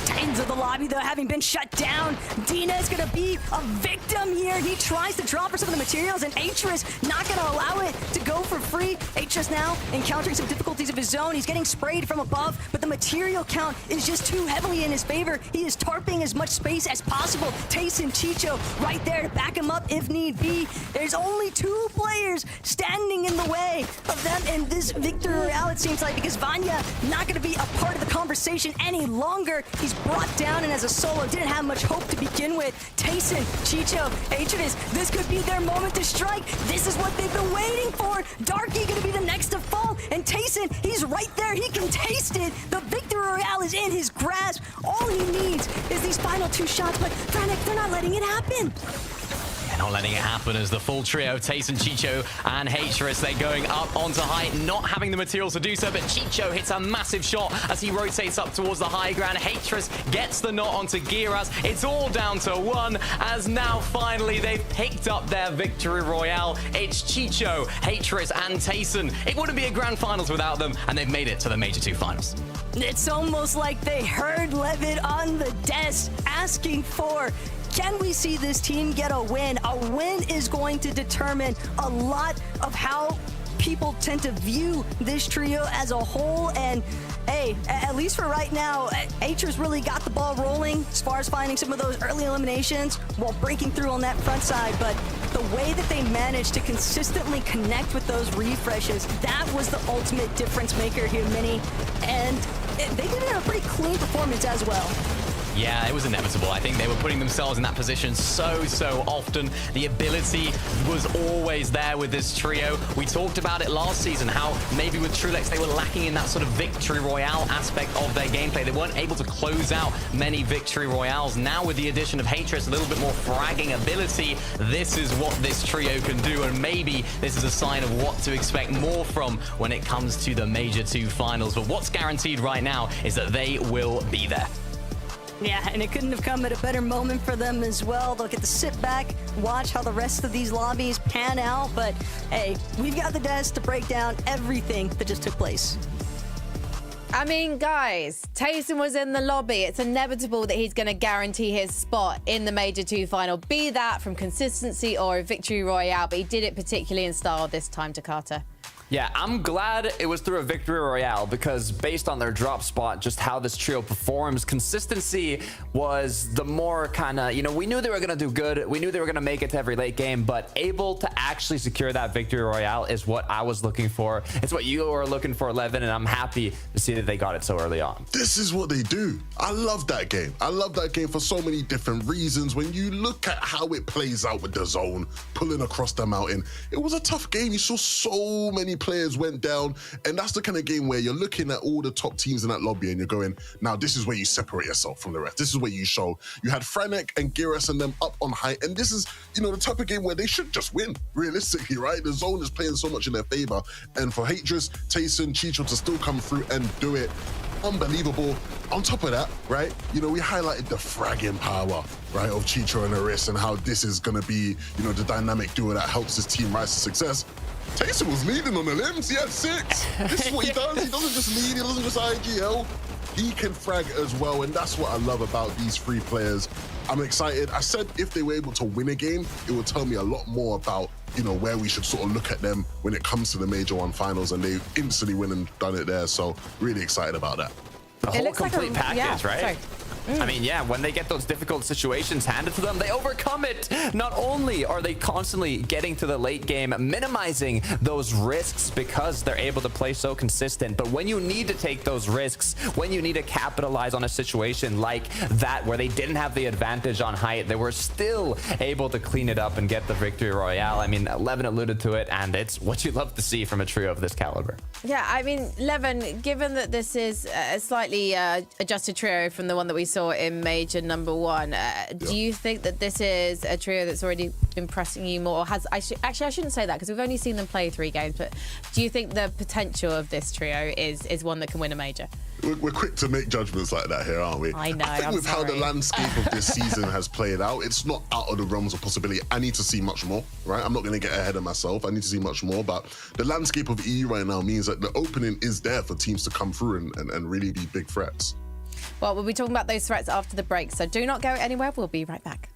[SPEAKER 7] Titans of the lobby, though, having been shut down. Dina is going to be a victim here. He tries to drop for some of the materials, and Atris not going to allow it to go for free. Atris now encountering some difficulties of his own. He's getting sprayed from above, but the material count is just too heavily in his favor. He is tarping as much space as possible. Tayson, Chicho right there to back him up if need be. There's only 2 players standing in the way of them in this victory royale, it seems like, because Vanya not going to be a part of the conversation any longer. He's brought down, and as a solo, didn't have much hope to begin with. Tayson, Chicho, Atris, this could be their moment to strike. This is what they've been waiting for. Darky gonna be the next to fall, and Tayson, he's right there. He can taste it. The victory royale is in his grasp. All he needs is these final 2 shots, but Franek, they're not letting it happen.
[SPEAKER 8] Not letting it happen as the full trio, Tayson, Chicho, and Hatris, they're going up onto height, not having the materials to do so, but Chicho hits a massive shot as he rotates up towards the high ground. Hatris gets the knot onto Giras. It's all down to 1, as now finally they've picked up their victory royale. It's Chicho, Hatris, and Tayson. It wouldn't be a grand finals without them, and they've made it to the Major 2 finals.
[SPEAKER 7] It's almost like they heard Levitt on the desk asking for, can we see this team get a win? A win is going to determine a lot of how people tend to view this trio as a whole. And hey, at least for right now, Atris really got the ball rolling as far as finding some of those early eliminations while breaking through on that front side. But the way that they managed to consistently connect with those refreshes, that was the ultimate difference maker here, Mini. And they did it in a pretty clean performance as well.
[SPEAKER 8] Yeah, it was inevitable. I think they were putting themselves in that position so often. The ability was always there with this trio. We talked about it last season, how maybe with Trulex they were lacking in that sort of victory royale aspect of their gameplay. They weren't able to close out many victory royales. Now with the addition of Hatris, a little bit more fragging ability, this is what this trio can do, and maybe this is a sign of what to expect more from when it comes to the Major 2 finals. But what's guaranteed right now is that they will be there.
[SPEAKER 7] Yeah, and it couldn't have come at a better moment for them as well. They'll get to sit back, watch how the rest of these lobbies pan out. But hey, we've got the desk to break down everything that just took place.
[SPEAKER 3] I mean, guys, Tayson was in the lobby. It's inevitable that he's going to guarantee his spot in the Major 2 final, be that from consistency or a victory royale. But he did it particularly in style this time, Takata.
[SPEAKER 4] Yeah, I'm glad it was through a victory royale because based on their drop spot, just how this trio performs, consistency was the more kind of, you know, we knew they were going to do good. We knew they were going to make it to every late game, but able to actually secure that victory royale is what I was looking for. It's what you were looking for, Levin, and I'm happy to see that they got it so early on.
[SPEAKER 5] This is what they do. I love that game. I love that game for so many different reasons. When you look at how it plays out with the zone, pulling across the mountain, it was a tough game. You saw so many players went down, and that's the kind of game where you're looking at all the top teams in that lobby and you're going, now this is where you separate yourself from the rest. This is where you show. You had Franek and Giras and them up on height, and this is, you know, the type of game where they should just win, realistically, right? The zone is playing so much in their favor, and for Hatris, Tayson, Chicho to still come through and do it, unbelievable. On top of that, right, you know, we highlighted the fragging power, right, of Chicho and Aris and how this is going to be, you know, the dynamic duo that helps his team rise to success. Taysom was leading on the limbs. He had 6. This is what he does. He doesn't just lead. He doesn't just IGL. He can frag as well, and that's what I love about these 3 players. I'm excited. I said if they were able to win a game, it would tell me a lot more about, you know, where we should sort of look at them when it comes to the Major 1 finals, and they instantly win and done it there. So really excited about that.
[SPEAKER 4] The whole complete package, right?
[SPEAKER 3] Sorry.
[SPEAKER 4] I mean, yeah, when they get those difficult situations handed to them, they overcome it. Not only are they constantly getting to the late game, minimizing those risks because they're able to play so consistent, but when you need to take those risks, when you need to capitalize on a situation like that where they didn't have the advantage on height, they were still able to clean it up and get the victory royale. I mean, Levin alluded to it, and it's what you love to see from a trio of this caliber.
[SPEAKER 3] Yeah, I mean, Levin, given that this is a slightly adjusted trio from the one that we saw in Major number 1, do you think that this is a trio that's already impressing you more? Or actually, I shouldn't say that because we've only seen them play 3 games, but do you think the potential of this trio is one that can win a Major?
[SPEAKER 5] We're quick to make judgments like that here, aren't we?
[SPEAKER 3] I know.
[SPEAKER 5] I think with how the landscape of this season has played out, it's not out of the realms of possibility. I need to see much more, right? I'm not going to get ahead of myself. I need to see much more, but the landscape of EU right now means that the opening is there for teams to come through and really be big threats.
[SPEAKER 3] Well, we'll be talking about those threats after the break, so do not go anywhere. We'll be right back.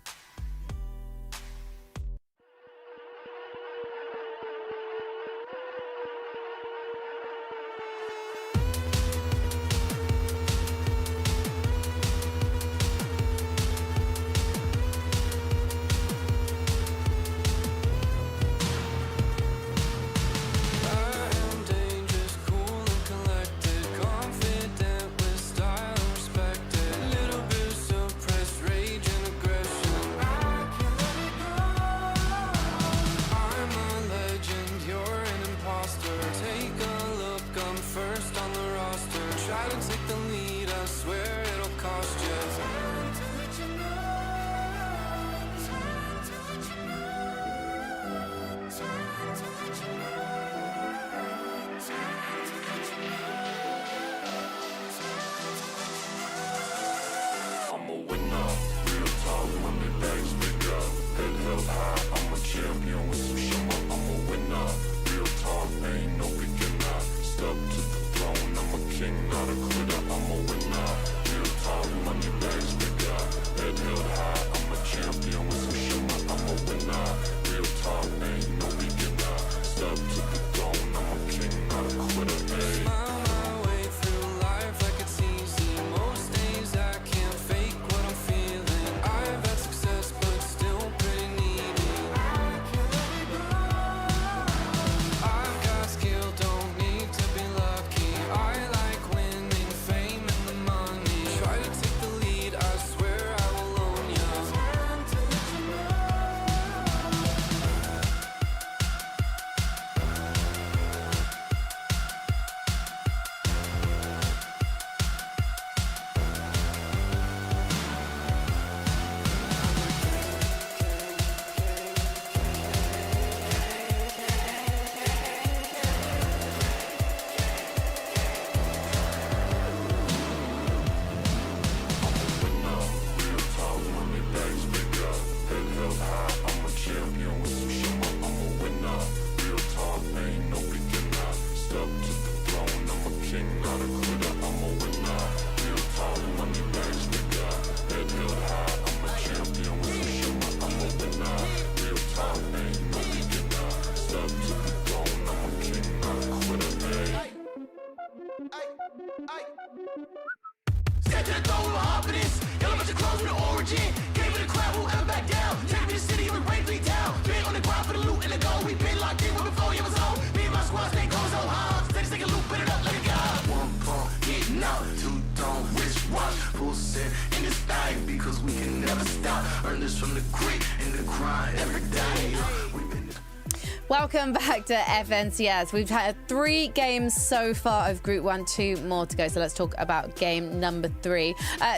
[SPEAKER 3] Welcome back to FNCS. We've had 3 games so far of Group 1, 2 more to go. So let's talk about game number 3.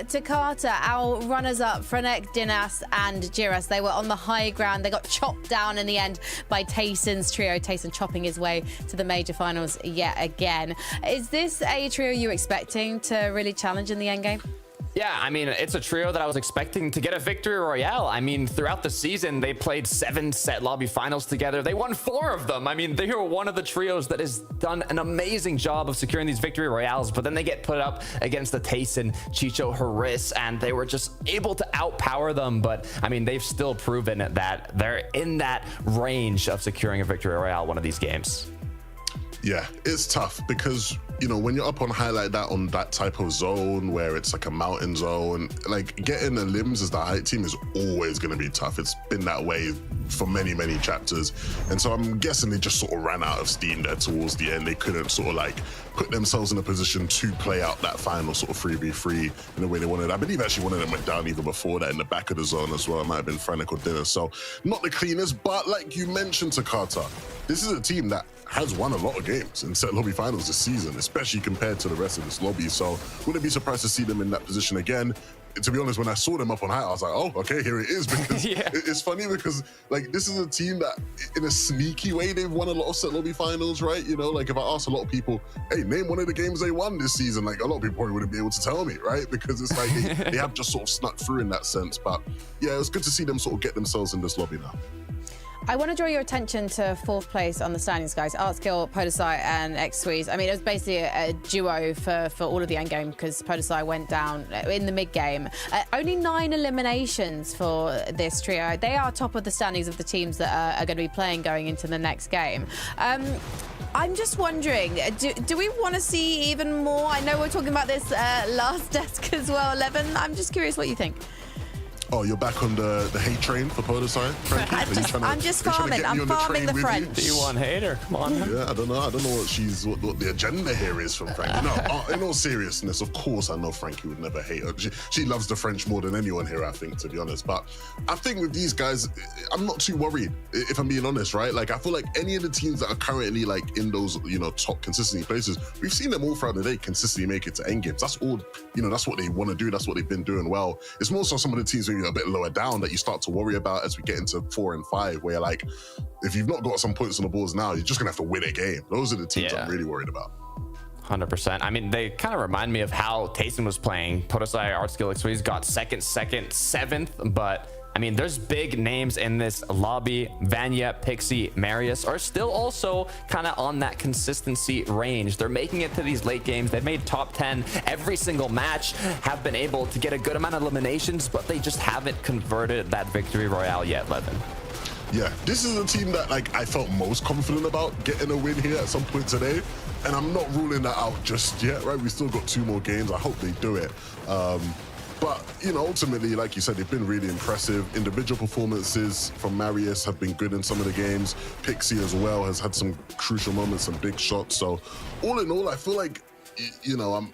[SPEAKER 3] Takata, our runners-up, Frenek, Dinas and Jiras, they were on the high ground. They got chopped down in the end by Tayson's trio. Tayson chopping his way to the major finals yet again. Is this a trio you're expecting to really challenge in the endgame?
[SPEAKER 4] Yeah, I mean, it's a trio that I was expecting to get a victory royale. I mean, throughout the season, they played 7 set lobby finals together. They won 4 of them. I mean, they are one of the trios that has done an amazing job of securing these victory royales, but then they get put up against the Tayson, Chicho, Haris, and they were just able to outpower them. But I mean, they've still proven that they're in that range of securing a victory royale one of these games.
[SPEAKER 5] Yeah, it's tough because, you know, when you're up on high like that on that type of zone where it's like a mountain zone, like getting the limbs as the height team is always going to be tough. It's been that way for many, many chapters. And so I'm guessing they just sort of ran out of steam there towards the end. They couldn't sort of like put themselves in a position to play out that final sort of 3v3 in the way they wanted. I believe actually one of them went down even before that in the back of the zone as well. It might have been Frenek or Dinner. So not the cleanest, but like you mentioned, Takata, this is a team that has won a lot of games in set lobby finals this season, especially compared to the rest of this lobby. So wouldn't be surprised to see them in that position again. To be honest, when I saw them up on high, I was like, oh, okay, here it is. Because
[SPEAKER 4] yeah.
[SPEAKER 5] It's funny because like this is a team that in a sneaky way, they've won a lot of set lobby finals, right? You know, like if I asked a lot of people, hey, name one of the games they won this season, like a lot of people probably wouldn't be able to tell me, right? Because it's like they have just sort of snuck through in that sense. But yeah, it was good to see them sort of get themselves in this lobby now.
[SPEAKER 3] I want to draw your attention to 4th place on the standings, guys. Artskill, Podesai, and X-Squeeze. I mean, it was basically a duo for all of the endgame because Podesai went down in the mid-game. Only 9 eliminations for this trio. They are top of the standings of the teams that are going to be playing going into the next game. I'm just wondering, do we want to see even more? I know we're talking about this last desk as well, 11. I'm just curious what you think.
[SPEAKER 5] Oh, you're back on the hate train for Podesai, Frankie?
[SPEAKER 3] I'm just farming. I'm farming the French.
[SPEAKER 4] D1 hater, come on.
[SPEAKER 5] Yeah, I don't know what the agenda here is from Frankie. No, in all seriousness, of course, I know Frankie would never hate her. She loves the French more than anyone here, I think, to be honest. But I think with these guys, I'm not too worried, if I'm being honest, right? Like, I feel like any of the teams that are currently like in those, you know, top consistency places, we've seen them all throughout the day consistently make it to end games. That's all, you know, that's what they want to do. That's what they've been doing well. It's more so some of the teams maybe a bit lower down that you start to worry about as we get into 4 and 5, where like, if you've not got some points on the boards now, you're just gonna have to win a game. Those are the teams I'm really worried about.
[SPEAKER 4] 100%. I mean, they kind of remind me of how Tayson was playing. Podesai, Artskill, X-Squeeze got second, 7th, but I mean, there's big names in this lobby. Vanya, Pixie, Marius are still also kind of on that consistency range. They're making it to these late games. They've made top 10 every single match, have been able to get a good amount of eliminations, but they just haven't converted that victory royale yet, Levin.
[SPEAKER 5] Yeah, this is a team that like I felt most confident about getting a win here at some point today, and I'm not ruling that out just yet, right? We still got 2 more games. I hope they do it. But, you know, ultimately, like you said, they've been really impressive. Individual performances from Marius have been good in some of the games. Pixie as well has had some crucial moments, some big shots. So all in all, I feel like, you know,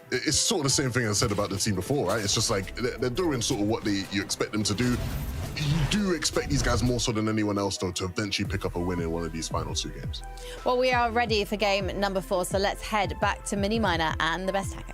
[SPEAKER 5] it's sort of the same thing I said about the team before, right? It's just like they're doing sort of what you expect them to do. You do expect these guys more so than anyone else, though, to eventually pick up a win in one of these final 2 games.
[SPEAKER 3] Well, we are ready for game number 4, so let's head back to Mini Miner and the best taco.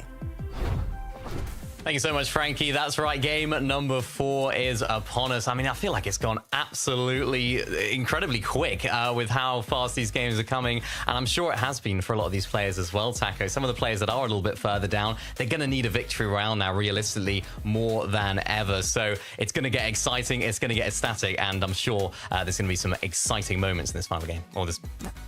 [SPEAKER 8] Thank you so much, Frankie. That's right. Game number 4 is upon us. I mean, I feel like it's gone absolutely incredibly quick with how fast these games are coming. And I'm sure it has been for a lot of these players as well, Taco. Some of the players that are a little bit further down, they're going to need a victory round now, realistically, more than ever. So it's going to get exciting. It's going to get ecstatic. And I'm sure there's going to be some exciting moments in this final game, or this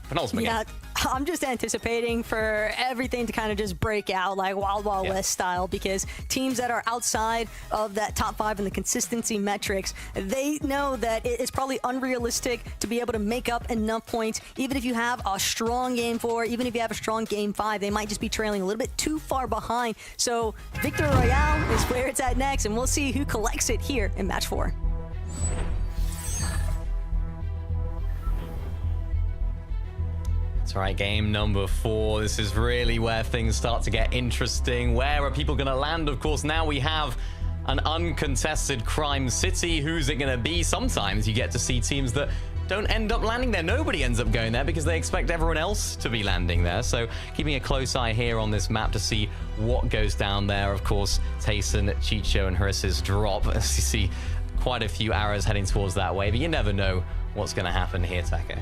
[SPEAKER 8] penultimate game.
[SPEAKER 7] I'm just anticipating for everything to kind of just break out like Wild Wild West style, because teams that are outside of that top 5 in the consistency metrics, they know that it's probably unrealistic to be able to make up enough points. Even if you have a strong game 4, even if you have a strong game 5, they might just be trailing a little bit too far behind. So Victory Royale is where it's at next, and we'll see who collects it here in match 4.
[SPEAKER 8] That's right, game number 4. This is really where things start to get interesting. Where are people going to land? Of course, now we have an uncontested Crime City. Who's it going to be? Sometimes you get to see teams that don't end up landing there. Nobody ends up going there because they expect everyone else to be landing there. So keeping a close eye here on this map to see what goes down there. Of course, Tayson, Chicho, and Haris's drop. As you see, quite a few arrows heading towards that way, but you never know what's going to happen here, Taco.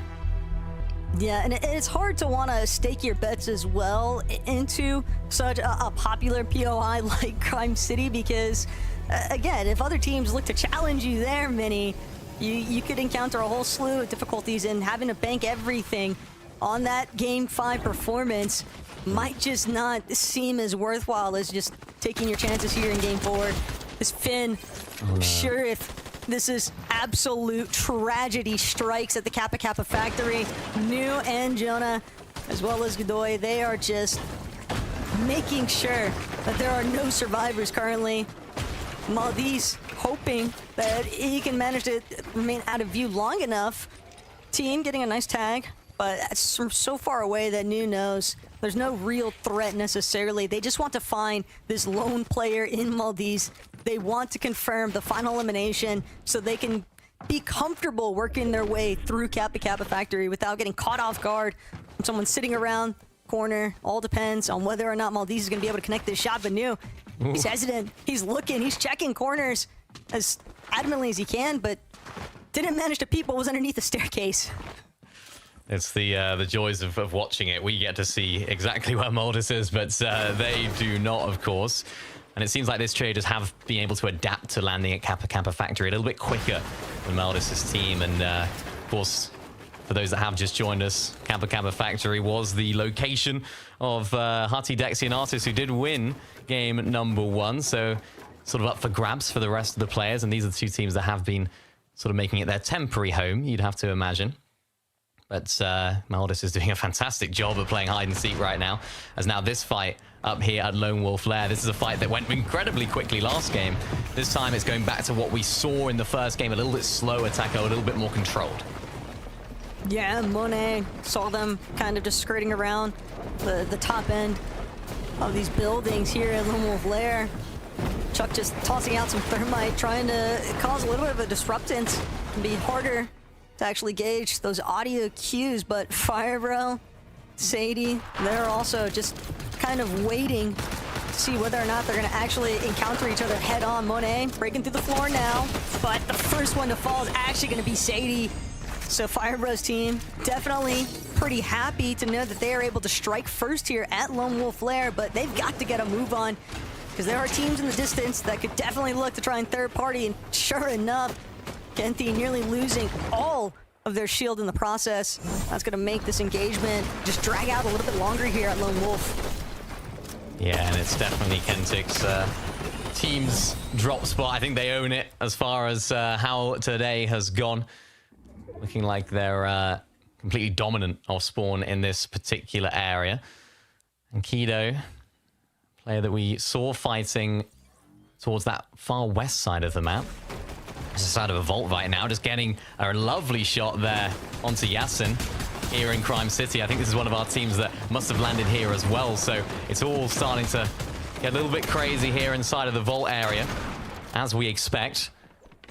[SPEAKER 7] Yeah, and it's hard to want to stake your bets as well into such a popular POI like Crime City because, again, if other teams look to challenge you there, Mini, you could encounter a whole slew of difficulties, and having to bank everything on that Game 5 performance might just not seem as worthwhile as just taking your chances here in Game 4. This Finn, sure if this is absolute tragedy strikes at the Kappa Kappa factory, New and Jonah, as well as Godoy, they are just making sure that there are no survivors currently. Maldives hoping that he can manage to remain out of view long enough. Team getting a nice tag, but it's from so far away that New knows there's no real threat necessarily. They just want to find this lone player in Maldives. They want to confirm the final elimination so they can be comfortable working their way through Kappa Kappa Factory without getting caught off guard from someone sitting around corner. All depends on whether or not Maldives is going to be able to connect this shot, but New, he's hesitant. He's looking, he's checking corners as adamantly as he can, but didn't manage to peep what was underneath the staircase.
[SPEAKER 8] It's the joys of watching it. We get to see exactly where Moldus is, but they do not, of course. And it seems like this trio just have been able to adapt to landing at Kappa Kappa Factory a little bit quicker than Moldus' team. And of course, for those that have just joined us, Kappa Kappa Factory was the location of Hati, Dexy, and Artis, who did win game number 1. So sort of up for grabs for the rest of the players. And these are the two teams that have been sort of making it their temporary home, you'd have to imagine. But Maldus is doing a fantastic job of playing hide and seek right now. As now this fight up here at Lone Wolf Lair, this is a fight that went incredibly quickly last game. This time it's going back to what we saw in the first game, a little bit slower, Taco, a little bit more controlled.
[SPEAKER 7] Yeah, Monet saw them kind of just skirting around the top end of these buildings here at Lone Wolf Lair. Chuck just tossing out some thermite, trying to cause a little bit of a disruptance. It can be harder to actually gauge those audio cues, but Firebro, Sadie, they're also just kind of waiting to see whether or not they're going to actually encounter each other head on. Monet breaking through the floor now, but the first one to fall is actually going to be Sadie. So Firebro's team definitely pretty happy to know that they are able to strike first here at Lone Wolf Lair, but they've got to get a move on because there are teams in the distance that could definitely look to try and third party, and sure enough, Genthi nearly losing all of their shield in the process. That's going to make this engagement just drag out a little bit longer here at Lone Wolf.
[SPEAKER 8] Yeah, and it's definitely Kentic's team's drop spot. I think they own it as far as how today has gone. Looking like they're completely dominant off spawn in this particular area. And Kido, player that we saw fighting towards that far west side of the map, side of a vault right now, just getting a lovely shot there onto Yasin here in Crime City. I think this is one of our teams that must have landed here as well, so it's all starting to get a little bit crazy here inside of the vault area, as we expect.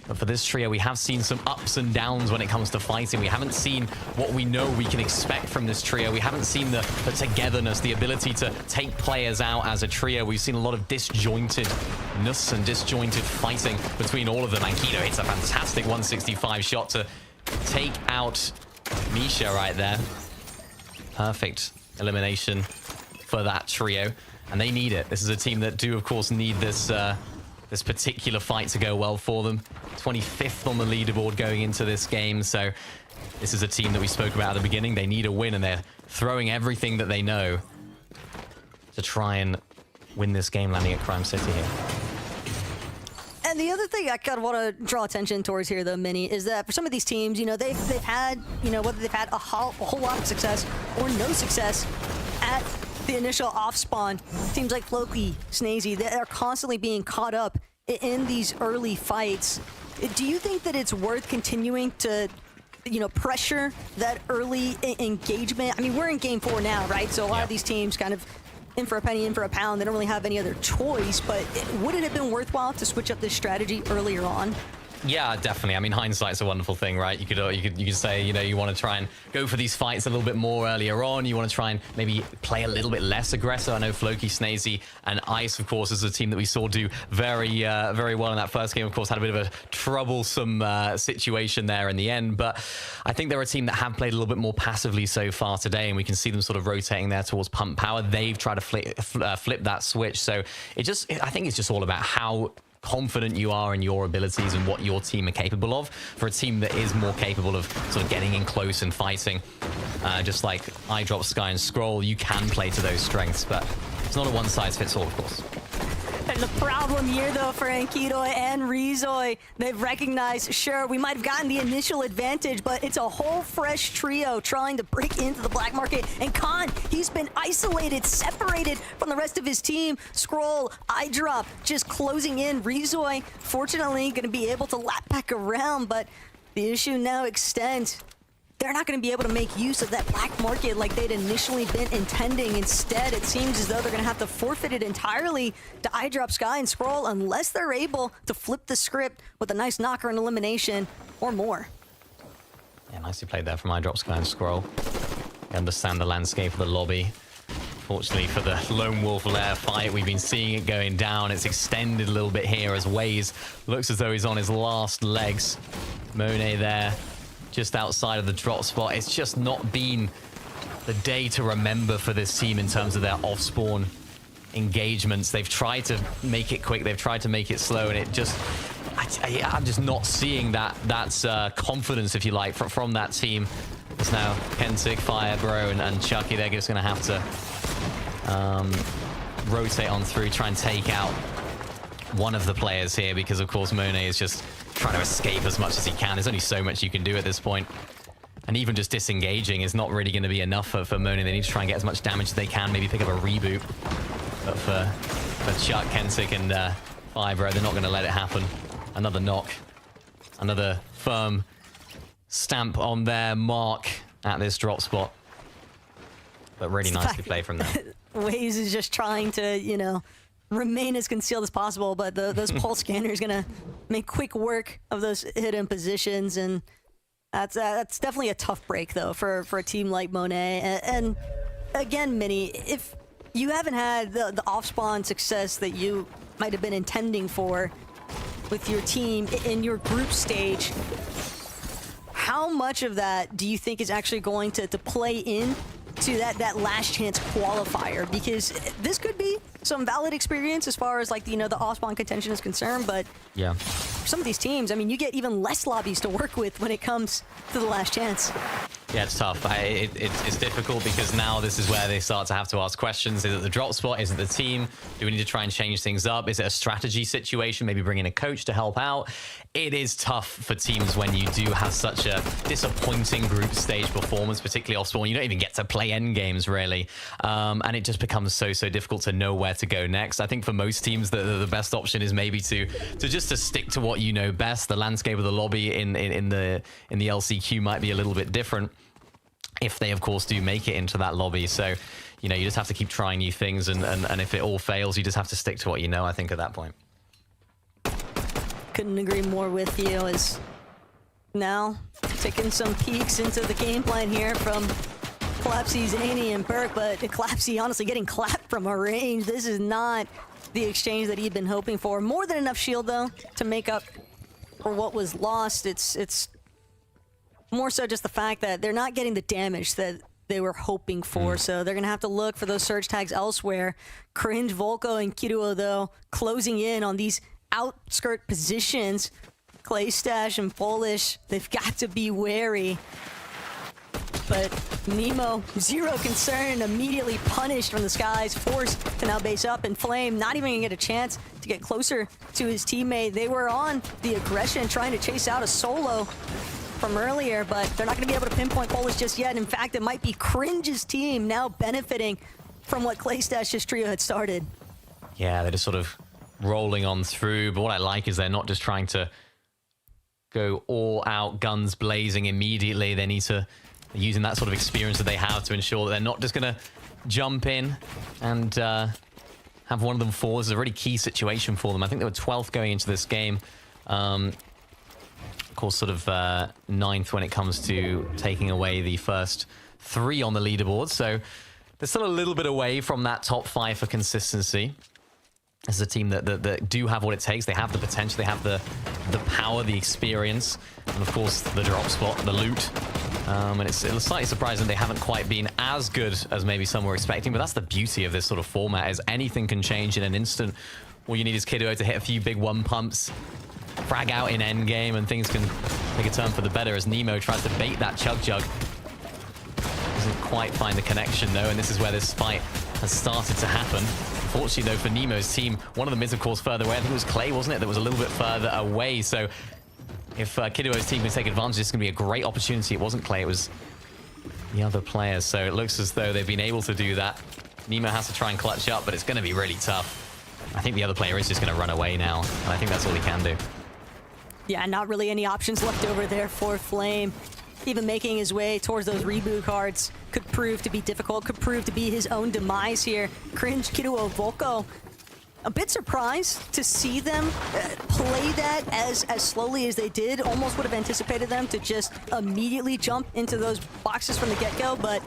[SPEAKER 8] But for this trio, we have seen some ups and downs when it comes to fighting. We haven't seen what we know we can expect from this trio. We haven't seen the togetherness, the ability to take players out as a trio. We've seen a lot of disjointedness and disjointed fighting between all of them. And Kido hits a fantastic 165 shot to take out Misha right there. Perfect elimination for that trio. And they need it. This is a team that do, of course, need this this particular fight to go well for them. 25th on the leaderboard going into this game, so this is a team that we spoke about at the beginning. They need a win, and they're throwing everything that they know to try and win this game, landing at Crime City here.
[SPEAKER 7] And the other thing I kind of want to draw attention towards here, though, Minnie, is that for some of these teams, you know, they've had, you know, whether they've had a whole lot of success or no success at the initial off-spawn, teams like Floki, Snazy, they are constantly being caught up in these early fights. Do you think that it's worth continuing to, you know, pressure that early engagement? I mean, we're in Game 4 now, right? So a lot of these teams kind of in for a penny, in for a pound. They don't really have any other choice, but would it have been worthwhile to switch up this strategy earlier on?
[SPEAKER 8] Yeah, definitely. I mean, hindsight's a wonderful thing, right? You could say, you want to try and go for these fights a little bit more earlier on. You want to try and maybe play a little bit less aggressive. I know Floki, Snazy, and Ice, of course, is a team that we saw do very well in that first game. Of course, had a bit of a troublesome situation there in the end. But I think they're a team that have played a little bit more passively so far today, and we can see them sort of rotating there towards pump power. They've tried to flip that switch. So I think it's just all about how confident you are in your abilities and what your team are capable of. For a team that is more capable of sort of getting in close and fighting, just like iDrop, Sky, and Scroll, you can play to those strengths, but it's not a one-size-fits-all, of course.
[SPEAKER 7] And the problem here, though, for Enkidu and Rizoi, they've recognized, sure, we might have gotten the initial advantage, but it's a whole fresh trio trying to break into the black market. And Khan, he's been isolated, separated from the rest of his team. Scroll, iDrop, just closing in. Rizoi, fortunately, going to be able to lap back around, but the issue now extends. They're not going to be able to make use of that black market like they'd initially been intending. Instead, it seems as though they're going to have to forfeit it entirely to iDrop, Sky, and Scroll unless they're able to flip the script with a nice knocker and elimination or more.
[SPEAKER 8] Yeah, nicely played there from iDrop, Sky, and Scroll. They understand the landscape of the lobby. Fortunately for the Lone Wolf Lair fight, we've been seeing it going down. It's extended a little bit here as Waze looks as though he's on his last legs. Monet there, just outside of the drop spot. It's just not been the day to remember for this team in terms of their off-spawn engagements. They've tried to make it quick, they've tried to make it slow, and it just... I'm just not seeing that's confidence, if you like, from that team. It's now Kentic, Firebro, and Chucky. They're just going to have to rotate on through, try and take out one of the players here, because, of course, Monet is just trying to escape as much as he can. There's only so much you can do at this point. And even just disengaging is not really going to be enough for Monet. They need to try and get as much damage as they can, maybe pick up a reboot. But for Chuck, Kentic, and Fibro, they're not going to let it happen. Another knock. Another firm stamp on their mark at this drop spot. But really nicely played from them.
[SPEAKER 7] Waze is just trying to, remain as concealed as possible, but those pulse scanner is gonna make quick work of those hidden positions, and that's definitely a tough break though for a team like Monet. And again, Mini, if you haven't had the off-spawn success that you might have been intending for with your team in your group stage, how much of that do you think is actually going to play in to that last chance qualifier? Because this could be some valid experience as far as like the off-spawn contention is concerned, but
[SPEAKER 8] yeah,
[SPEAKER 7] for some of these teams, I mean, you get even less lobbies to work with when it comes to the last chance.
[SPEAKER 8] Yeah, it's tough. It's difficult because now this is where they start to have to ask questions. Is it the drop spot? Is it the team? Do we need to try and change things up? Is it a strategy situation? Maybe bring in a coach to help out? It is tough for teams when you do have such a disappointing group stage performance, particularly off spawn. You don't even get to play end games really, and it just becomes so difficult to know where to go next. I think for most teams, the best option is maybe to stick to what you know best. The landscape of the lobby in the LCQ might be a little bit different, if they of course do make it into that lobby. So you just have to keep trying new things, and if it all fails, you just have to stick to what you know, I think, at that point.
[SPEAKER 7] Couldn't agree more with you. As now taking some peeks into the game plan here from Collapsy, Zany, and Burke, but Collapsy honestly getting clapped from a range. This is not the exchange that he'd been hoping for. More than enough shield though to make up for what was lost. It's more so just the fact that they're not getting the damage that they were hoping for, so they're gonna have to look for those surge tags elsewhere. Cringe, Volko, and Kiruo though closing in on these outskirt positions. Claystash and Polish, they've got to be wary. But Nemo, zero concern, immediately punished from the skies, forced to now base up, and Flame not even gonna get a chance to get closer to his teammate. They were on the aggression, trying to chase out a solo from earlier, but they're not gonna be able to pinpoint Polish just yet. In fact, it might be Cringe's team now benefiting from what Claystash's trio had started.
[SPEAKER 8] Yeah, they're just sort of rolling on through, but what I like is they're not just trying to go all out, guns blazing immediately. They need to using that sort of experience that they have to ensure that they're not just going to jump in and have one of them fall. This is a really key situation for them. I think they were 12th going into this game. course, sort of ninth when it comes to taking away the first 3 on the leaderboard. So they're still a little bit away from that top 5 for consistency. This is a team that do have what it takes. They have the potential, they have the power, the experience, and of course the drop spot, the loot. And it's slightly surprising they haven't quite been as good as maybe some were expecting, but that's the beauty of this sort of format, is anything can change in an instant. All you need is Kiddo to hit a few big one pumps, frag out in endgame, and things can take a turn for the better as Nemo tries to bait that Chug Jug. Doesn't quite find the connection though, and this is where this fight has started to happen. Unfortunately though for Nemo's team, one of the mids of course further away, I think it was Clay, wasn't it, that was a little bit further away. So if Kiddo's team can take advantage, it's going to be a great opportunity. It wasn't Clay, it was the other players. So it looks as though they've been able to do that. Nemo has to try and clutch up, but it's going to be really tough. I think the other player is just going to run away now, and I think that's all he can do.
[SPEAKER 7] Yeah, not really any options left over there for Flame. Even making his way towards those reboot cards could prove to be difficult, could prove to be his own demise here. Cringe, Kiddo, Volko. A bit surprised to see them play that as slowly as they did. Almost would have anticipated them to just immediately jump into those boxes from the get-go, but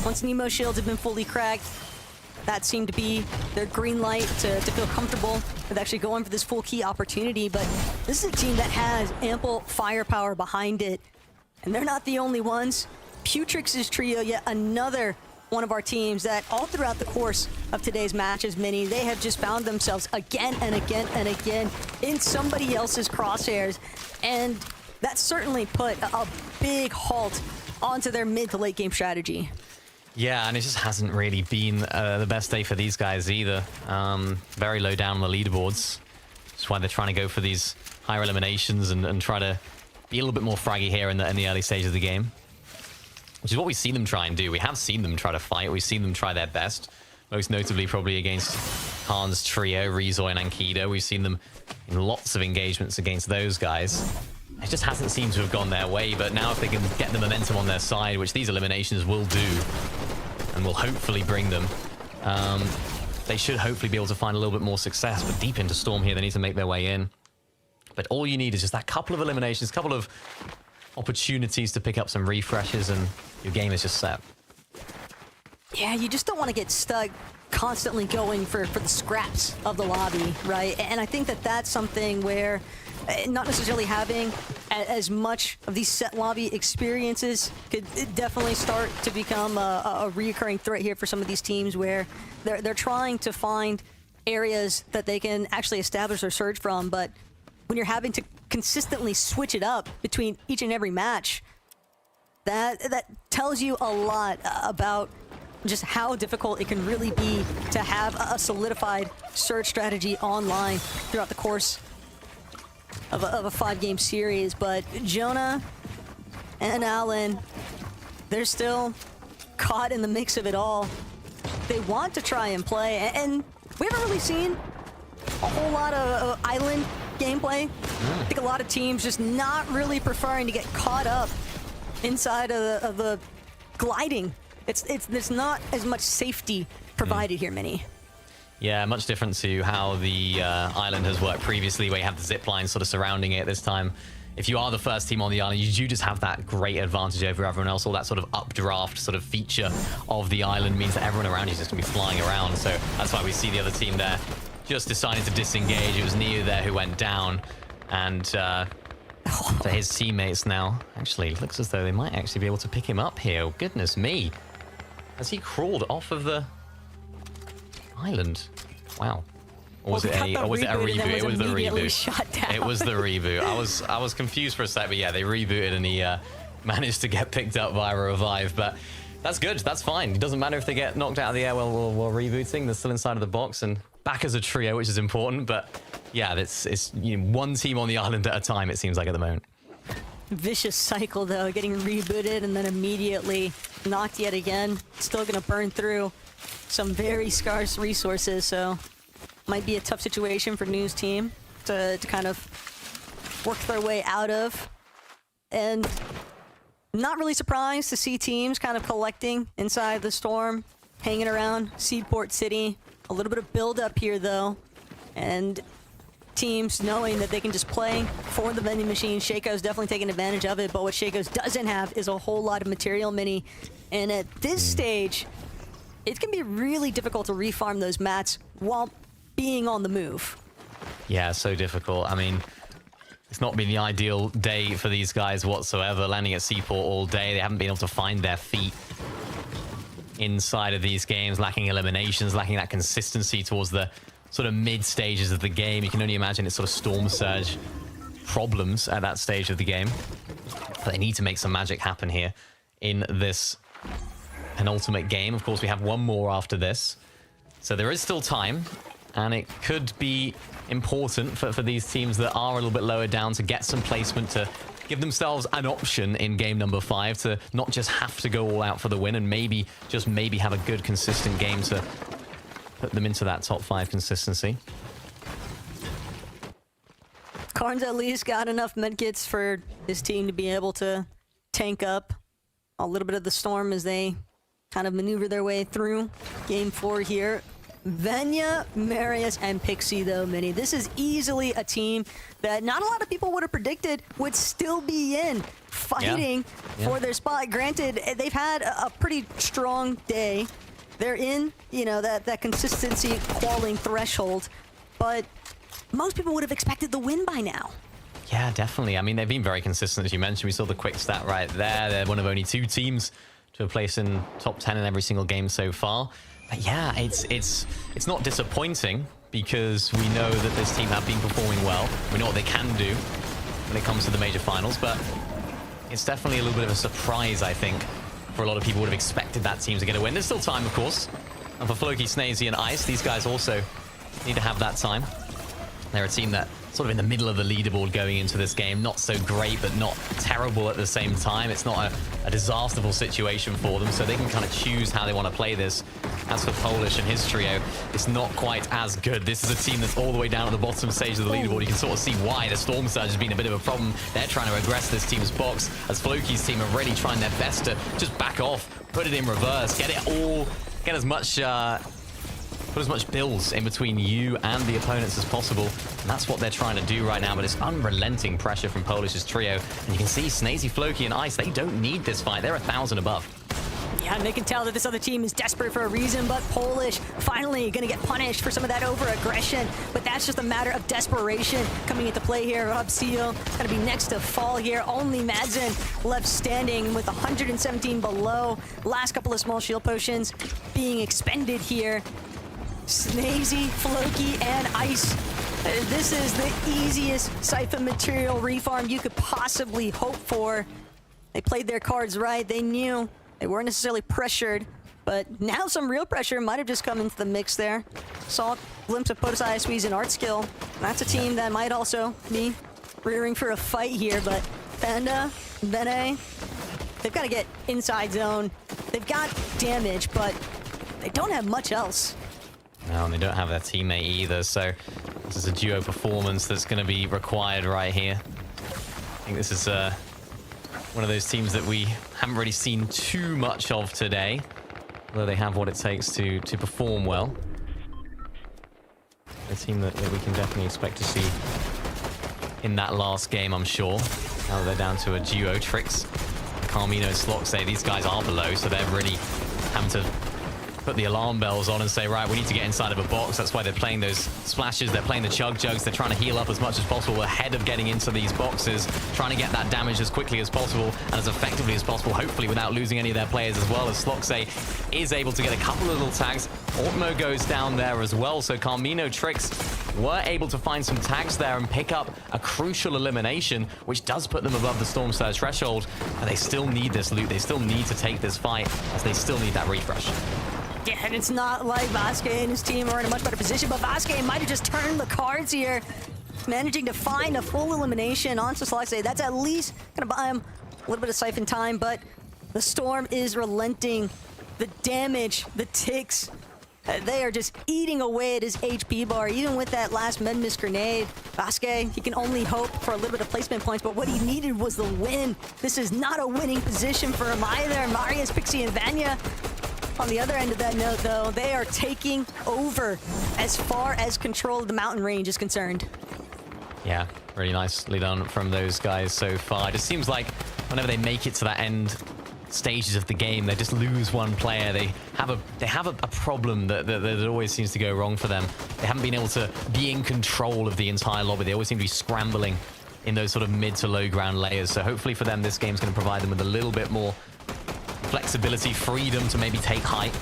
[SPEAKER 7] once Nemo's shields have been fully cracked, that seemed to be their green light to feel comfortable with actually going for this full key opportunity. But this is a team that has ample firepower behind it, and they're not the only ones. Putrix's trio, yet another one of our teams that all throughout the course of today's matches, Mini, they have just found themselves again and again and again in somebody else's crosshairs. And that certainly put a big halt onto their mid to late game strategy.
[SPEAKER 8] Yeah, and it just hasn't really been the best day for these guys either. Very low down on the leaderboards. That's why they're trying to go for these higher eliminations and try to be a little bit more fraggy here in the early stages of the game. Which is what we've seen them try and do. We have seen them try to fight. We've seen them try their best. Most notably probably against Han's trio, Rezoy and Ankido. We've seen them in lots of engagements against those guys. It just hasn't seemed to have gone their way, but now if they can get the momentum on their side, which these eliminations will do, and will hopefully bring them, they should hopefully be able to find a little bit more success. But deep into Storm here, they need to make their way in. But all you need is just that couple of eliminations, couple of opportunities to pick up some refreshes, and your game is just set.
[SPEAKER 7] Yeah, you just don't want to get stuck constantly going for the scraps of the lobby, right? And I think that that's something where not necessarily having as much of these set lobby experiences could definitely start to become a reoccurring threat here for some of these teams, where they're trying to find areas that they can actually establish their surge from. But when you're having to consistently switch it up between each and every match, that tells you a lot about just how difficult it can really be to have a solidified surge strategy online throughout the course of a 5-game series. But Jonah and Alan, they're still caught in the mix of it all. They want to try and play, and we haven't really seen a whole lot of island gameplay. I think a lot of teams just not really preferring to get caught up inside of the gliding. There's not as much safety provided here, Mini.
[SPEAKER 8] Yeah, much different to how the island has worked previously, where you have the zip line sort of surrounding it. This time, if you are the first team on the island, you do just have that great advantage over everyone else. All that sort of updraft sort of feature of the island means that everyone around you is just going to be flying around. So that's why we see the other team there just deciding to disengage. It was Neo there who went down, and to his teammates now. Actually, it looks as though they might actually be able to pick him up here. Oh, goodness me. Has he crawled off of the island? Wow. Or was it a reboot? It was the reboot. It was the reboot. I was confused for a sec, but yeah, they rebooted and he managed to get picked up via a revive. But that's good. That's fine. It doesn't matter if they get knocked out of the air while rebooting. They're still inside of the box and back as a trio, which is important. But yeah, it's one team on the island at a time, it seems like at the moment.
[SPEAKER 7] Vicious cycle, though, getting rebooted and then immediately knocked yet again. Still going to burn through some very scarce resources, so might be a tough situation for News team to kind of work their way out of. And not really surprised to see teams kind of collecting inside the Storm, hanging around Seaport City. A little bit of build up here, though, and teams knowing that they can just play for the vending machine. Shaco's definitely taking advantage of it, but what Shaco's doesn't have is a whole lot of material, Mini. And at this stage, it can be really difficult to refarm those mats while being on the move.
[SPEAKER 8] Yeah, so difficult. I mean, it's not been the ideal day for these guys whatsoever, landing at Seaport all day. They haven't been able to find their feet inside of these games, lacking eliminations, lacking that consistency towards the sort of mid stages of the game. You can only imagine it's sort of Storm Surge problems at that stage of the game. But they need to make some magic happen here in this penultimate game. Of course, we have one more after this. So there is still time, and it could be important for these teams that are a little bit lower down to get some placement, to give themselves an option in game number 5 to not just have to go all out for the win, and maybe, just maybe, have a good, consistent game to put them into that top 5 consistency.
[SPEAKER 7] Karn's at least got enough medkits for his team to be able to tank up a little bit of the storm as they kind of maneuver their way through game 4 here. Venya, Marius, and Pixie, though, Mini. This is easily a team that not a lot of people would have predicted would still be in fighting for their spot. Granted, they've had a pretty strong day. They're in, you know, that consistency qualing threshold, but most people would have expected the win by now.
[SPEAKER 8] Yeah, definitely. I mean, they've been very consistent, as you mentioned. We saw the quick stat right there. They're one of only 2 teams to have placed in top 10 in every single game so far. But yeah, it's not disappointing, because we know that this team have been performing well. We know what they can do when it comes to the major finals, but it's definitely a little bit of a surprise, I think, for a lot of people would have expected that team to get a win. There's still time, of course. And for Floki, Snazy, and Ice, these guys also need to have that time. They're a team that sort of in the middle of the leaderboard going into this game. Not so great, but not terrible at the same time. It's not a disasterful situation for them, so they can kind of choose how they want to play this. As for Polish and his trio, it's not quite as good. This is a team that's all the way down at the bottom stage of the leaderboard. You can sort of see why the Storm Surge has been a bit of a problem. They're trying to aggress this team's box, as Floki's team are really trying their best to just back off, put it in reverse, get as much put as much builds in between you and the opponents as possible. And that's what they're trying to do right now, but it's unrelenting pressure from Polish's trio. And you can see Snazy, Floki, and Ice, they don't need this fight. They're 1,000 above.
[SPEAKER 7] Yeah, and they can tell that this other team is desperate for a reason, but Polish finally going to get punished for some of that over-aggression. But that's just a matter of desperation coming into play here. Rob Seal going to be next to fall here. Only Madsen left standing with 117 below. Last couple of small shield potions being expended here. Snazy, Floki, and Ice. This is the easiest Siphon material refarm you could possibly hope for. They played their cards right. They knew they weren't necessarily pressured, but now some real pressure might have just come into the mix there. Saw a glimpse of Potus ISW's and Art Skill. That's a team that might also be rearing for a fight here, but Panda, Bene, they've got to get inside zone. They've got damage, but they don't have much else.
[SPEAKER 8] No, and they don't have their teammate either, so this is a duo performance that's going to be required right here. I think this is one of those teams that we haven't really seen too much of today, although they have what it takes to perform well. A team that we can definitely expect to see in that last game, I'm sure. Now that they're down to a duo. Trix, Carmino, Sloxay, these guys are below, so they're really having to put the alarm bells on and say, right, we need to get inside of a box. That's why they're playing those splashes, they're playing the chug jugs, they're trying to heal up as much as possible ahead of getting into these boxes, trying to get that damage as quickly as possible and as effectively as possible, hopefully without losing any of their players, as well as Sloxay is able to get a couple of little tags. Ortmo goes down there as well, so Carmino, Trix were able to find some tags there and pick up a crucial elimination, which does put them above the Storm Surge threshold, but they still need this loot, they still need to take this fight, as they still need that refresh.
[SPEAKER 7] Yeah, and it's not like Vasquez and his team are in a much better position, but Vasquez might have just turned the cards here, managing to find a full elimination on Sloxay. That's at least going to buy him a little bit of Siphon time, but the Storm is relenting. The damage, the ticks, they are just eating away at his HP bar, even with that last Medmis grenade. Vasquez, he can only hope for a little bit of placement points, but what he needed was the win. This is not a winning position for him either. Marius, Pixie, and Vanya. On the other end of that note, though, they are taking over as far as control of the mountain range is concerned.
[SPEAKER 8] Yeah, really nicely done from those guys so far. It just seems like whenever they make it to that end stages of the game, they just lose one player. They have a problem that always seems to go wrong for them. They haven't been able to be in control of the entire lobby. They always seem to be scrambling in those sort of mid to low ground layers. So hopefully for them, this game's going to provide them with a little bit more flexibility, freedom to maybe take height,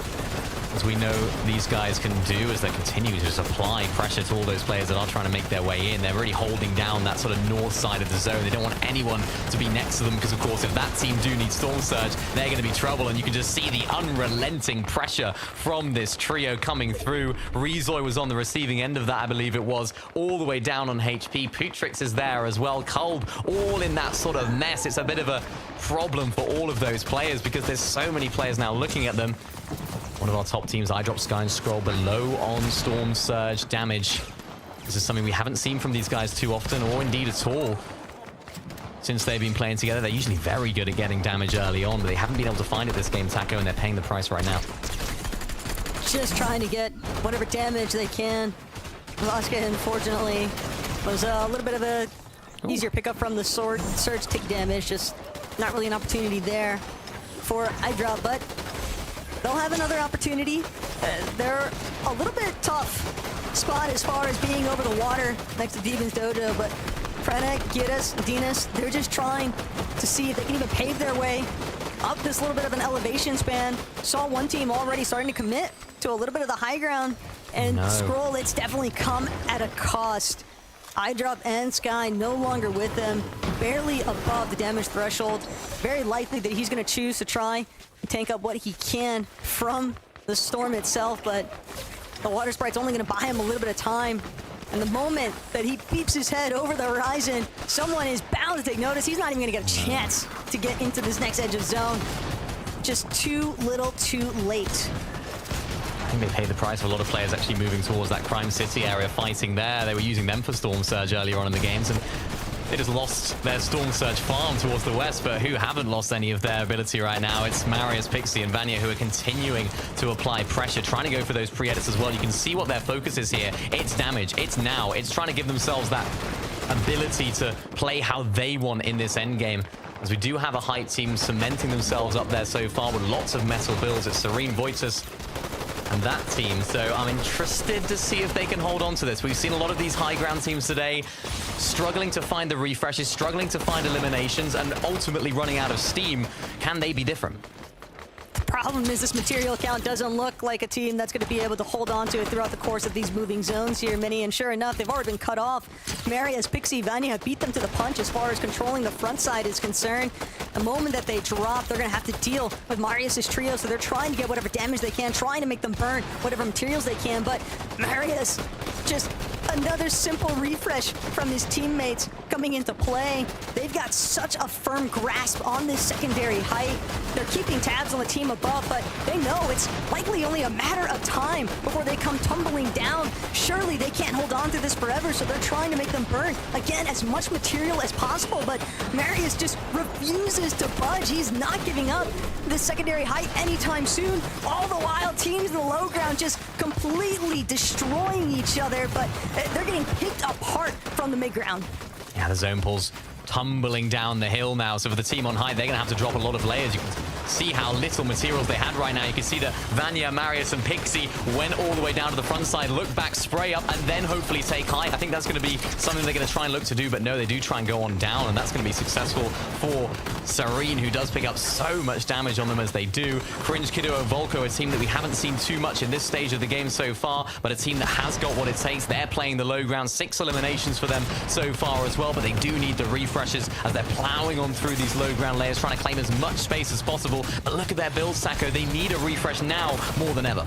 [SPEAKER 8] as we know these guys can do, as they continue to just apply pressure to all those players that are trying to make their way in. They're really holding down that sort of north side of the zone. They don't want anyone to be next to them, because of course if that team do need Storm Surge, they're going to be trouble. And you can just see the unrelenting pressure from this trio coming through. Rezoy was on the receiving end of that, I believe it was, all the way down on HP. Putrix is there as well. Kolb all in that sort of mess. It's a bit of a problem for all of those players, because there's so many players now looking at them. One of our top teams, iDrop Sky and Scroll, below on Storm Surge damage. This is something we haven't seen from these guys too often, or indeed at all, since they've been playing together. They're usually very good at getting damage early on, but they haven't been able to find it this game, Taco, and they're paying the price right now.
[SPEAKER 7] Just trying to get whatever damage they can. Velasquez, unfortunately, was a little bit of a easier pickup from the Surge tick damage. Just not really an opportunity there for iDrop, but they'll have another opportunity. They're a little bit tough spot as far as being over the water next to Demon's Dojo, but Frenek, Giras, Dinas, they're just trying to see if they can even pave their way up this little bit of an elevation span. Saw one team already starting to commit to a little bit of the high ground, and Scroll, it's definitely come at a cost. iDrop and Sky no longer with them, barely above the damage threshold. Very likely that he's going to choose to try and tank up what he can from the storm itself, but the Water Sprite's only going to buy him a little bit of time. And the moment that he peeps his head over the horizon, someone is bound to take notice. He's not even going to get a chance to get into this next edge of zone. Just too little too late.
[SPEAKER 8] I think they paid the price for a lot of players actually moving towards that Crime City area, fighting there. They were using them for Storm Surge earlier on in the games, and they just lost their Storm Surge farm towards the west, but who haven't lost any of their ability right now? It's Marius, Pixie, and Vanya who are continuing to apply pressure, trying to go for those pre-edits as well. You can see what their focus is here. It's damage, it's now, it's trying to give themselves that ability to play how they want in this endgame. As we do have a height team cementing themselves up there so far with lots of metal builds. It's Serene, Voitus, and that team. So I'm interested to see if they can hold on to this. We've seen a lot of these high ground teams today struggling to find the refreshes, struggling to find eliminations, and ultimately running out of steam. Can they be different?
[SPEAKER 7] Problem is this material count doesn't look like a team that's going to be able to hold on to it throughout the course of these moving zones here, Mini, and sure enough, they've already been cut off. Marius, Pixie, Vanya have beat them to the punch as far as controlling the front side is concerned. The moment that they drop, they're going to have to deal with Marius's trio, so they're trying to get whatever damage they can, trying to make them burn whatever materials they can, but Marius, just another simple refresh from his teammates coming into play. They've got such a firm grasp on this secondary height. They're keeping tabs on the team above, but they know it's likely only a matter of time before they come tumbling down. Surely they can't hold on to this forever, so they're trying to make them burn, again, as much material as possible, but Marius just refuses to budge. He's not giving up this secondary height anytime soon. All the while, teams in the low ground just completely destroying each other, but they're getting picked apart from the mid ground.
[SPEAKER 8] Yeah, the zone pulls tumbling down the hill now. So for the team on high, they're going to have to drop a lot of layers. You can see how little materials they had right now. You can see that Vanya, Marius, and Pixie went all the way down to the front side, look back, spray up, and then hopefully take high. I think that's going to be something they're going to try and look to do, but no, they do try and go on down, and that's going to be successful for Serene, who does pick up so much damage on them as they do. Cringe, Kiddo, Volko, a team that we haven't seen too much in this stage of the game so far, but a team that has got what it takes. They're playing the low ground, 6 eliminations for them so far as well, but they do need the refreshes as they're plowing on through these low ground layers, trying to claim as much space as possible. But look at their build, Sacco. They need a refresh now more than ever.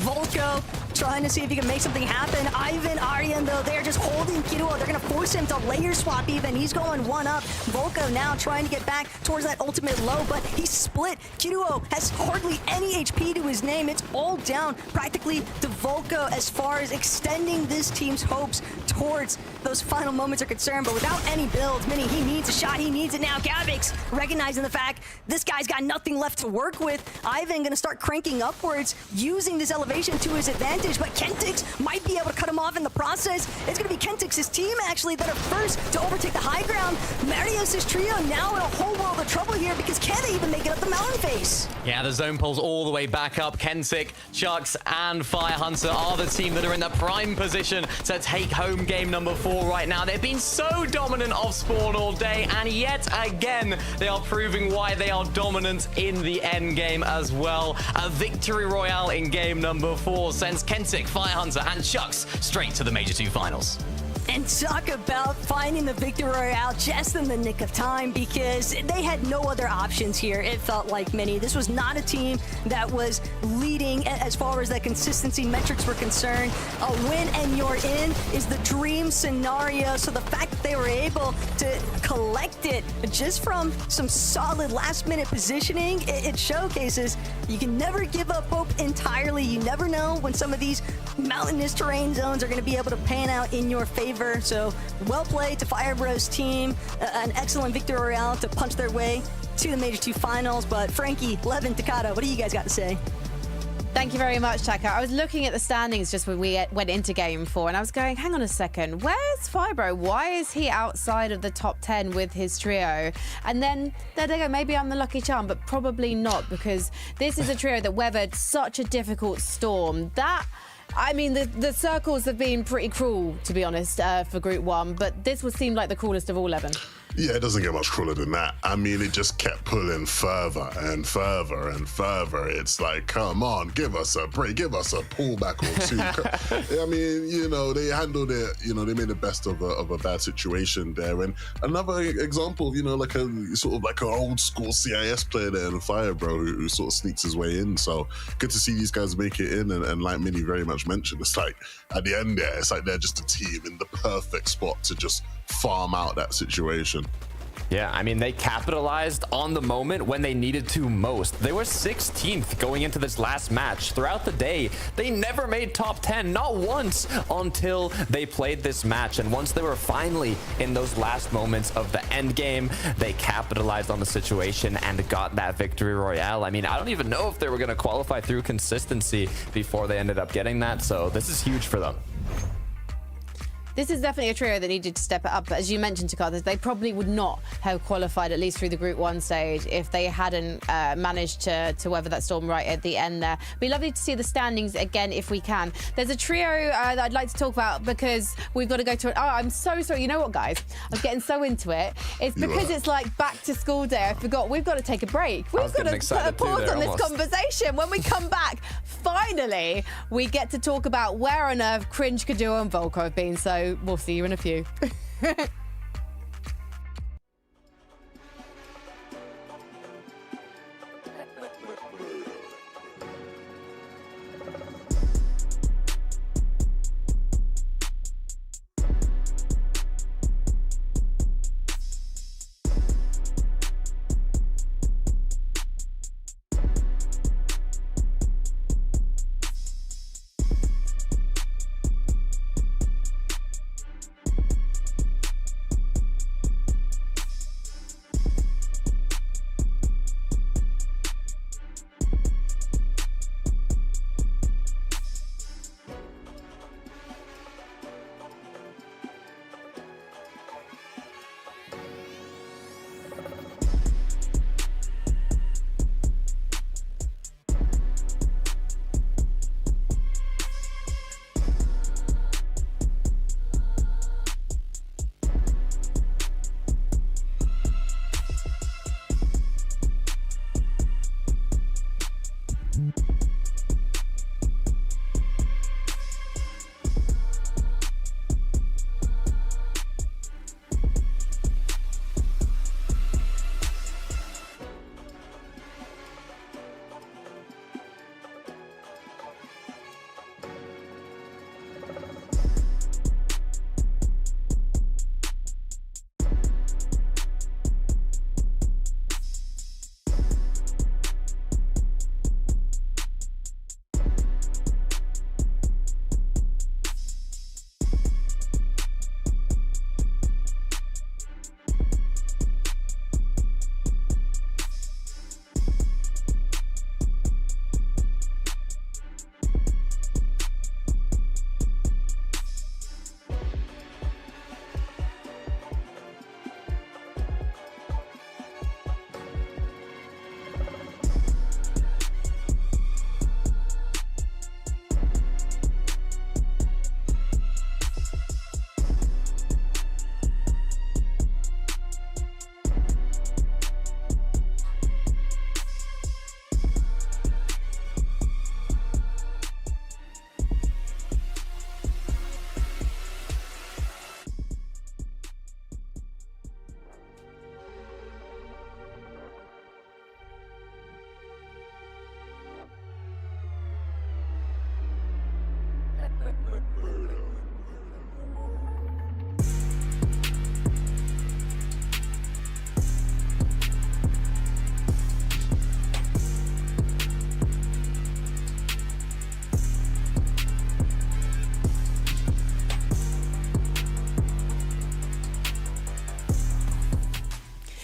[SPEAKER 7] Volko trying to see if he can make something happen. Ivan, Aryan, though, they're just holding Kiruo. They're going to force him to layer swap even. He's going one up. Volko now trying to get back towards that ultimate low, but he's split. Kiruo has hardly any HP to his name. It's all down practically to Volko as far as extending this team's hopes towards those final moments are concerned, but without any builds, Mini, he needs a shot. He needs it now. Gavix recognizing the fact this guy's got nothing left to work with. Ivan going to start cranking upwards, using this his elevation to his advantage, but Kentix might be able to cut him off in the process. It's going to be Kentix's team, actually, that are first to overtake the high ground. Marios' trio now in a whole world of trouble here because can they even make it up the mountain face?
[SPEAKER 8] Yeah, the zone pulls all the way back up. Kentic, Chucks, and Firehunter are the team that are in the prime position to take home game number 4 right now. They've been so dominant off spawn all day, and yet again, they are proving why they are dominant in the end game as well. A victory royale in game number 4 sends Kentic, Firehunter, and Chucks straight to the Major 2 finals.
[SPEAKER 7] And talk about finding the victory royale just in the nick of time because they had no other options here. It felt like many. This was not a team that was leading as far as the consistency metrics were concerned. A win and you're in is the dream scenario. So the fact that they were able to collect it just from some solid last-minute positioning, it showcases you can never give up hope entirely. You never know when some of these mountainous terrain zones are going to be able to pan out in your favor. So well played to Firebro's team. An excellent victory royale to punch their way to the Major 2 finals. But Frankie, Levin, Takata, what do you guys got to say?
[SPEAKER 3] Thank you very much, Taka. I was looking at the standings just when we went into game 4, and I was going, hang on a second, where's Fibro? Why is he outside of the top 10 with his trio? And then there they go, maybe I'm the lucky charm, but probably not, because this is a trio that weathered such a difficult storm. I mean, the circles have been pretty cruel, to be honest, for Group 1, but this would seem like the cruelest of all, Evan.
[SPEAKER 5] Yeah, it doesn't get much crueler than that. I mean, it just kept pulling further and further and further. It's like, come on, give us a break, give us a pullback or two. I mean, you know, they handled it, you know, they made the best of a bad situation there. And another example of, you know, like a sort of like an old school CIS player there in Firebro who sort of sneaks his way in. So good to see these guys make it in. And like Minnie very much mentioned, it's like at the end there, it's like they're just a team in the perfect spot to just farm out that situation.
[SPEAKER 4] Yeah, I mean, they capitalized on the moment when they needed to most. They were 16th going into this last match. Throughout the day, they never made top 10, not once, until they played this match. And once they were finally in those last moments of the end game, they capitalized on the situation and got that victory royale. I mean, I don't even know if they were going to qualify through consistency before they ended up getting that. So this is huge for them.
[SPEAKER 3] This is definitely a trio that needed to step it up, but as you mentioned, Takata, they probably would not have qualified, at least through the Group 1 stage, if they hadn't managed to weather that storm right at the end there. It'd be lovely to see the standings again if we can. There's a trio that I'd like to talk about because we've got to go to it. Oh, I'm so sorry. You know what, guys? I was getting so into it. It's because it's like back to school day. I forgot. We've got to take a break. We've got to put a pause on this conversation. When we come back, finally, we get to talk about where on earth Cringe, Kaduo and Volko have been. So we'll see you in a few.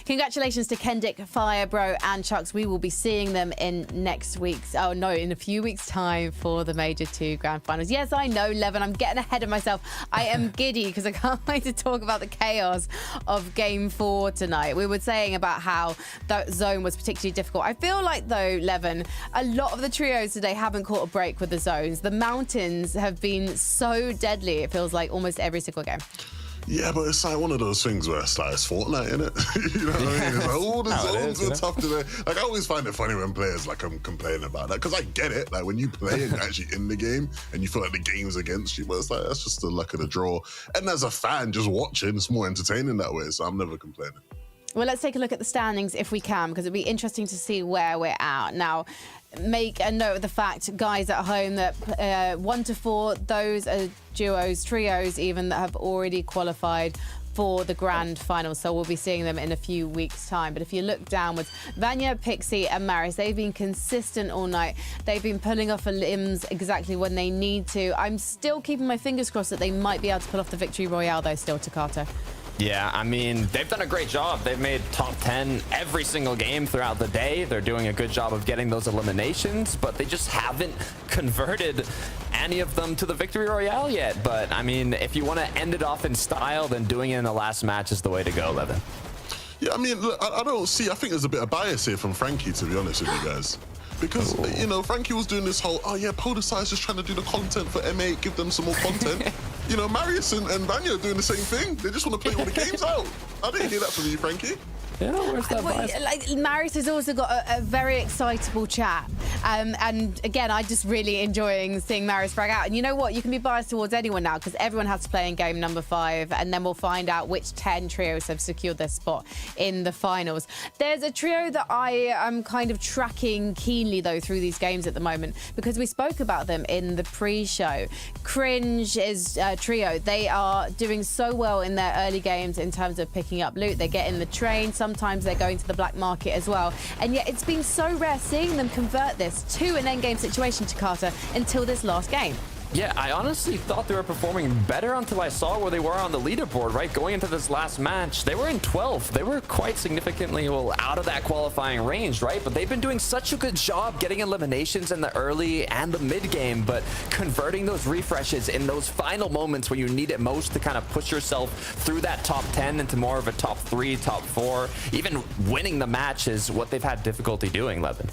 [SPEAKER 3] Congratulations to Kendick, Firebro, and Chucks. We will be seeing them in in a few weeks' time for the Major 2 Grand Finals. Yes, I know, Levin, I'm getting ahead of myself. I am giddy because I can't wait to talk about the chaos of Game 4 tonight. We were saying about how that zone was particularly difficult. I feel like, though, Levin, a lot of the trios today haven't caught a break with the zones. The mountains have been so deadly, it feels like, almost every single game.
[SPEAKER 5] Yeah, but it's like one of those things where it's like, it's Fortnite, innit? You know what I mean? It's like, all the zones are tough today. Like, I always find it funny when players, like, I'm complaining about that, because I get it. Like, when you play and you're actually in the game and you feel like the game's against you, but it's like, that's just the luck of the draw. And as a fan, just watching, it's more entertaining that way, so I'm never complaining.
[SPEAKER 3] Well, let's take a look at the standings if we can, because it'd be interesting to see where we're at. Now, make a note of the fact, guys at home, that 1 to 4, those are duos, trios even, that have already qualified for the grand final. So we'll be seeing them in a few weeks' time. But if you look downwards, Vanya, Pixie and Maris, they've been consistent all night. They've been pulling off limbs exactly when they need to. I'm still keeping my fingers crossed that they might be able to pull off the victory royale, though, still, Takata.
[SPEAKER 4] Yeah, I mean, they've done a great job. They've made top 10 every single game throughout the day. They're doing a good job of getting those eliminations, but they just haven't converted any of them to the victory royale yet. But I mean, if you want to end it off in style, then doing it in the last match is the way to go, Levin.
[SPEAKER 5] Yeah, I mean, look, I think there's a bit of bias here from Frankie, to be honest with you guys. Because, you know, Frankie was doing this whole, oh yeah, Podeside's just trying to do the content for M8, give them some more content. You know, Marius and Vanya are doing the same thing. They just want to play all the games out. I didn't hear that from you, Frankie.
[SPEAKER 4] Yeah, where's that bias?
[SPEAKER 3] Like, Maris has also got a very excitable chat. And again, I just really enjoying seeing Maris brag out. And you know what? You can be biased towards anyone now because everyone has to play in game number 5. And then we'll find out which 10 trios have secured their spot in the finals. There's a trio that I am kind of tracking keenly, though, through these games at the moment because we spoke about them in the pre-show. Cringe is a trio. They are doing so well in their early games in terms of picking up loot. They get in the train. Sometimes they're going to the black market as well. And yet it's been so rare seeing them convert this to an endgame situation, Takata, until this last game.
[SPEAKER 4] Yeah, I honestly thought they were performing better until I saw where they were on the leaderboard, right? Going into this last match, they were in 12th. They were quite significantly, out of that qualifying range, right? But they've been doing such a good job getting eliminations in the early and the mid game, but converting those refreshes in those final moments where you need it most to kind of push yourself through that top 10 into more of a top 3, top 4. Even winning the match is what they've had difficulty doing, Levin.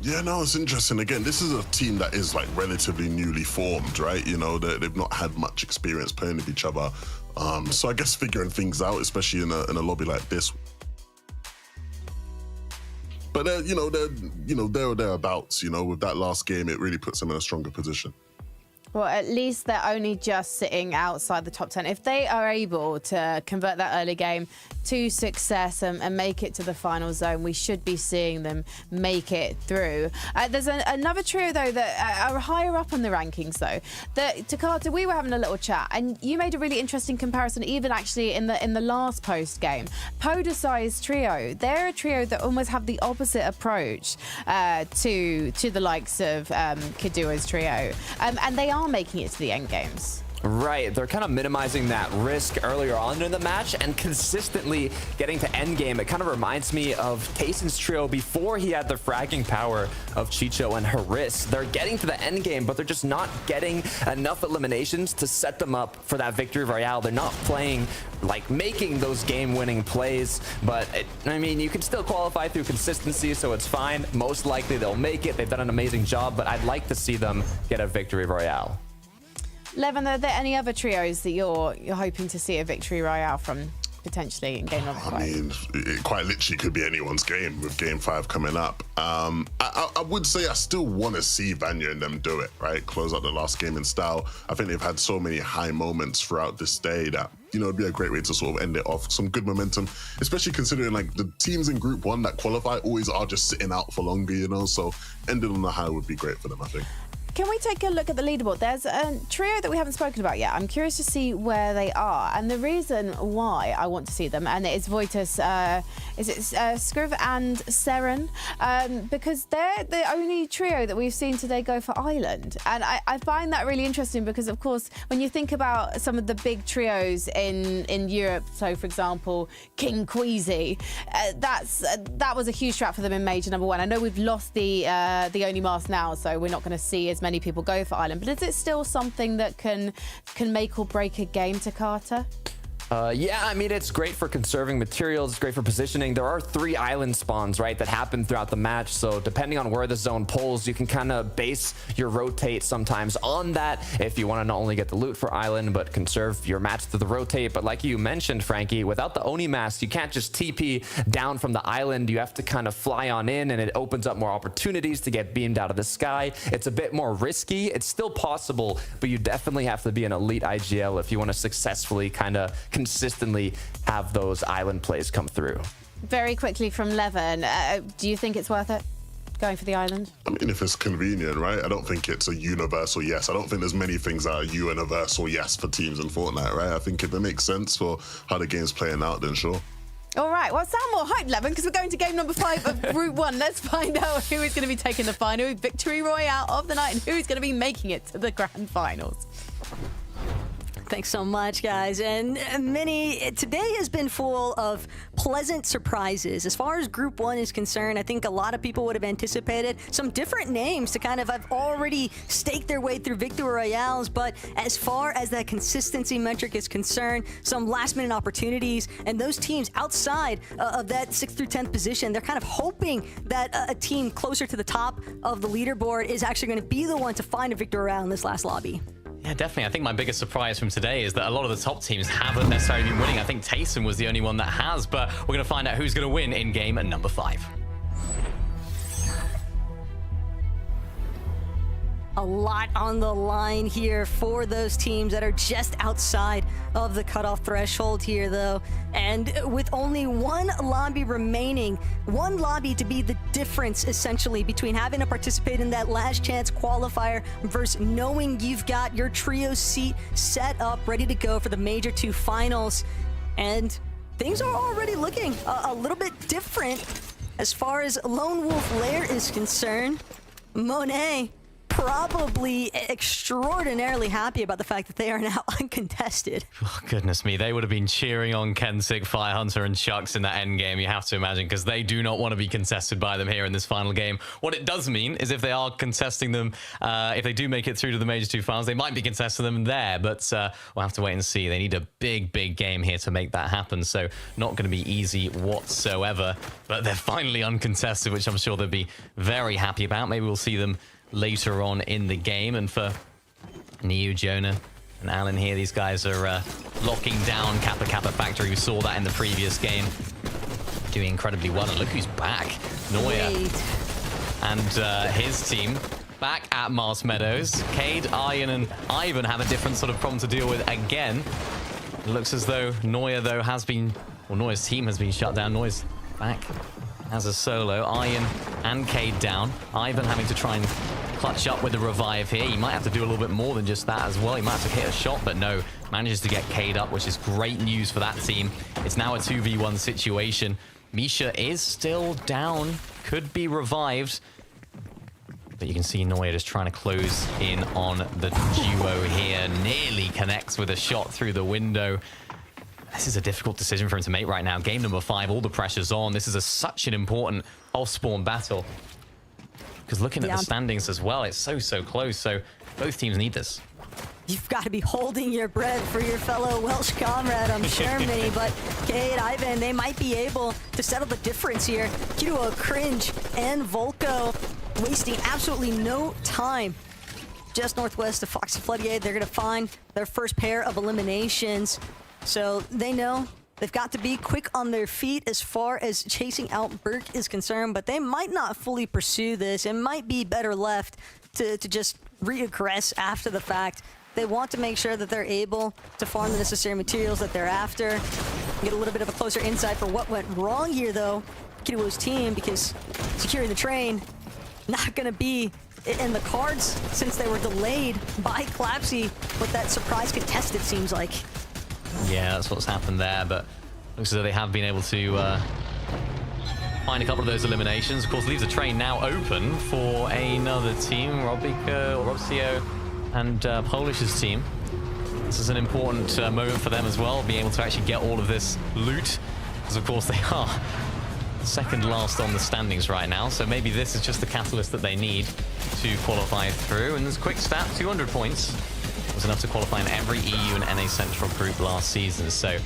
[SPEAKER 5] Yeah, no, it's interesting. Again, this is a team that is like relatively newly formed, right? You know, they've not had much experience playing with each other. So I guess figuring things out, especially in a lobby like this. But they're thereabouts. You know, with that last game, it really puts them in a stronger position.
[SPEAKER 3] Well, at least they're only just sitting outside the top 10. If they are able to convert that early game to success and make it to the final zone, we should be seeing them make it through. There's another trio, though, that are higher up on the rankings, though. Takata, we were having a little chat, and you made a really interesting comparison, even actually in the last post game. Podeside's trio, they're a trio that almost have the opposite approach to the likes of Kidua's trio, and they are making it to the end games.
[SPEAKER 4] Right, they're kind of minimizing that risk earlier on in the match and consistently getting to endgame. It kind of reminds me of Tayson's trio before he had the fragging power of Chicho and Haris. They're getting to the endgame, but they're just not getting enough eliminations to set them up for that victory royale. They're not playing, like, making those game-winning plays, but I mean, you can still qualify through consistency, so it's fine. Most likely they'll make it. They've done an amazing job, but I'd like to see them get a victory royale.
[SPEAKER 3] Levin, are there any other trios that you're hoping to see a victory royale from potentially in game number 5?
[SPEAKER 5] I mean, it quite literally could be anyone's game with game 5 coming up. I would say I still want to see Vanya and them do it, right? Close out the last game in style. I think they've had so many high moments throughout this day that, you know, it'd be a great way to sort of end it off. Some good momentum, especially considering like the teams in Group 1 that qualify always are just sitting out for longer, you know? So ending on a high would be great for them, I think.
[SPEAKER 3] Can we take a look at the leaderboard? There's a trio that we haven't spoken about yet. I'm curious to see where they are. And the reason why I want to see them, and it's Voitus, Skriv and Seren, because they're the only trio that we've seen today go for Island. And I find that really interesting because, of course, when you think about some of the big trios in Europe, so, for example, King Queasy, that was a huge strat for them in Major #1. I know we've lost the only mask now, so we're not going to see as many people go for Island, but is it still something that can make or break a game to Carter?
[SPEAKER 4] Yeah, I mean, it's great for conserving materials. It's great for positioning. There are 3 island spawns, right, that happen throughout the match. So depending on where the zone pulls, you can kind of base your rotate sometimes on that if you want to not only get the loot for island, but conserve your match to the rotate. But like you mentioned, Frankie, without the Oni mask, you can't just TP down from the island. You have to kind of fly on in, and it opens up more opportunities to get beamed out of the sky. It's a bit more risky. It's still possible, but you definitely have to be an elite IGL if you want to successfully kind of consistently have those island plays come through.
[SPEAKER 3] Very quickly from Levin, do you think it's worth it going for the island?
[SPEAKER 5] I mean, if it's convenient, right? I don't think it's a universal yes. I don't think there's many things that are universal yes for teams in Fortnite, right? I think if it makes sense for how the game's playing out, then sure.
[SPEAKER 3] All right, well, sound more hype, Levin, because we're going to game number 5 of Group 1. Let's find out who is going to be taking the final victory royale of the night and who is going to be making it to the grand finals.
[SPEAKER 7] Thanks so much, guys. And Minnie, today has been full of pleasant surprises. As far as Group 1 is concerned, I think a lot of people would have anticipated some different names to kind of have already staked their way through Victory Royales. But as far as that consistency metric is concerned, some last-minute opportunities, and those teams outside of that 6th through 10th position, they're kind of hoping that a team closer to the top of the leaderboard is actually going to be the one to find a Victory Royale in this last lobby.
[SPEAKER 8] Yeah, definitely. I think my biggest surprise from today is that a lot of the top teams haven't necessarily been winning. I think Taysom was the only one that has, but we're going to find out who's going to win in game at number 5.
[SPEAKER 7] A lot on the line here for those teams that are just outside of the cutoff threshold here, though. And with only one lobby remaining, one lobby to be the difference, essentially, between having to participate in that last chance qualifier versus knowing you've got your trio seat set up, ready to go for the Major 2 finals. And things are already looking a little bit different as far as Lone Wolf Lair is concerned. Monet probably extraordinarily happy about the fact that they are now uncontested.
[SPEAKER 8] Oh, goodness me. They would have been cheering on Kensick, Firehunter, and Chucks in that end game, you have to imagine, because they do not want to be contested by them here in this final game. What it does mean is if they are contesting them, if they do make it through to the Major 2 finals, they might be contesting them there, but we'll have to wait and see. They need a big, big game here to make that happen, so not going to be easy whatsoever. But they're finally uncontested, which I'm sure they'll be very happy about. Maybe we'll see them later on in the game. And for Neo, Jonah, and Alan here, these guys are locking down Kappa Kappa Factory. We saw that in the previous game. Doing incredibly well. And look who's back. Neuer and his team back at Mars Meadows. Cade, Ian, and Ivan have a different sort of problem to deal with again. It looks as though Neuer, though, has been... Well, Neuer's team has been shut down. Neuer's back as a solo. Ian and Cade down. Ivan having to try and clutch up with the revive here. He might have to do a little bit more than just that as well. He might have to hit a shot, but no. Manages to get Cade up, which is great news for that team. It's now a 2v1 situation. Misha is still down. Could be revived. But you can see Neuer just trying to close in on the duo here. Nearly connects with a shot through the window. This is a difficult decision for him to make right now. Game number 5, all the pressure's on. This is such an important off-spawn battle. Because looking at the standings as well, it's so close. So both teams need this.
[SPEAKER 7] You've got to be holding your breath for your fellow Welsh comrade, I'm sure, Minnie. But Cade, Ivan, they might be able to settle the difference here. Kiruo, Cringe, and Volko wasting absolutely no time. Just northwest of Foxy Floodier, they're going to find their first pair of eliminations. So they know they've got to be quick on their feet as far as chasing out Burke is concerned, but they might not fully pursue this. It might be better left to just reaggress after the fact. They want to make sure that they're able to farm the necessary materials that they're after. Get a little bit of a closer insight for what went wrong here, though. Kiruo's team, because securing the train, not going to be And the cards, since they were delayed by Collapsy with that surprise contest, it seems like.
[SPEAKER 8] Yeah, that's what's happened there, but looks as though they have been able to find a couple of those eliminations. Of course, leaves the train now open for another team, Robcio and Polish's team. This is an important moment for them as well, being able to actually get all of this loot, because of course they are second last on the standings right now, so maybe this is just the catalyst that they need to qualify through. And there's a quick stat, 200 points was enough to qualify in every EU and NA Central group last season, so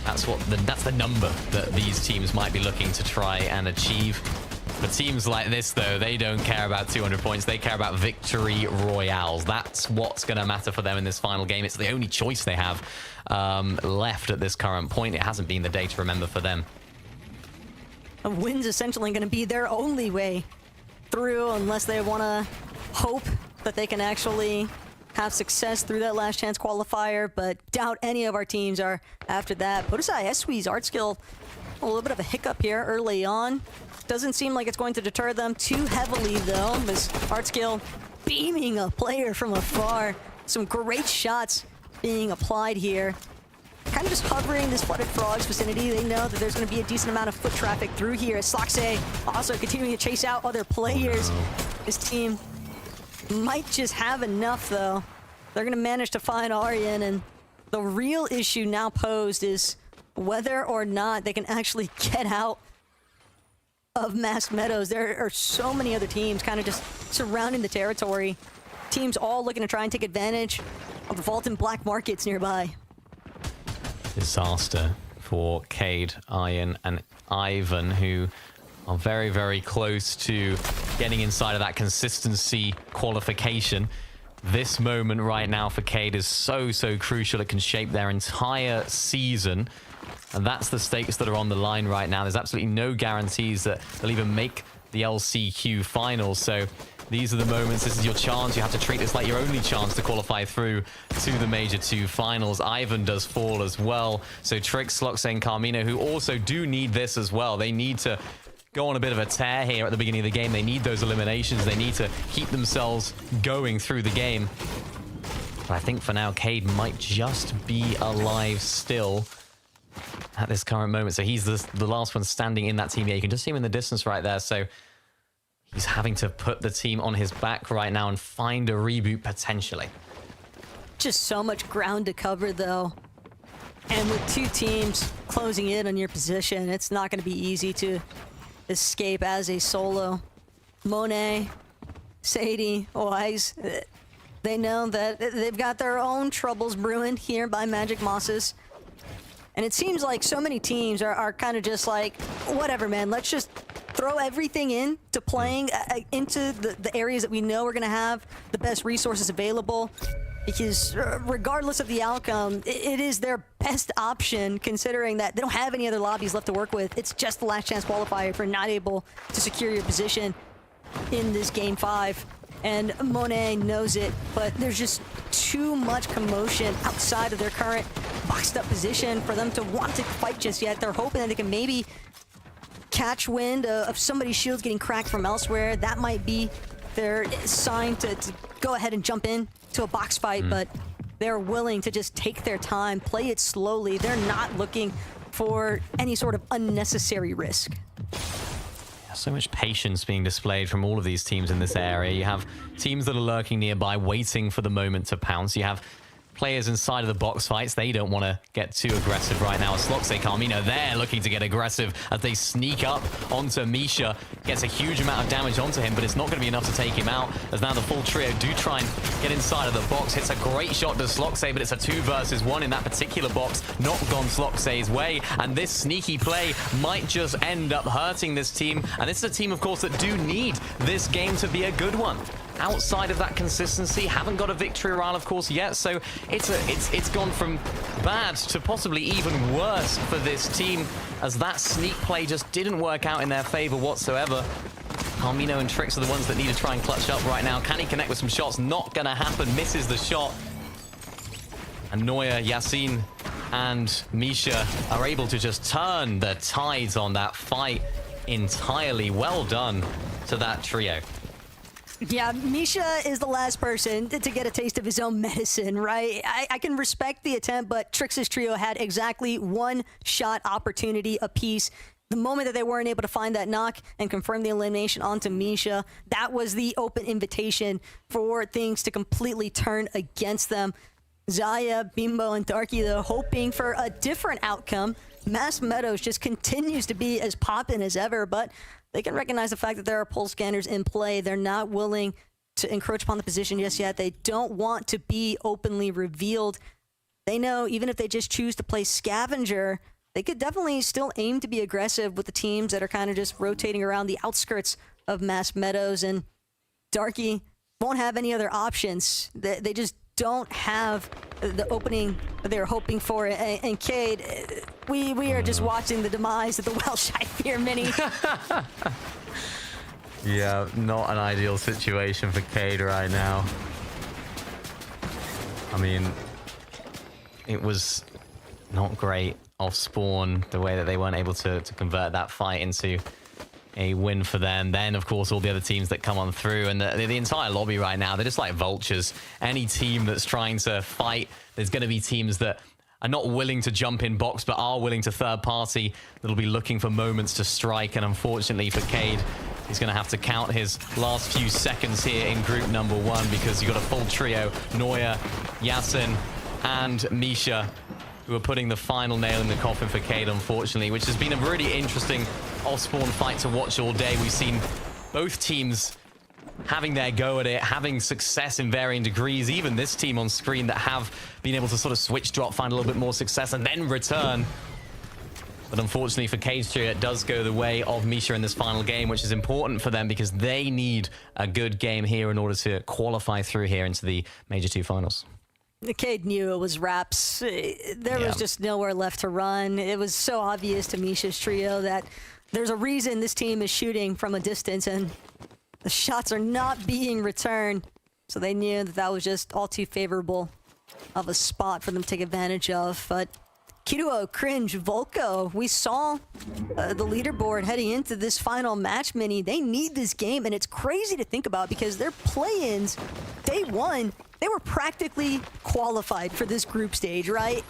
[SPEAKER 8] that's the number that these teams might be looking to try and achieve. For teams like this, though, they don't care about 200 points. They care about victory royales. That's what's going to matter for them in this final game. It's the only choice they have left at this current point. It hasn't been the day to remember for them.
[SPEAKER 7] A win's essentially going to be their only way through, unless they want to hope that they can actually have success through that last chance qualifier, but doubt any of our teams are after that. Podesai Eswee's art skill, a little bit of a hiccup here early on. Doesn't seem like it's going to deter them too heavily, though. This art skill beaming a player from afar. Some great shots being applied here. Kind of just hovering this Flooded Frogs vicinity. They know that there's going to be a decent amount of foot traffic through here. Sloxay also continuing to chase out other players. This team might just have enough, though. They're going to manage to find Aryan, and the real issue now posed is whether or not they can actually get out of Masked Meadows. There are so many other teams kind of just surrounding the territory. Teams all looking to try and take advantage of the vault and black markets nearby.
[SPEAKER 8] Disaster for Cade, Iron, and Ivan, who are very, very close to getting inside of that consistency qualification. This moment right now for Cade is so, so crucial. It can shape their entire season. And that's the stakes that are on the line right now. There's absolutely no guarantees that they'll even make the LCQ finals. So these are the moments. This is your chance. You have to treat this like your only chance to qualify through to the Major 2 finals. Ivan does fall as well. So Trix, Sloxay, and Carmino, who also do need this as well. They need to go on a bit of a tear here at the beginning of the game. They need those eliminations. They need to keep themselves going through the game. But I think for now, Cade might just be alive still at this current moment. So he's the last one standing in that team. Yeah, you can just see him in the distance right there. So he's having to put the team on his back right now and find a reboot potentially.
[SPEAKER 7] Just so much ground to cover, though. And with two teams closing in on your position, it's not going to be easy to escape as a solo. Monet, Sadie, Wise, they know that they've got their own troubles brewing here by Magic Mosses. And it seems like so many teams are kind of just like, whatever, man, let's just throw everything into playing into the areas that we know are going to have the best resources available. Because regardless of the outcome, it is their best option, considering that they don't have any other lobbies left to work with. It's just the last chance qualifier if you're not able to secure your position in this Game 5. And Monet knows it, but there's just too much commotion outside of their current boxed up position for them to want to fight just yet. They're hoping that they can maybe catch wind of somebody's shields getting cracked from elsewhere. That might be their sign to go ahead and jump in to a box fight, but they're willing to just take their time, play it slowly. They're not looking for any sort of unnecessary risk.
[SPEAKER 8] So much patience being displayed from all of these teams in this area. You have teams that are lurking nearby, waiting for the moment to pounce. You have players inside of the box fights. They don't want to get too aggressive right now. Sloxay, Carmino, they're looking to get aggressive as they sneak up onto Misha. Gets a huge amount of damage onto him, but it's not going to be enough to take him out, as now the full trio do try and get inside of the box. Hits a great shot to Sloxay, but it's a 2 versus 1 in that particular box. Not gone Sloxay's way, and this sneaky play might just end up hurting this team. And this is a team, of course, that do need this game to be a good one. Outside of that consistency, haven't got a victory royale, of course, yet. So it's gone from bad to possibly even worse for this team, as that sneak play just didn't work out in their favor whatsoever. Carmino and Trix are the ones that need to try and clutch up right now. Can he connect with some shots? Not gonna happen. Misses the shot. And Noya, Yasin, and Misha are able to just turn the tides on that fight entirely. Well done to that trio.
[SPEAKER 7] Yeah, Misha is the last person to get a taste of his own medicine, right? I can respect the attempt, but Trix's trio had exactly one shot opportunity apiece. The moment that they weren't able to find that knock and confirm the elimination onto Misha, that was the open invitation for things to completely turn against them. Zaya, Bimbo, and Darky, though, hoping for a different outcome. Mass Meadows just continues to be as poppin' as ever, but they can recognize the fact that there are pulse scanners in play. They're not willing to encroach upon the position just yet. They don't want to be openly revealed. They know even if they just choose to play scavenger, they could definitely still aim to be aggressive with the teams that are kind of just rotating around the outskirts of Mass Meadows. And Darky won't have any other options. They just don't have the opening that they're hoping for. And Cade, we are just watching the demise of the Welsh here, Mini.
[SPEAKER 8] Yeah, not an ideal situation for Cade right now. I mean, it was not great off spawn, the way that they weren't able to convert that fight into a win for them. Then, of course, all the other teams that come on through, and the entire lobby right now, they're just like vultures. Any team that's trying to fight, there's going to be teams that are not willing to jump in box, but are willing to third party, that'll be looking for moments to strike. And unfortunately for Cade, he's going to have to count his last few seconds here in group number 1, because you've got a full trio, Neuer, Yasin, and Misha, who are putting the final nail in the coffin for Cade, unfortunately, which has been a really interesting off-spawn fight to watch all day. We've seen both teams having their go at it, having success in varying degrees. Even this team on screen that have been able to sort of switch drop, find a little bit more success, and then return. But unfortunately for Cade's trio, it does go the way of Misha in this final game, which is important for them because they need a good game here in order to qualify through here into the Major 2 finals.
[SPEAKER 7] Cade knew it was wraps. There was just nowhere left to run. It was so obvious to Misha's trio that there's a reason this team is shooting from a distance and the shots are not being returned. So they knew that that was just all too favorable of a spot for them to take advantage of. But Kiruo, Cringe, Volko, we saw the leaderboard heading into this final match, Mini. They need this game, and it's crazy to think about because their play-ins, day 1, they were practically qualified for this group stage, right?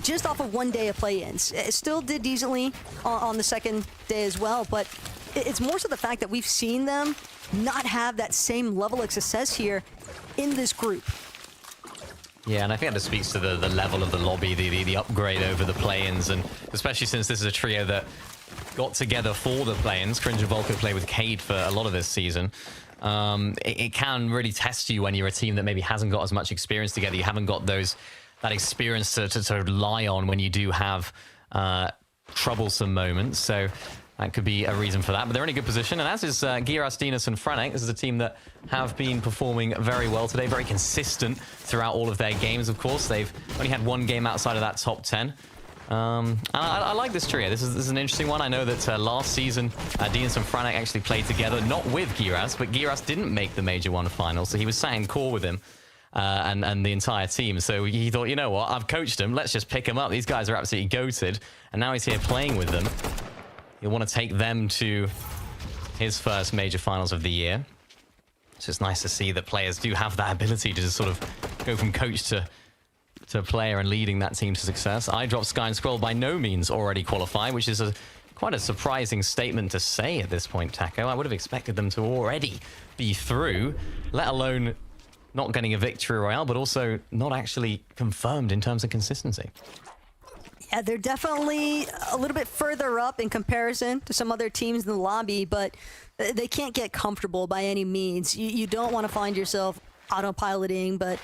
[SPEAKER 7] Just off of one day of play-ins. It still did decently on the second day as well, but it's more so the fact that we've seen them not have that same level of success here in this group.
[SPEAKER 8] Yeah, and I think that just speaks to the level of the lobby, the upgrade over the play-ins, and especially since this is a trio that got together for the play-ins. Cringe and Volko play with Cade for a lot of this season. It can really test you when you're a team that maybe hasn't got as much experience together. You haven't got that experience to rely on when you do have troublesome moments. So that could be a reason for that. But they're in a good position, and as is Giras, Dinas, and Franek. This is a team that have been performing very well today, very consistent throughout all of their games, of course. They've only had one game outside of that top 10. And I like this trio. This is an interesting one. I know that last season, Dinas and Franek actually played together, not with Giras, but Giras didn't make the Major 1 final, so he was sat in core with him and the entire team. So he thought, you know what, I've coached him, let's just pick him up. These guys are absolutely goated, and now he's here playing with them. He'll want to take them to his first Major finals of the year. So it's nice to see that players do have that ability to just sort of go from coach to player and leading that team to success. I dropped Sky and Scroll by no means already qualify, which is quite a surprising statement to say at this point, Taco. I would have expected them to already be through, let alone not getting a victory royale, but also not actually confirmed in terms of consistency.
[SPEAKER 7] Yeah, they're definitely a little bit further up in comparison to some other teams in the lobby, but they can't get comfortable by any means. You don't want to find yourself autopiloting, but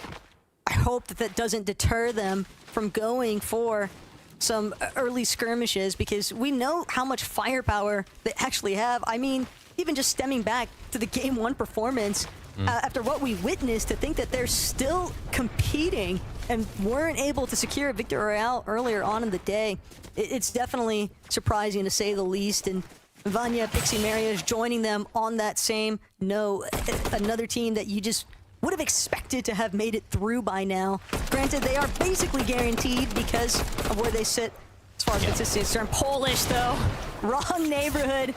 [SPEAKER 7] I hope that doesn't deter them from going for some early skirmishes, because we know how much firepower they actually have. I mean, even just stemming back to the Game 1 performance, after what we witnessed, to think that they're still competing and weren't able to secure a victory royale earlier on in the day. It's definitely surprising, to say the least. And Vanya, Pixie Maria is joining them on that same note. Another team that you just would have expected to have made it through by now. Granted, they are basically guaranteed because of where they sit as far as consistency is concerned. Polish, though, wrong neighborhood.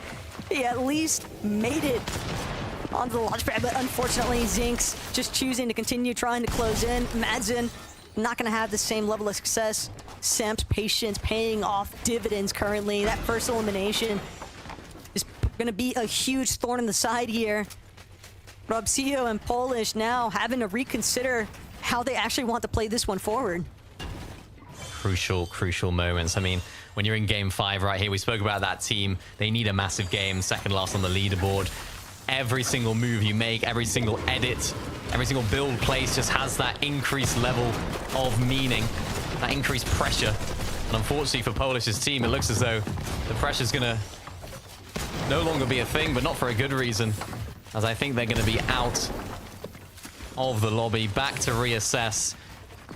[SPEAKER 7] He at least made it onto the launch pad, but unfortunately, Zinx just choosing to continue trying to close in. Madsen not going to have the same level of success. Samp's patience paying off dividends currently. That first elimination is going to be a huge thorn in the side here. Robsio and Polish now having to reconsider how they actually want to play this one forward.
[SPEAKER 8] Crucial moments. I mean, when you're in game 5 right here, we spoke about that team. They need a massive game, second last on the leaderboard. Every single move you make, every single edit, every single build place just has that increased level of meaning, that increased pressure. And unfortunately for Polish's team, it looks as though the pressure's gonna no longer be a thing, but not for a good reason, as I think they're gonna be out of the lobby, back to reassess.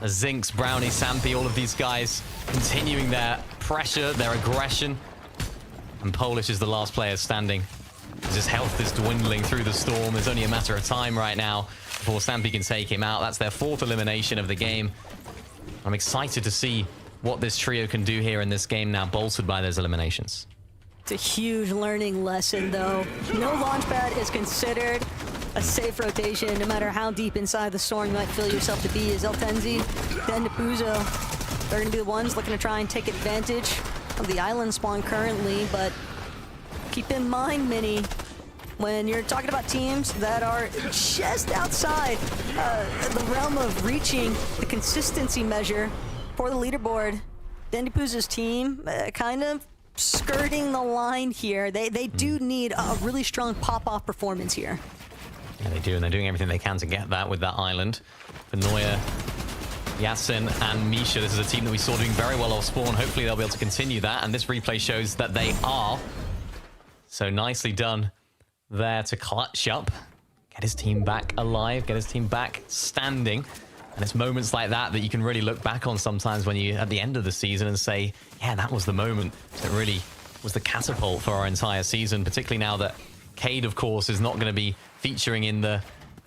[SPEAKER 8] Zinx, Brownie, Sampy, all of these guys continuing their pressure, their aggression. And Polish is the last player standing. His health is dwindling through the storm. There's only a matter of time right now before Sampy can take him out. That's their 4th elimination of the game. I'm excited to see what this trio can do here in this game now, bolstered by those eliminations.
[SPEAKER 7] It's a huge learning lesson, though. No launch pad is considered a safe rotation, no matter how deep inside the storm you might feel yourself to be. As Eltenzi, then Napuzo, they're going to be the ones looking to try and take advantage of the island spawn currently, but keep in mind, Mini, when you're talking about teams that are just outside the realm of reaching the consistency measure for the leaderboard, Dendipuza's team kind of skirting the line here. They do need a really strong pop-off performance here.
[SPEAKER 8] Yeah, they do, and they're doing everything they can to get that with that island. For Neuer, Yasin, and Misha, this is a team that we saw doing very well off spawn. Hopefully they'll be able to continue that, and this replay shows that they are. So nicely done there to clutch up, get his team back alive, get his team back standing. And it's moments like that that you can really look back on sometimes when you at the end of the season and say, yeah, that was the moment that really was the catapult for our entire season, particularly now that Cade, of course, is not going to be featuring in the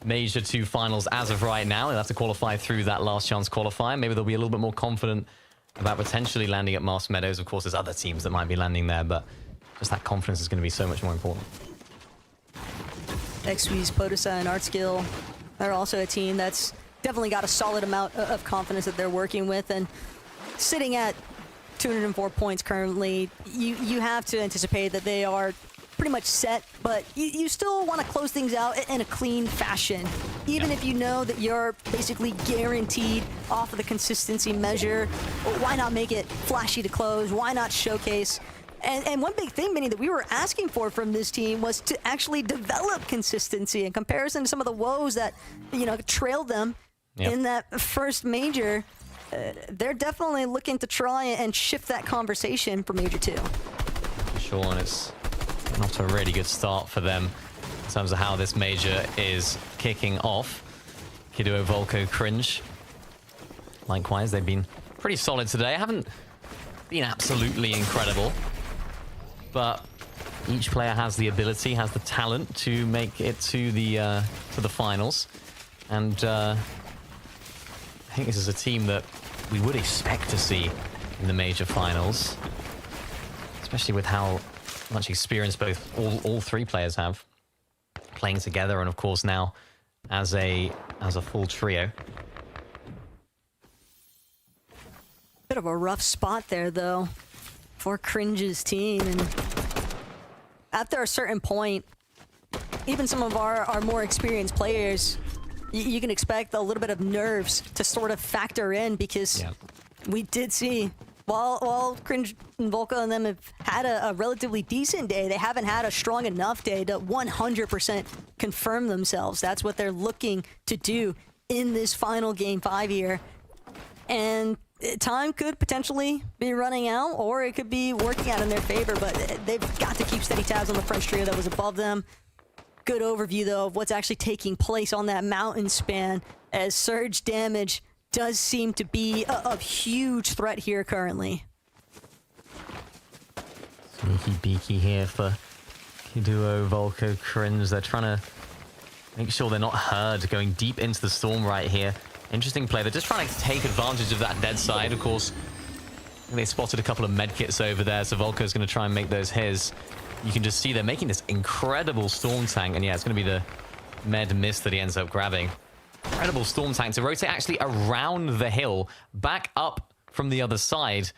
[SPEAKER 8] Major 2 finals as of right now. They'll have to qualify through that last chance qualifier. Maybe they'll be a little bit more confident about potentially landing at Mars Meadows. Of course, there's other teams that might be landing there, but just that confidence is going to be so much more important.
[SPEAKER 7] XW's, Potosa, and Artskill, they're also a team that's definitely got a solid amount of confidence that they're working with, and sitting at 204 points currently, you have to anticipate that they are pretty much set, but you still want to close things out in a clean fashion. Even if you know that you're basically guaranteed off of the consistency measure, why not make it flashy to close? Why not showcase? And one big thing, Minnie, that we were asking for from this team was to actually develop consistency in comparison to some of the woes that, you know, trailed them in that first major. They're definitely looking to try and shift that conversation for Major 2.
[SPEAKER 8] Sure, and it's not a really good start for them in terms of how this major is kicking off. Kiduo, Volko, Cringe. Likewise, they've been pretty solid today. Haven't been absolutely incredible, but each player has the ability, has the talent to make it to the finals. And I think this is a team that we would expect to see in the major finals, especially with how much experience both all 3 players have playing together, and of course now as a full trio.
[SPEAKER 7] Bit of a rough spot there, though, for Cringe's team. And after a certain point, even some of our more experienced players, you can expect a little bit of nerves to sort of factor in, because we did see, while Cringe and Volko and them have had a relatively decent day, they haven't had a strong enough day to 100% confirm themselves. That's what they're looking to do in this final Game 5 here. And time could potentially be running out, or it could be working out in their favor, but they've got to keep steady tabs on the French trio that was above them. Good overview, though, of what's actually taking place on that mountain span, as surge damage does seem to be a huge threat here currently.
[SPEAKER 8] Sneaky beaky here for Kiduo, Volko, Cringe. They're trying to make sure they're not heard going deep into the storm right here. Interesting play. They're just trying to take advantage of that dead side. Of course, they spotted a couple of medkits over there, so Volko's going to try and make those his. you can just see they're making this incredible Storm Tank. And yeah, it's going to be the Med Mist that he ends up grabbing. Incredible Storm Tank to rotate actually around the hill, back up from the other side,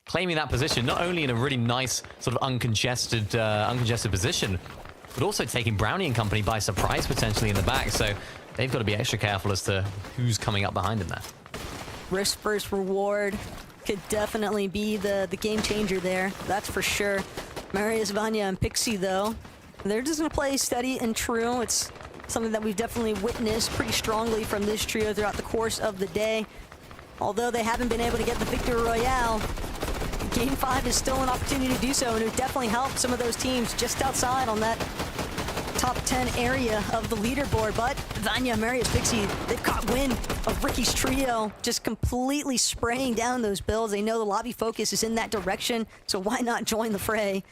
[SPEAKER 8] claiming that position, not only in a really nice sort of uncongested position, but also taking Brownie and company by surprise potentially in the back. So they've got to be extra careful as to who's coming up behind him there.
[SPEAKER 7] Risk first reward could definitely be the game changer there. That's for sure. Marius, Vanya, and Pixie, though, they're just going to play steady and true. It's something that we've definitely witnessed pretty strongly from this trio throughout the course of the day. Although they haven't been able to get the Victory Royale, Game 5 is still an opportunity to do so, and it would definitely help some of those teams just outside on that top 10 area of the leaderboard. But Vanya, Marius, Pixie, they've caught wind of Ricky's trio just completely spraying down those builds. They know the lobby focus is in that direction, so why not join the fray?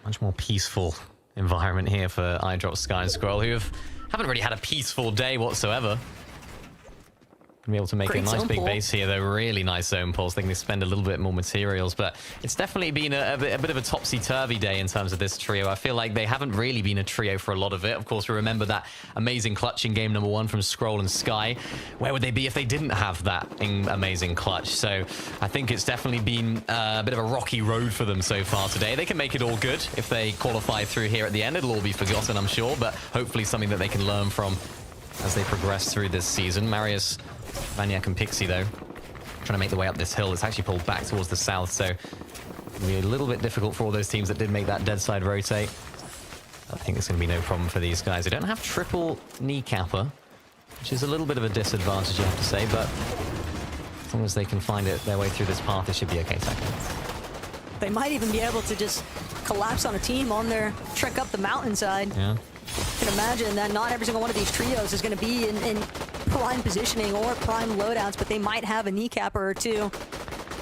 [SPEAKER 8] Much more peaceful environment here for iDrop, Sky, and Scroll, who haven't really had a peaceful day whatsoever. Gonna be able to make
[SPEAKER 7] Great
[SPEAKER 8] a nice big
[SPEAKER 7] pull.
[SPEAKER 8] base here, though. Really nice zone pulls. They can spend a little bit more materials, but it's definitely been a bit of a topsy-turvy day in terms of this trio. I feel like they haven't really been a trio for a lot of it. Of course, we remember that amazing clutch in game number 1 from Scroll and Sky. Where would they be if they didn't have that amazing clutch? So I think it's definitely been a bit of a rocky road for them so far today. They can make it all good if they qualify through here at the end. It'll all be forgotten, I'm sure, but hopefully something that they can learn from as they progress through this season. Marius, Vanyak, and Pixie, though, trying to make their way up this hill. It's actually pulled back towards the south, so it'll be a little bit difficult for all those teams that did make that dead side rotate. I think it's going to be no problem for these guys. They don't have triple kneecapper, which is a little bit of a disadvantage, you have to say, but as long as they can find their way through this path, they should be okay, Taco.
[SPEAKER 7] They might even be able to just collapse on a team on their trek up the mountainside.
[SPEAKER 8] Yeah.
[SPEAKER 7] You can imagine that not every single one of these trios is going to be in prime positioning or prime loadouts, but they might have a kneecapper or two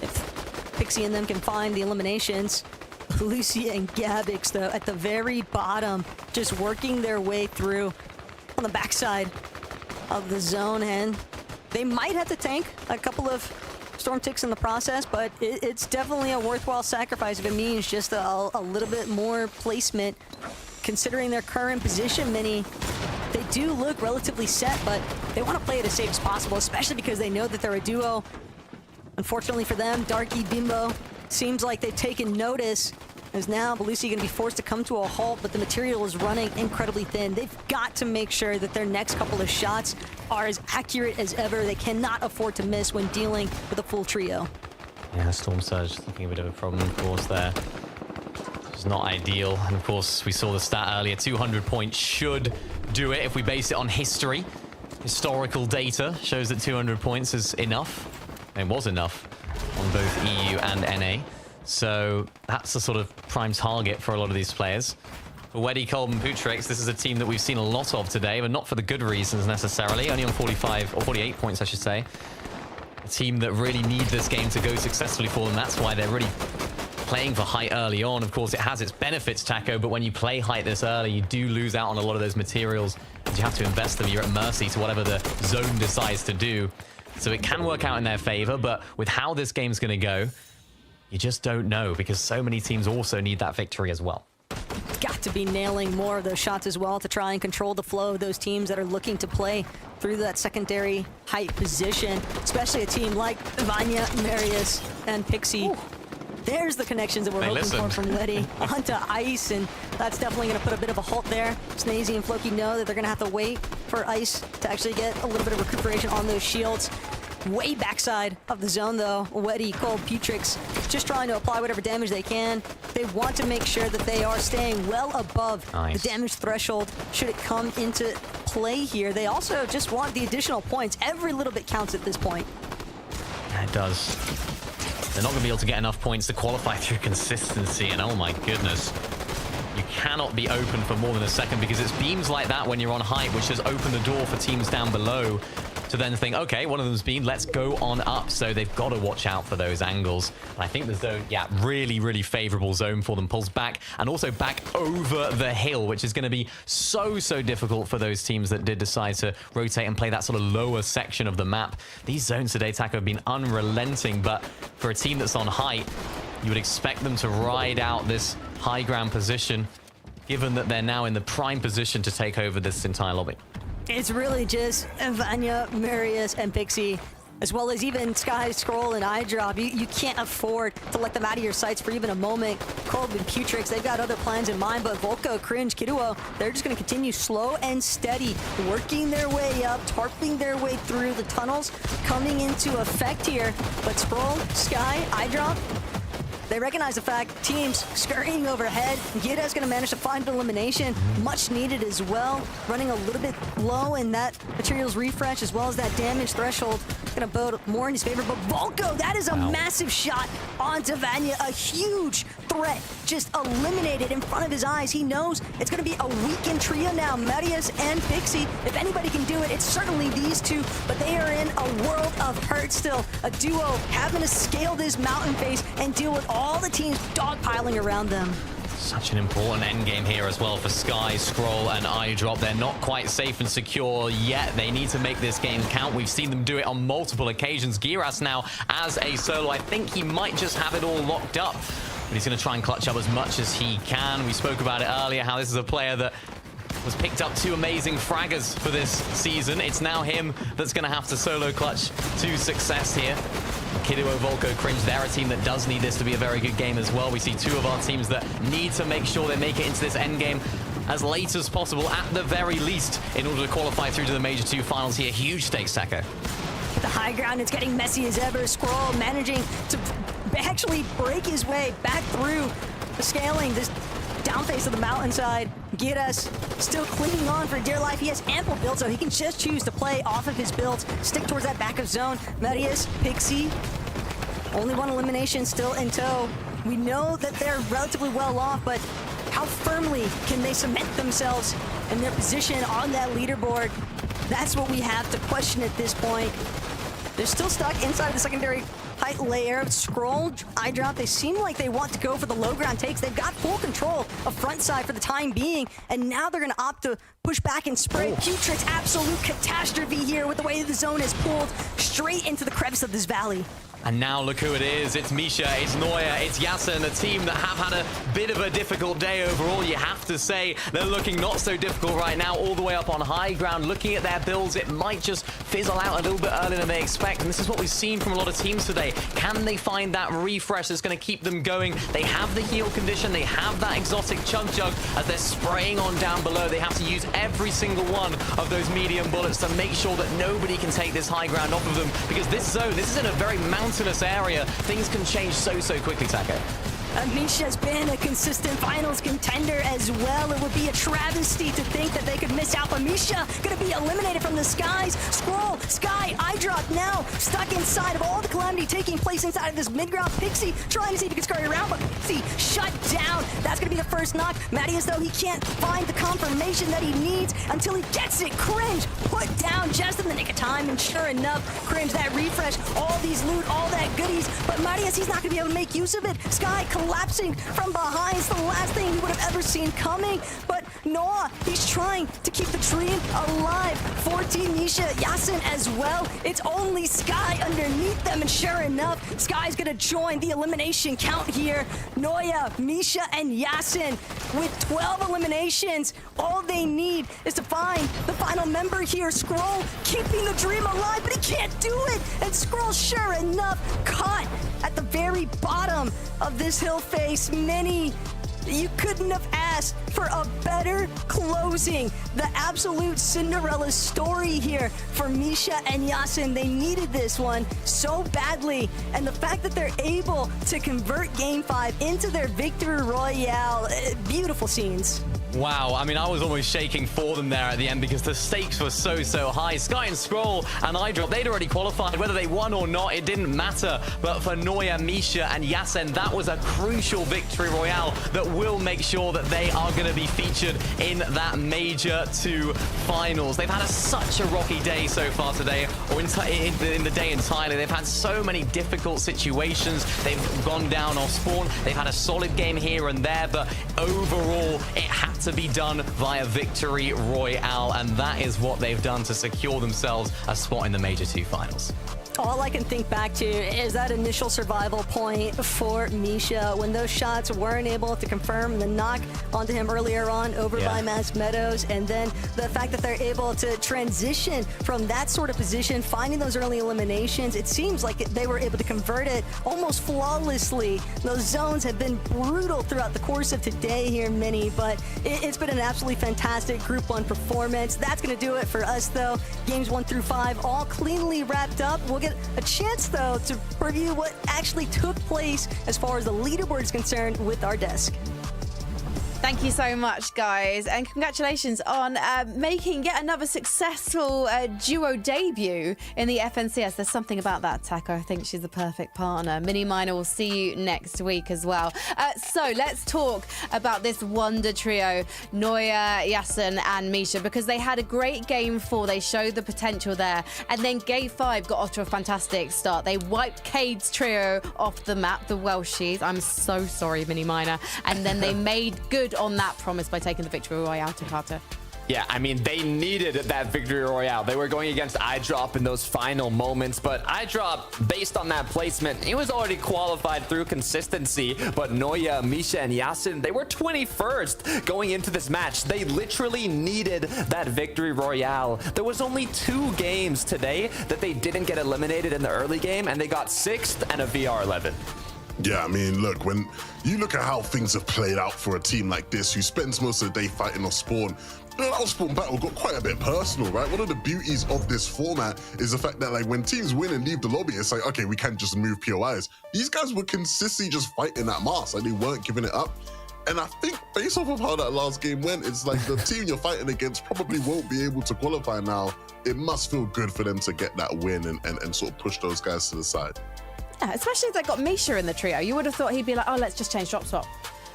[SPEAKER 7] if Pixie and them can find the eliminations. Lucia and Gabix, though, at the very bottom, just working their way through on the backside of the zone, and they might have to tank a couple of Storm ticks in the process, but it's definitely a worthwhile sacrifice if it means just a little bit more placement. Considering their current position, Mini, they do look relatively set, but they want to play it as safe as possible, especially because they know that they're a duo. Unfortunately for them, Darky, Bimbo, seems like they've taken notice, as now Belusi going to be forced to come to a halt, but the material is running incredibly thin. They've got to make sure that their next couple of shots are as accurate as ever. They cannot afford to miss when dealing with a full trio.
[SPEAKER 8] Yeah, Storm Surge looking a bit of a problem, of course, there. It's not ideal, and of course we saw the stat earlier, 200 points should do it if we base it on history. Historical data shows that 200 points is enough. It was enough on both EU and NA, so that's the sort of prime target for a lot of these players. For Weddy, Kolb, and Putrix, this is a team that we've seen a lot of today, but not for the good reasons necessarily, only on 45 or 48 points I should say. A team that really need this game to go successfully for them. That's why they're really playing for height early on. Of course, it has its benefits, Taco, but when you play height this early, you do lose out on a lot of those materials, and you have to invest them. You're at mercy to whatever the zone decides to do. So it can work out in their favor, but with how this game's going to go, you just don't know, because so many teams also need that victory as well.
[SPEAKER 7] Got to be nailing more of those shots as well to try and control the flow of those teams that are looking to play through that secondary height position, especially a team like Vanya, Marius, and Pixie. Ooh. There's the connections that we're hoping for from Letty onto Ice, and that's definitely going to put a bit of a halt there. Snazy and Floki know that they're going to have to wait for Ice to actually get a little bit of recuperation on those shields. Way backside of the zone, though, Weddy, Kolb, Putrix, just trying to apply whatever damage they can. They want to make sure that they are staying well above the damage threshold should it come into play here. They also just want the additional points. Every little bit counts at this point.
[SPEAKER 8] Yeah, it does. They're not going to be able to get enough points to qualify through consistency, and oh my goodness. You cannot be open for more than a second, because it's beams like that when you're on height, which has opened the door for teams down below to then think, okay, one of them's beamed, let's go on up. So they've got to watch out for those angles. And I think the zone, yeah, really, really favorable zone for them. Pulls back and also back over the hill, which is going to be so difficult for those teams that did decide to rotate and play that sort of lower section of the map. These zones today, Taco, have been unrelenting, but for a team that's on height, You would expect them to ride out this high ground position, given that they're now in the prime position to take over this entire lobby.
[SPEAKER 7] It's really just Vanya, Marius, and Pixie, as well as even Sky, Scroll, and iDrop. You can't afford to let them out of your sights for even a moment. Cold and Putrix, they've got other plans in mind, but Volko, Cringe, Kiduo, they're just going to continue slow and steady, working their way up, tarping their way through the tunnels, coming into effect here. But Scroll, Sky, iDrop, they recognize the fact teams scurrying overhead. Gida's going to manage to find elimination, much needed as well. Running a little bit low in that materials refresh as well as that damage threshold. Going to bode more in his favor, but Volko, that is a massive shot onto Vanya. A huge threat just eliminated in front of his eyes. He knows it's going to be a weakened trio now. Marius and Pixie, if anybody can do it, it's certainly these two, but they are in a world of hurt still. A duo having to scale this mountain face and deal with all the teams dogpiling around them.
[SPEAKER 8] Such an important endgame here as well for Sky, Scroll, and iDrop. They're not quite safe and secure yet. They need to make this game count. We've seen them do it on multiple occasions. Giras now as a solo, I think he might just have it all locked up. But he's going to try and clutch up as much as he can. We spoke about it earlier, how this is a player that was picked up 2 amazing fraggers for this season. It's now him that's going to have to solo clutch to success here. Kiduo, Volko, Cringe, they're a team that does need this to be a very good game as well. We see 2 of our teams that need to make sure they make it into this end game as late as possible, at the very least, in order to qualify through to the Major 2 finals here. Huge stakes, Taco.
[SPEAKER 7] The high ground, it's getting messy as ever. Scroll managing to actually break his way back through the scaling, this down face of the mountainside. Giras still clinging on for dear life. He has ample build, so he can just choose to play off of his builds, stick towards that back of zone. Marius, Pixie, only 1 elimination still in tow. We know that they're relatively well off, but how firmly can they cement themselves in their position on that leaderboard? That's what we have to question at this point. They're still stuck inside the secondary height layer. Scroll, iDrop, they seem like they want to go for the low ground takes. They've got full control of front side for the time being, and now they're going to opt to push back and spray. Putrix, absolute catastrophe here with the way the zone is pulled straight into the crevice of this valley.
[SPEAKER 8] And now look who it is. It's Misha, it's Noya, it's Yasin, a team that have had a bit of a difficult day overall. You have to say they're looking not so difficult right now, all the way up on high ground. Looking at their builds, it might just fizzle out a little bit earlier than they expect. And this is what we've seen from a lot of teams today. Can they find that refresh that's going to keep them going? They have the heal condition. They have that exotic chunk jug as they're spraying on down below. They have to use every single one of those medium bullets to make sure that nobody can take this high ground off of them. Because this zone, this is in a very mountainous area. Things can change so quickly, Taco.
[SPEAKER 7] Misha's been a consistent finals contender as well. It would be a travesty to think that they could miss out, but Misha gonna be eliminated from the skies. Scroll, Sky, iDrop now stuck inside of all the calamity taking place inside of this mid-ground. Pixie trying to see if he can scurry around, but Pixie shut down. That's gonna be the first knock. Marius, though, he can't find the confirmation that he needs until he gets it. Cringe put down just in the nick of time, and sure enough, Cringe, that refresh, all these loot, all that goodies, but Marius, he's not gonna be able to make use of it. Sky collapsing from behind. It's the last thing he would have ever seen coming. But Noah, he's trying to keep the dream alive. 14 Misha, Yasin as well. It's only Sky underneath them, and sure enough, Sky's gonna join the elimination count here. Noya, Misha, and Yasin with 12 eliminations. All they need is to find the final member here. Scroll keeping the dream alive, but he can't do it. And Scroll, sure enough, caught at the very bottom of this hill face. Mini, you couldn't have asked for a better closing. The absolute Cinderella story here for Misha and Yasin. They needed this one so badly, and the fact that they're able to convert Game 5 into their victory royale, beautiful scenes.
[SPEAKER 8] Wow, I mean, I was almost shaking for them there at the end because the stakes were so high. Sky and Scroll and iDrop, they'd already qualified. Whether they won or not, it didn't matter. But for Noya, Misha, and Yasin, that was a crucial victory royale that will make sure that they are going to be featured in that Major 2 finals. They've had such a rocky day so far today, or in the day entirely. They've had so many difficult situations. They've gone down off spawn. They've had a solid game here and there, but overall, it had to be done via victory royale, and that is what they've done to secure themselves a spot in the Major 2 finals.
[SPEAKER 7] All I can think back to is that initial survival point for Misha when those shots weren't able to confirm the knock onto him earlier on over by Mask Meadows, and then the fact that they're able to transition from that sort of position, finding those early eliminations. It seems like they were able to convert it almost flawlessly. Those zones have been brutal throughout the course of today here, Mini, but it's been an absolutely fantastic Group 1 performance. That's going to do it for us, though. Games 1 through 5 all cleanly wrapped up. We'll get a chance, though, to review what actually took place as far as the leaderboard is concerned with our desk.
[SPEAKER 3] Thank you so much, guys, and congratulations on making yet another successful duo debut in the FNCS. There's something about that, Taco. I think she's the perfect partner. Mini Miner will see you next week as well. So let's talk about this wonder trio, Noya, Yasin, and Misha, because they had a great game 4. They showed the potential there, and then game 5 got off to a fantastic start. They wiped Cade's trio off the map, the Welshies. I'm so sorry, Mini Miner. And then they made good on that promise by taking the victory royale to Carter.
[SPEAKER 4] Yeah, I mean, they needed that victory royale. They were going against iDrop in those final moments, but iDrop, based on that placement, he was already qualified through consistency. But Noya, Misha, and Yasin, they were 21st going into this match. They literally needed that victory royale. There was only 2 games today that they didn't get eliminated in the early game, and they got 6th and a VR11.
[SPEAKER 5] Yeah, I mean, look, when you look at how things have played out for a team like this who spends most of the day fighting off spawn, that off-spawn battle got quite a bit personal, right? One of the beauties of this format is the fact that, like, when teams win and leave the lobby, it's like, okay, we can't just move POIs. These guys were consistently just fighting that mask, like they weren't giving it up. And I think based off of how that last game went, it's like the team you're fighting against probably won't be able to qualify now. It must feel good for them to get that win and sort of push those guys to the side.
[SPEAKER 3] Yeah, especially if they got Misha in the trio. You would have thought he'd be like, oh, let's just change drop spot.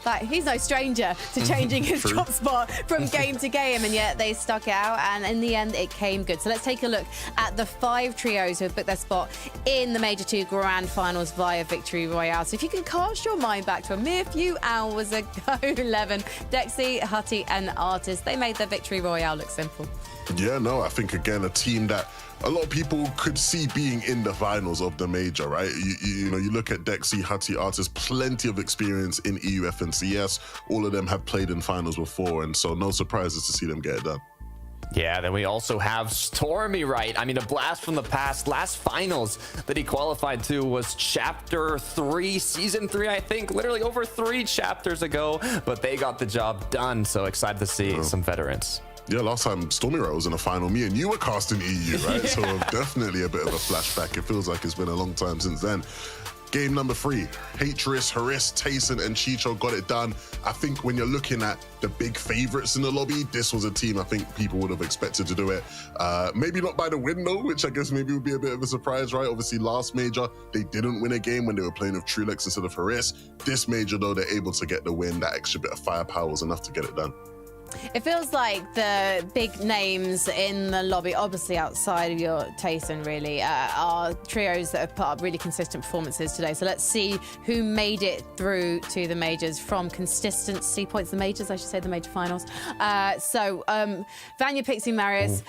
[SPEAKER 3] Like, he's no stranger to changing his drop spot from game to game, and yet they stuck it out, and in the end, it came good. So let's take a look at the 5 trios who have booked their spot in the Major 2 Grand Finals via Victory Royale. So if you can cast your mind back to a mere few hours ago, 11, Dexy, Hutty, and Artist, they made their Victory Royale look simple.
[SPEAKER 5] Yeah, no, I think, again, a team that a lot of people could see being in the finals of the major, right? You know, you look at Dexy, Hutty, Artist, plenty of experience in EU FNCS. All of them have played in finals before, and so no surprises to see them get it done.
[SPEAKER 4] Yeah, then we also have Stormy, right? I mean, a blast from the past. Last finals that he qualified to was Chapter 3, Season 3, I think. Literally over 3 chapters ago, but they got the job done. So excited to see some veterans.
[SPEAKER 5] Yeah, last time Stormy Rat was in a final, me and you were casting EU, right? So definitely a bit of a flashback. It feels like it's been a long time since then. Game number 3, Hatris, Haris, Tayson, and Chicho got it done. I think when you're looking at the big favorites in the lobby, this was a team I think people would have expected to do it. Maybe not by the win though, which I guess maybe would be a bit of a surprise, right? Obviously last major, they didn't win a game when they were playing with Trulex instead of Haris. This major though, they're able to get the win. That extra bit of firepower was enough to get it done.
[SPEAKER 3] It feels like the big names in the lobby, obviously outside of your Tayson really, are trios that have put up really consistent performances today. So let's see who made it through to the majors from consistency points, the majors, I should say, the major finals. Vanya, Pixie, Marius,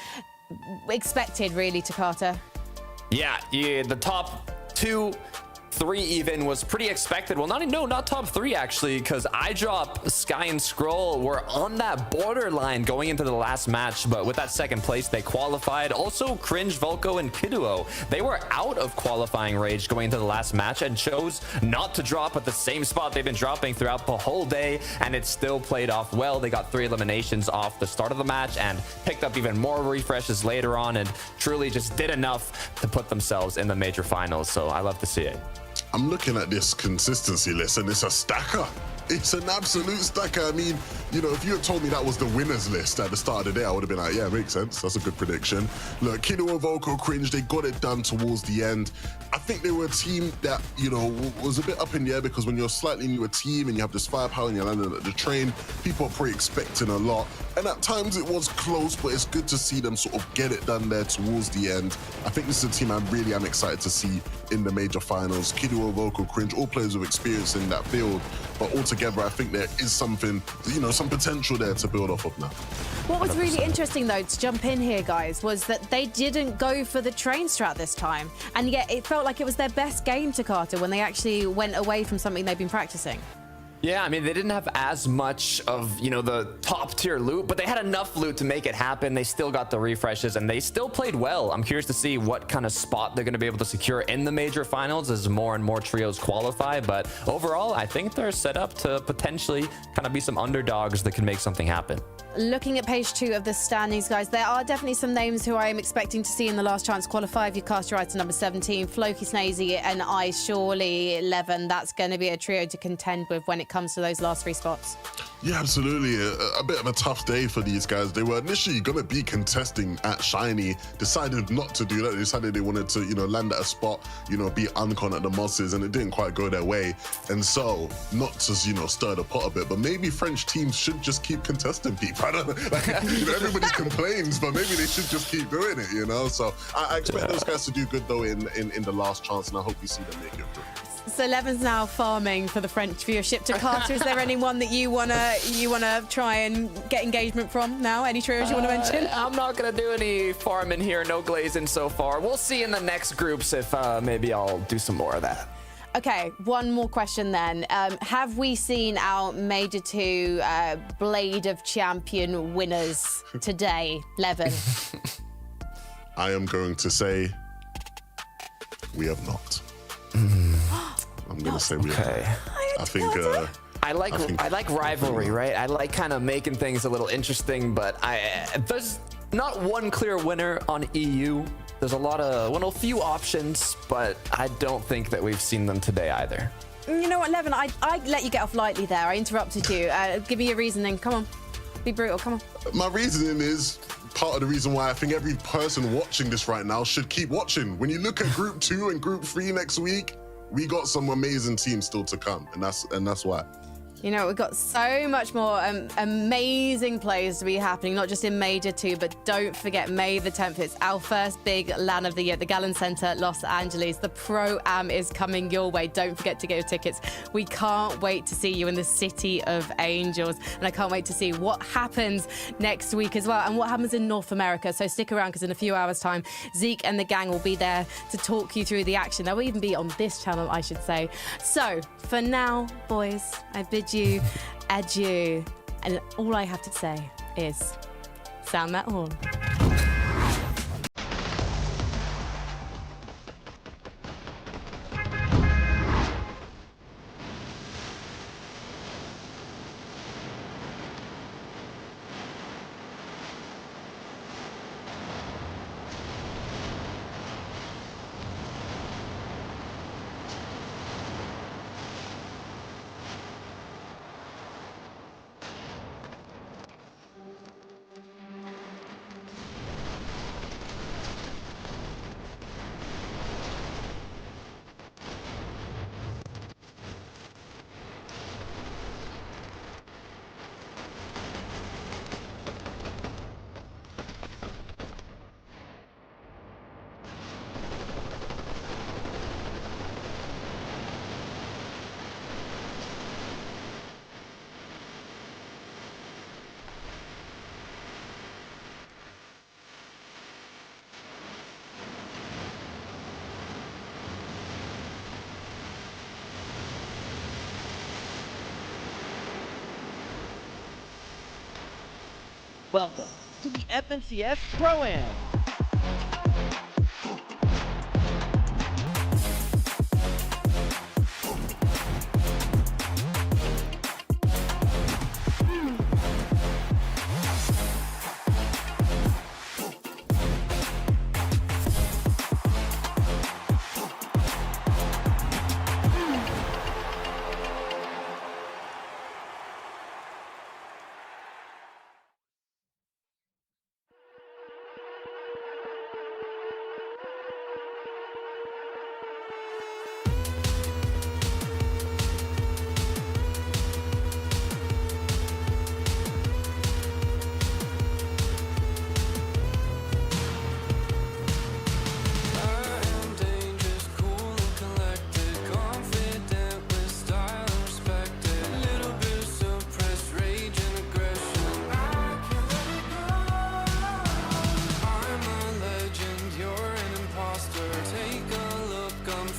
[SPEAKER 3] expected really to Carter.
[SPEAKER 4] Yeah, the top 2, 3 even was pretty expected. Well, not top 3 actually, because iDrop, Sky, and Scroll were on that borderline going into the last match, but with that second place, they qualified. Also, Cringe, Volko, and Kiduo, they were out of qualifying rage going into the last match and chose not to drop at the same spot they've been dropping throughout the whole day, and it still played off well. They got 3 eliminations off the start of the match and picked up even more refreshes later on, and truly just did enough to put themselves in the major finals. So I love to see it.
[SPEAKER 5] I'm looking at this consistency list and it's a stacker. It's an absolute stacker. I mean, you know, if you had told me that was the winners list at the start of the day, I would have been like, yeah, makes sense. That's a good prediction. Look, Kiduo, Volko, Cringe, they got it done towards the end. I think they were a team that, you know, was a bit up in the air because when you're a slightly newer team and you have this firepower and you're landing at the train, people are probably expecting a lot. And at times it was close, but it's good to see them sort of get it done there towards the end. I think this is a team I really am excited to see in the major finals. Kiduo, Volko, Cringe, all players with experience in that field, but altogether together, I think there is something, you know, some potential there to build off of now.
[SPEAKER 3] What was really interesting, though, to jump in here, guys, was that they didn't go for the train strat this time. And yet it felt like it was their best game to Carter when they actually went away from something they've been practicing.
[SPEAKER 4] Yeah, I mean, they didn't have as much of, you know, the top tier loot, but they had enough loot to make it happen. They still got the refreshes and they still played well. I'm curious to see what kind of spot they're going to be able to secure in the major finals as more and more trios qualify. But overall, I think they're set up to potentially kind of be some underdogs that can make something happen.
[SPEAKER 3] Looking at page 2 of the standings, guys, there are definitely some names who I am expecting to see in the last chance qualify. If you cast your eye to number 17, Floki, Snazy, and I, surely 11. That's going to be a trio to contend with when it comes to those last 3 spots.
[SPEAKER 5] Yeah, absolutely. A bit of a tough day for these guys. They were initially going to be contesting at Shiny, decided not to do that. They decided they wanted to, you know, land at a spot, you know, be uncon at the Mosses, and it didn't quite go their way. And so, not to, you know, stir the pot a bit, but maybe French teams should just keep contesting people. I don't know, like, you know, everybody complains, but maybe they should just keep doing it, you know? So I expect those guys to do good, though, in the last chance, and I hope we see them make it through.
[SPEAKER 3] So Levin's now farming for the French viewership to Carter. Is there anyone that you wanna try and get engagement from now? Any trios you want to mention?
[SPEAKER 4] I'm not gonna do any farming here, no glazing so far. We'll see in the next groups if maybe I'll do some more of that.
[SPEAKER 3] Okay, one more question then. Have we seen our Major 2 Blade of Champion winners today, Levin?
[SPEAKER 5] I am going to say we have not. I'm going to say we have not. I think...
[SPEAKER 4] I like rivalry, right? I like kind of making things a little interesting, but there's not one clear winner on EU. There's a few options, but I don't think that we've seen them today either.
[SPEAKER 3] You know what, Levin, I let you get off lightly there. I interrupted you. Give me your reasoning. Come on. Be brutal. Come on.
[SPEAKER 5] My reasoning is part of the reason why I think every person watching this right now should keep watching. When you look at Group 2 and Group 3 next week, we got some amazing teams still to come, and that's why.
[SPEAKER 3] You know, we've got so much more amazing plays to be happening, not just in Major 2, but don't forget May the 10th. It's our first big LAN of the year, the Gallon Center, Los Angeles. The Pro-Am is coming your way. Don't forget to get your tickets. We can't wait to see you in the City of Angels. And I can't wait to see what happens next week as well and what happens in North America. So stick around because in a few hours' time, Zeke and the gang will be there to talk you through the action. They'll even be on this channel, I should say. So for now, boys, I bid you adieu, and all I have to say is sound that horn.
[SPEAKER 6] Welcome to the FNCS Pro-Am.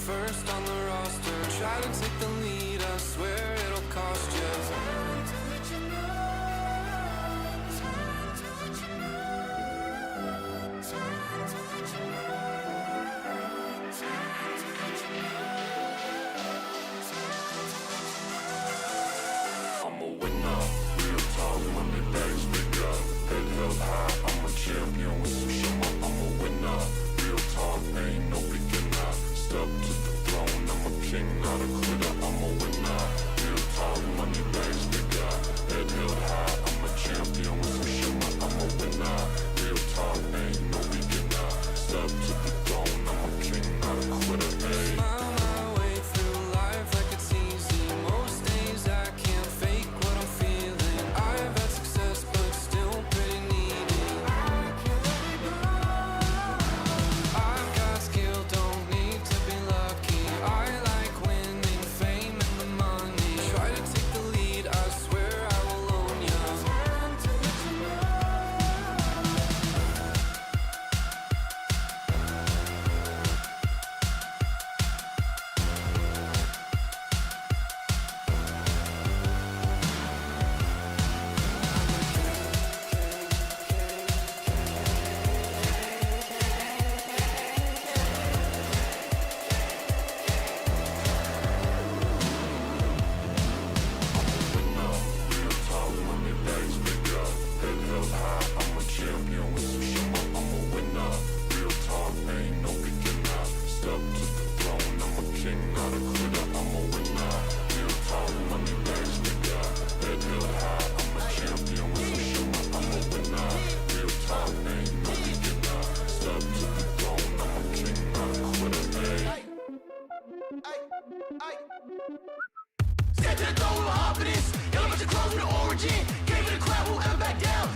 [SPEAKER 2] first on the roster. Try to take the lead, I swear it'll cost you. I'm a winner, real talk, money bags bigger, head held high, I'm a champion with some shimmer. I'm a winner, real talk, ain't no beginner, step to the throne, I'm a king, not a quitter. I'm a winner, real talk, money bags bigger, head held high, I'm a champion with some shimmer. I'm a winner, real talk, ain't no beginner, step to the throne, I'm a king, not a quitter. Hey. Smile my way through life like it's easy. Most days I can't fake what I'm feeling. I've had success but still pretty needy. I've got skill, don't need to be lucky. I like winning, fame and the money. Try to take the lead, I swear I will own ya. Real talk, money bags bigger, head held high, I'm a champion with some shimmer. I'm a winner, real talk, ain't no beginner, step to the throne, I'm a king, not a quitter. I'm a winner, real talk, money bags bigger, head held high, I'm a champion with some shimmer. I'm a winner, real talk, ain't no beginner, step to the throne, I'm a king, not a quitter. Hey. Step to the throne with confidence. Y'all a bunch of clones with an origin. Gave it a crowd, who'll ever back down.